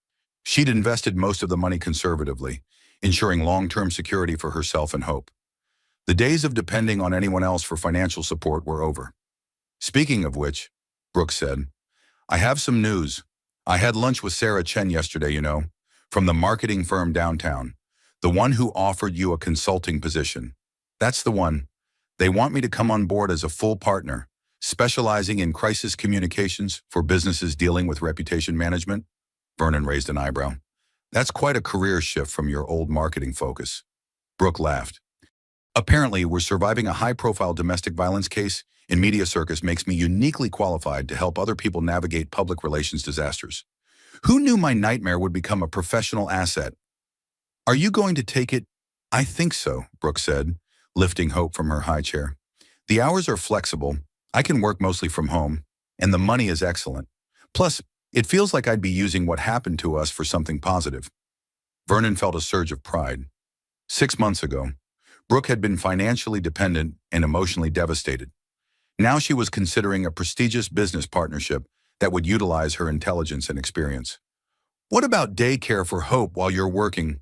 She'd invested most of the money conservatively, ensuring long-term security for herself and Hope. The days of depending on anyone else for financial support were over. "Speaking of which," Brooke said, "I have some news. I had lunch with Sarah Chen yesterday, from the marketing firm downtown. The one who offered you a consulting position. That's the one. They want me to come on board as a full partner, specializing in crisis communications for businesses dealing with reputation management. Vernon raised an eyebrow. That's quite a career shift from your old marketing focus. Brooke laughed. Apparently, we're surviving a high-profile domestic violence case, and Media Circus makes me uniquely qualified to help other people navigate public relations disasters. Who knew my nightmare would become a professional asset? Are you going to take it? I think so, Brooke said, lifting Hope from her high chair. The hours are flexible, I can work mostly from home, and the money is excellent. Plus, it feels like I'd be using what happened to us for something positive. Vernon felt a surge of pride. 6 months ago, Brooke had been financially dependent and emotionally devastated. Now she was considering a prestigious business partnership that would utilize her intelligence and experience. What about daycare for Hope while you're working?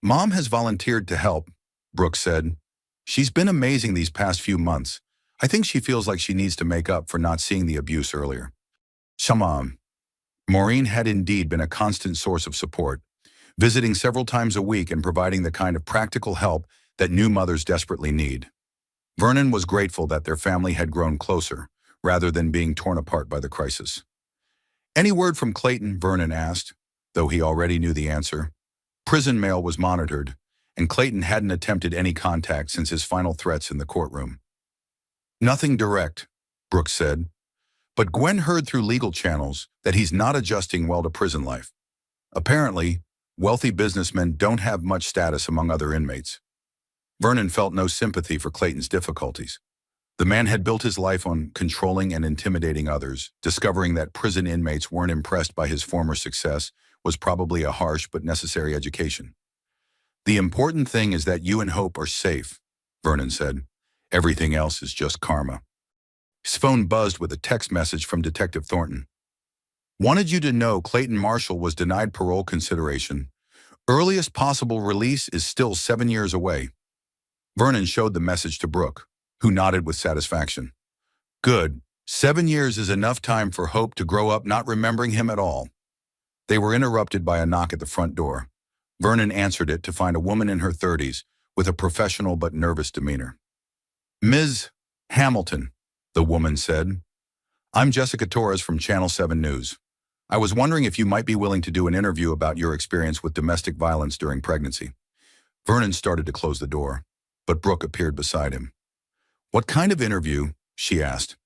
Mom has volunteered to help, Brooke said. She's been amazing these past few months. I think she feels like she needs to make up for not seeing the abuse earlier. Shamam. Maureen had indeed been a constant source of support, visiting several times a week and providing the kind of practical help that new mothers desperately need. Vernon was grateful that their family had grown closer, rather than being torn apart by the crisis. Any word from Clayton? Vernon asked, though he already knew the answer. Prison mail was monitored, and Clayton hadn't attempted any contact since his final threats in the courtroom. Nothing direct, Brooke said, but Gwen heard through legal channels that he's not adjusting well to prison life. Apparently, wealthy businessmen don't have much status among other inmates. Vernon felt no sympathy for Clayton's difficulties. The man had built his life on controlling and intimidating others. Discovering that prison inmates weren't impressed by his former success was probably a harsh but necessary education. The important thing is that you and Hope are safe, Vernon said. Everything else is just karma. His phone buzzed with a text message from Detective Thornton. Wanted you to know Clayton Marshall was denied parole consideration. Earliest possible release is still 7 years away. Vernon showed the message to Brooke, who nodded with satisfaction. Good. 7 years is enough time for Hope to grow up not remembering him at all. They were interrupted by a knock at the front door. Vernon answered it to find a woman in her 30s with a professional but nervous demeanor. Ms. Hamilton, the woman said. I'm Jessica Torres from Channel 7 News. I was wondering if you might be willing to do an interview about your experience with domestic violence during pregnancy. Vernon started to close the door, but Brooke appeared beside him. What kind of interview? She asked.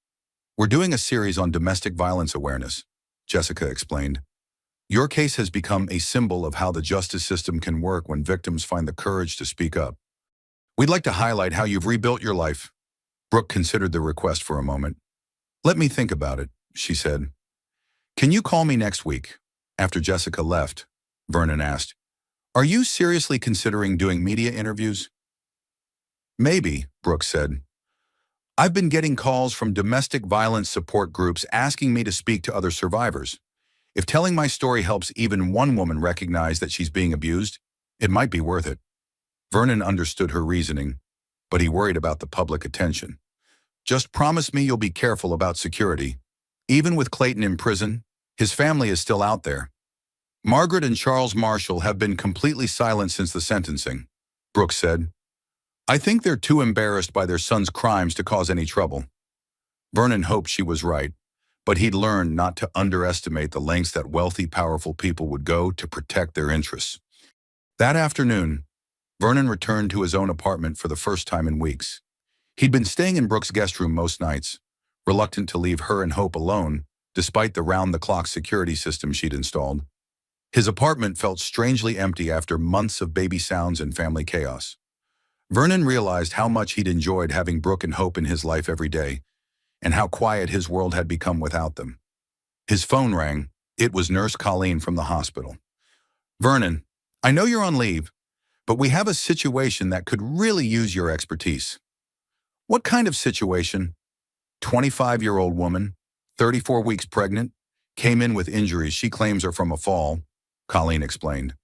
We're doing a series on domestic violence awareness, Jessica explained. Your case has become a symbol of how the justice system can work when victims find the courage to speak up. We'd like to highlight how you've rebuilt your life. Brooke considered the request for a moment. Let me think about it, she said. Can you call me next week? After Jessica left, Vernon asked, Are you seriously considering doing media interviews? Maybe, Brooke said. I've been getting calls from domestic violence support groups asking me to speak to other survivors. If telling my story helps even one woman recognize that she's being abused, it might be worth it. Vernon understood her reasoning, but he worried about the public attention. Just promise me you'll be careful about security. Even with Clayton in prison, his family is still out there. Margaret and Charles Marshall have been completely silent since the sentencing, Brooke said. I think they're too embarrassed by their son's crimes to cause any trouble. Vernon hoped she was right, but he'd learned not to underestimate the lengths that wealthy, powerful people would go to protect their interests. That afternoon, Vernon returned to his own apartment for the first time in weeks. He'd been staying in Brooke's guest room most nights, reluctant to leave her and Hope alone, despite the round-the-clock security system she'd installed. His apartment felt strangely empty after months of baby sounds and family chaos. Vernon realized how much he'd enjoyed having Brooke and Hope in his life every day, and how quiet his world had become without them. His phone rang. It was Nurse Colleen from the hospital. Vernon, I know you're on leave, but we have a situation that could really use your expertise. What kind of situation? 25-year-old woman, 34 weeks pregnant, came in with injuries she claims are from a fall, Colleen explained.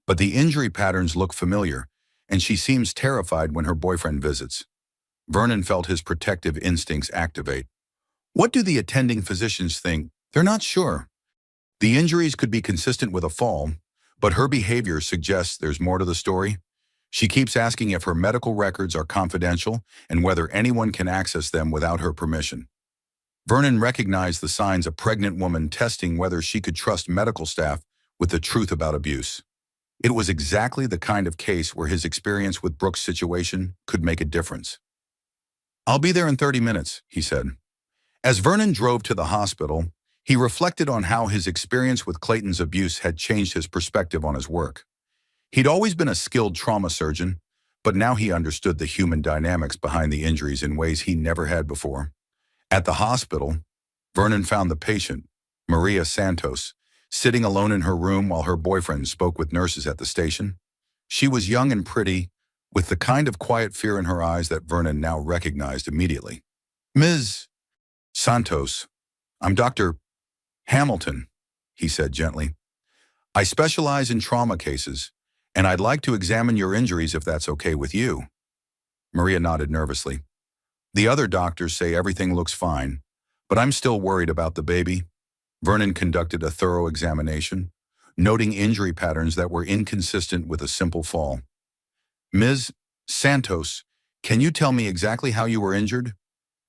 But the injury patterns look familiar, and she seems terrified when her boyfriend visits. Vernon felt his protective instincts activate. What do the attending physicians think? They're not sure. The injuries could be consistent with a fall, but her behavior suggests there's more to the story. She keeps asking if her medical records are confidential and whether anyone can access them without her permission. Vernon recognized the signs a pregnant woman testing whether she could trust medical staff with the truth about abuse. It was exactly the kind of case where his experience with Brooke's situation could make a difference. "I'll be there in 30 minutes, he said. As Vernon drove to the hospital, he reflected on how his experience with Clayton's abuse had changed his perspective on his work. He'd always been a skilled trauma surgeon, but now he understood the human dynamics behind the injuries in ways he never had before. At the hospital, Vernon found the patient, Maria Santos, sitting alone in her room while her boyfriend spoke with nurses at the station. She was young and pretty, with the kind of quiet fear in her eyes that Vernon now recognized immediately. "Ms. Santos, I'm Dr. Hamilton," he said gently. "I specialize in trauma cases, and I'd like to examine your injuries if that's okay with you." Maria nodded nervously. "The other doctors say everything looks fine, but I'm still worried about the baby." Vernon conducted a thorough examination, noting injury patterns that were inconsistent with a simple fall. "Ms. Santos, can you tell me exactly how you were injured?"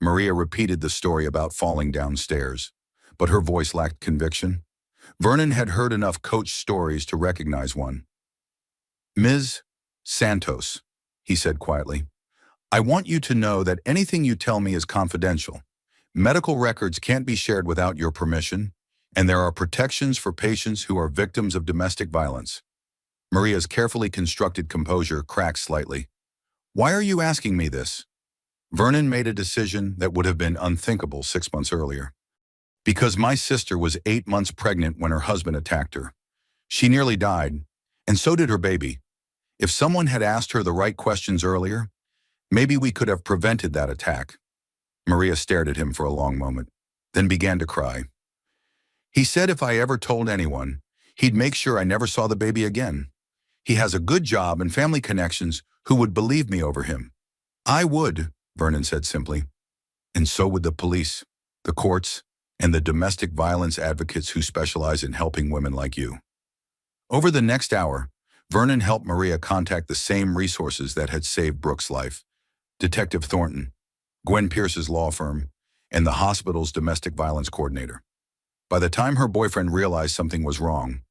Maria repeated the story about falling downstairs, but her voice lacked conviction. Vernon had heard enough coach stories to recognize one. "Ms. Santos," he said quietly, "I want you to know that anything you tell me is confidential. Medical records can't be shared without your permission, and there are protections for patients who are victims of domestic violence." Maria's carefully constructed composure cracked slightly. "Why are you asking me this?" Vernon made a decision that would have been unthinkable 6 months earlier. "Because my sister was 8 months pregnant when her husband attacked her. She nearly died, and so did her baby. If someone had asked her the right questions earlier, maybe we could have prevented that attack." Maria stared at him for a long moment, then began to cry. "He said if I ever told anyone, he'd make sure I never saw the baby again. He has a good job and family connections who would believe me over him." "I would," Vernon said simply. "And so would the police, the courts, and the domestic violence advocates who specialize in helping women like you." Over the next hour, Vernon helped Maria contact the same resources that had saved Brooke's life: Detective Thornton, Gwen Pierce's law firm, and the hospital's domestic violence coordinator. By the time her boyfriend realized something was wrong,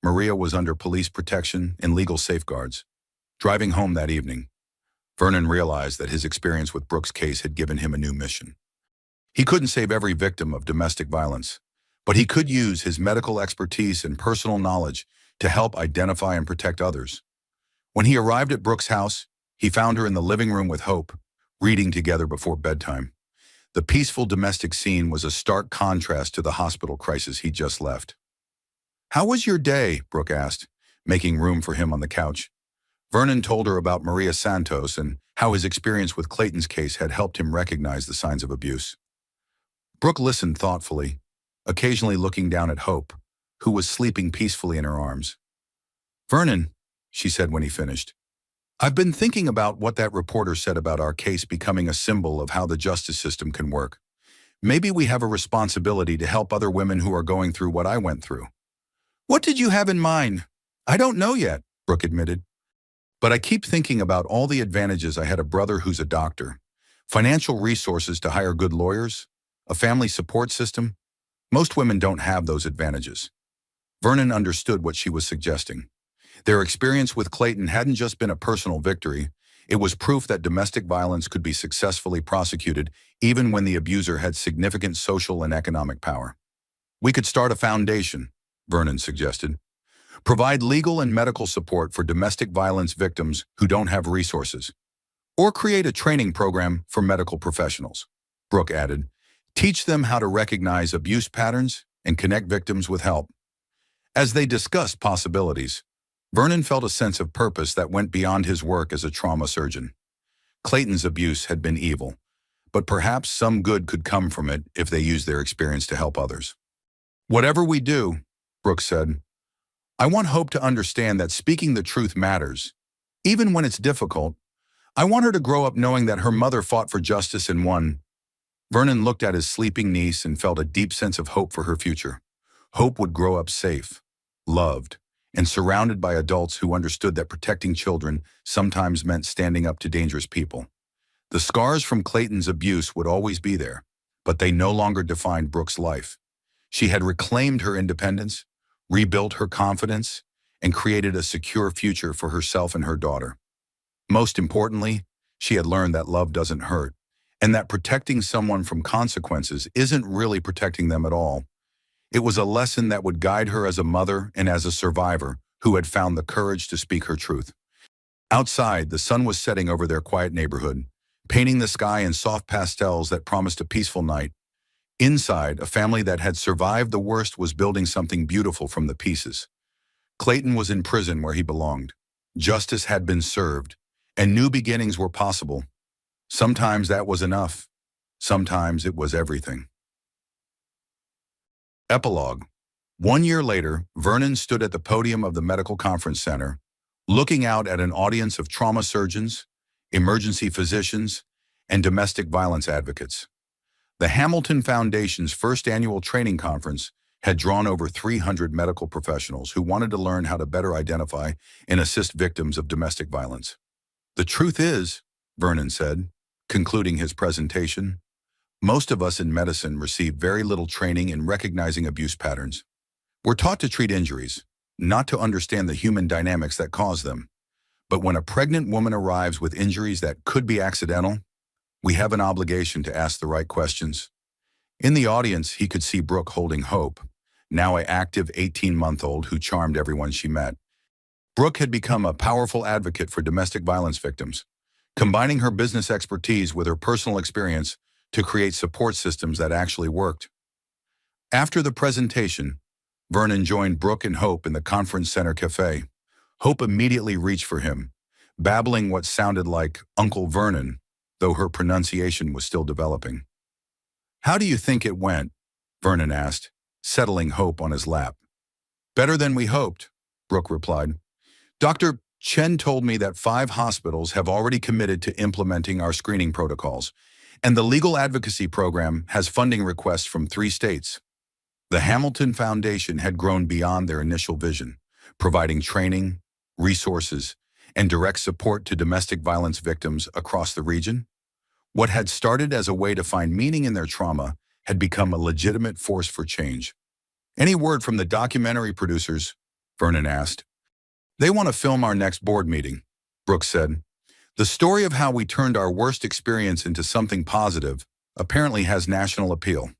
Maria was under police protection and legal safeguards. Driving home that evening, Vernon realized that his experience with Brooke's case had given him a new mission. He couldn't save every victim of domestic violence, but he could use his medical expertise and personal knowledge to help identify and protect others. When he arrived at Brooke's house, he found her in the living room with Hope, reading together before bedtime. The peaceful domestic scene was a stark contrast to the hospital crisis he'd just left. "How was your day?" Brooke asked, making room for him on the couch. Vernon told her about Maria Santos and how his experience with Clayton's case had helped him recognize the signs of abuse. Brooke listened thoughtfully, occasionally looking down at Hope, who was sleeping peacefully in her arms. "Vernon," she said when he finished, "I've been thinking about what that reporter said about our case becoming a symbol of how the justice system can work. Maybe we have a responsibility to help other women who are going through what I went through." "What did you have in mind?" "I don't know yet," Brooke admitted. "But I keep thinking about all the advantages. I had a brother who's a doctor, financial resources to hire good lawyers, a family support system. Most women don't have those advantages." Vernon understood what she was suggesting. Their experience with Clayton hadn't just been a personal victory, it was proof that domestic violence could be successfully prosecuted even when the abuser had significant social and economic power. "We could start a foundation," Vernon suggested. "Provide legal and medical support for domestic violence victims who don't have resources. Or create a training program for medical professionals," Brooke added. "Teach them how to recognize abuse patterns and connect victims with help." As they discussed possibilities, Vernon felt a sense of purpose that went beyond his work as a trauma surgeon. Clayton's abuse had been evil, but perhaps some good could come from it if they used their experience to help others. "Whatever we do," Brooke said, "I want Hope to understand that speaking the truth matters. Even when it's difficult, I want her to grow up knowing that her mother fought for justice and won." Vernon looked at his sleeping niece and felt a deep sense of hope for her future. Hope would grow up safe, loved, and surrounded by adults who understood that protecting children sometimes meant standing up to dangerous people. The scars from Clayton's abuse would always be there, but they no longer defined Brooke's life. She had reclaimed her independence, rebuilt her confidence, and created a secure future for herself and her daughter. Most importantly, she had learned that love doesn't hurt, and that protecting someone from consequences isn't really protecting them at all. It was a lesson that would guide her as a mother and as a survivor who had found the courage to speak her truth. Outside, the sun was setting over their quiet neighborhood, painting the sky in soft pastels that promised a peaceful night. Inside, a family that had survived the worst was building something beautiful from the pieces. Clayton was in prison where he belonged. Justice had been served, and new beginnings were possible. Sometimes that was enough. Sometimes it was everything. Epilogue. 1 year later, Vernon stood at the podium of the medical conference center, looking out at an audience of trauma surgeons, emergency physicians, and domestic violence advocates. The Hamilton Foundation's first annual training conference had drawn over 300 medical professionals who wanted to learn how to better identify and assist victims of domestic violence. "The truth is," Vernon said, concluding his presentation, "most of us in medicine receive very little training in recognizing abuse patterns. We're taught to treat injuries, not to understand the human dynamics that cause them. But when a pregnant woman arrives with injuries that could be accidental, we have an obligation to ask the right questions." In the audience, he could see Brooke holding Hope, now an active 18-month-old who charmed everyone she met. Brooke had become a powerful advocate for domestic violence victims, combining her business expertise with her personal experience to create support systems that actually worked. After the presentation, Vernon joined Brooke and Hope in the conference center cafe. Hope immediately reached for him, babbling what sounded like Uncle Vernon, though her pronunciation was still developing. "How do you think it went?" Vernon asked, settling Hope on his lap. "Better than we hoped," Brooke replied. "Dr. Chen told me that 5 hospitals have already committed to implementing our screening protocols, and the legal advocacy program has funding requests from 3 states. The Hamilton Foundation had grown beyond their initial vision, providing training, resources, and direct support to domestic violence victims across the region. What had started as a way to find meaning in their trauma had become a legitimate force for change. "Any word from the documentary producers?" Vernon asked. "They want to film our next board meeting," Brooke said. "The story of how we turned our worst experience into something positive apparently has national appeal."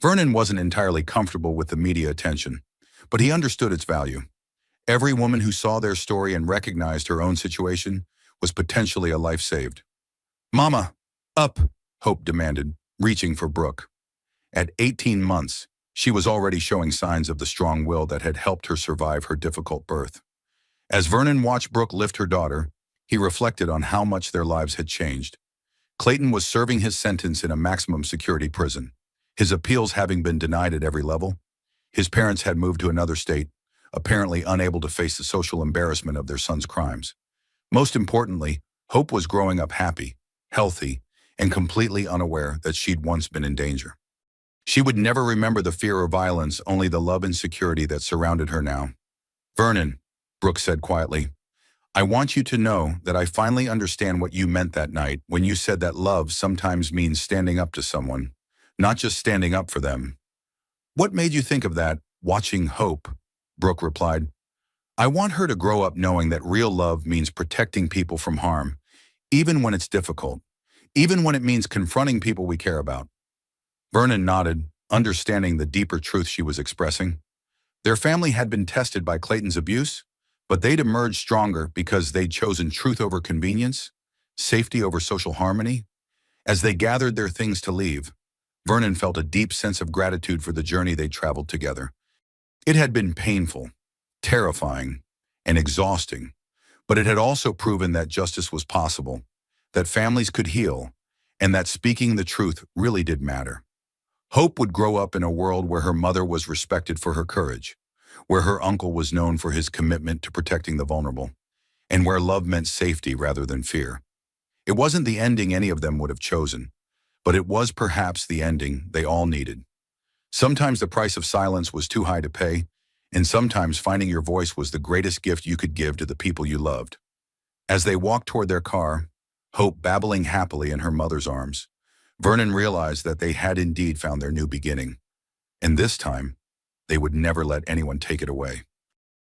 Vernon wasn't entirely comfortable with the media attention, but he understood its value. Every woman who saw their story and recognized her own situation was potentially a life saved. "Mama, up," Hope demanded, reaching for Brooke. At 18 months, she was already showing signs of the strong will that had helped her survive her difficult birth. As Vernon watched Brooke lift her daughter, he reflected on how much their lives had changed. Clayton was serving his sentence in a maximum security prison, his appeals having been denied at every level. His parents had moved to another state, apparently unable to face the social embarrassment of their son's crimes. Most importantly, Hope was growing up happy, healthy, and completely unaware that she'd once been in danger. She would never remember the fear or violence, only the love and security that surrounded her now. "Vernon," Brooke said quietly, "I want you to know that I finally understand what you meant that night when you said that love sometimes means standing up to someone, not just standing up for them." "What made you think of that, watching Hope?" Brooke replied. "I want her to grow up knowing that real love means protecting people from harm, even when it's difficult, even when it means confronting people we care about." Vernon nodded, understanding the deeper truth she was expressing. Their family had been tested by Clayton's abuse, but they'd emerged stronger because they'd chosen truth over convenience, safety over social harmony. As they gathered their things to leave, Vernon felt a deep sense of gratitude for the journey they'd traveled together. It had been painful, terrifying, and exhausting, but it had also proven that justice was possible, that families could heal, and that speaking the truth really did matter. Hope would grow up in a world where her mother was respected for her courage, where her uncle was known for his commitment to protecting the vulnerable, and where love meant safety rather than fear. It wasn't the ending any of them would have chosen, but it was perhaps the ending they all needed. Sometimes the price of silence was too high to pay, And sometimes finding your voice was the greatest gift you could give to the people you loved. As they walked toward their car, Hope babbling happily in her mother's arms, Vernon realized that they had indeed found their new beginning. And this time, they would never let anyone take it away.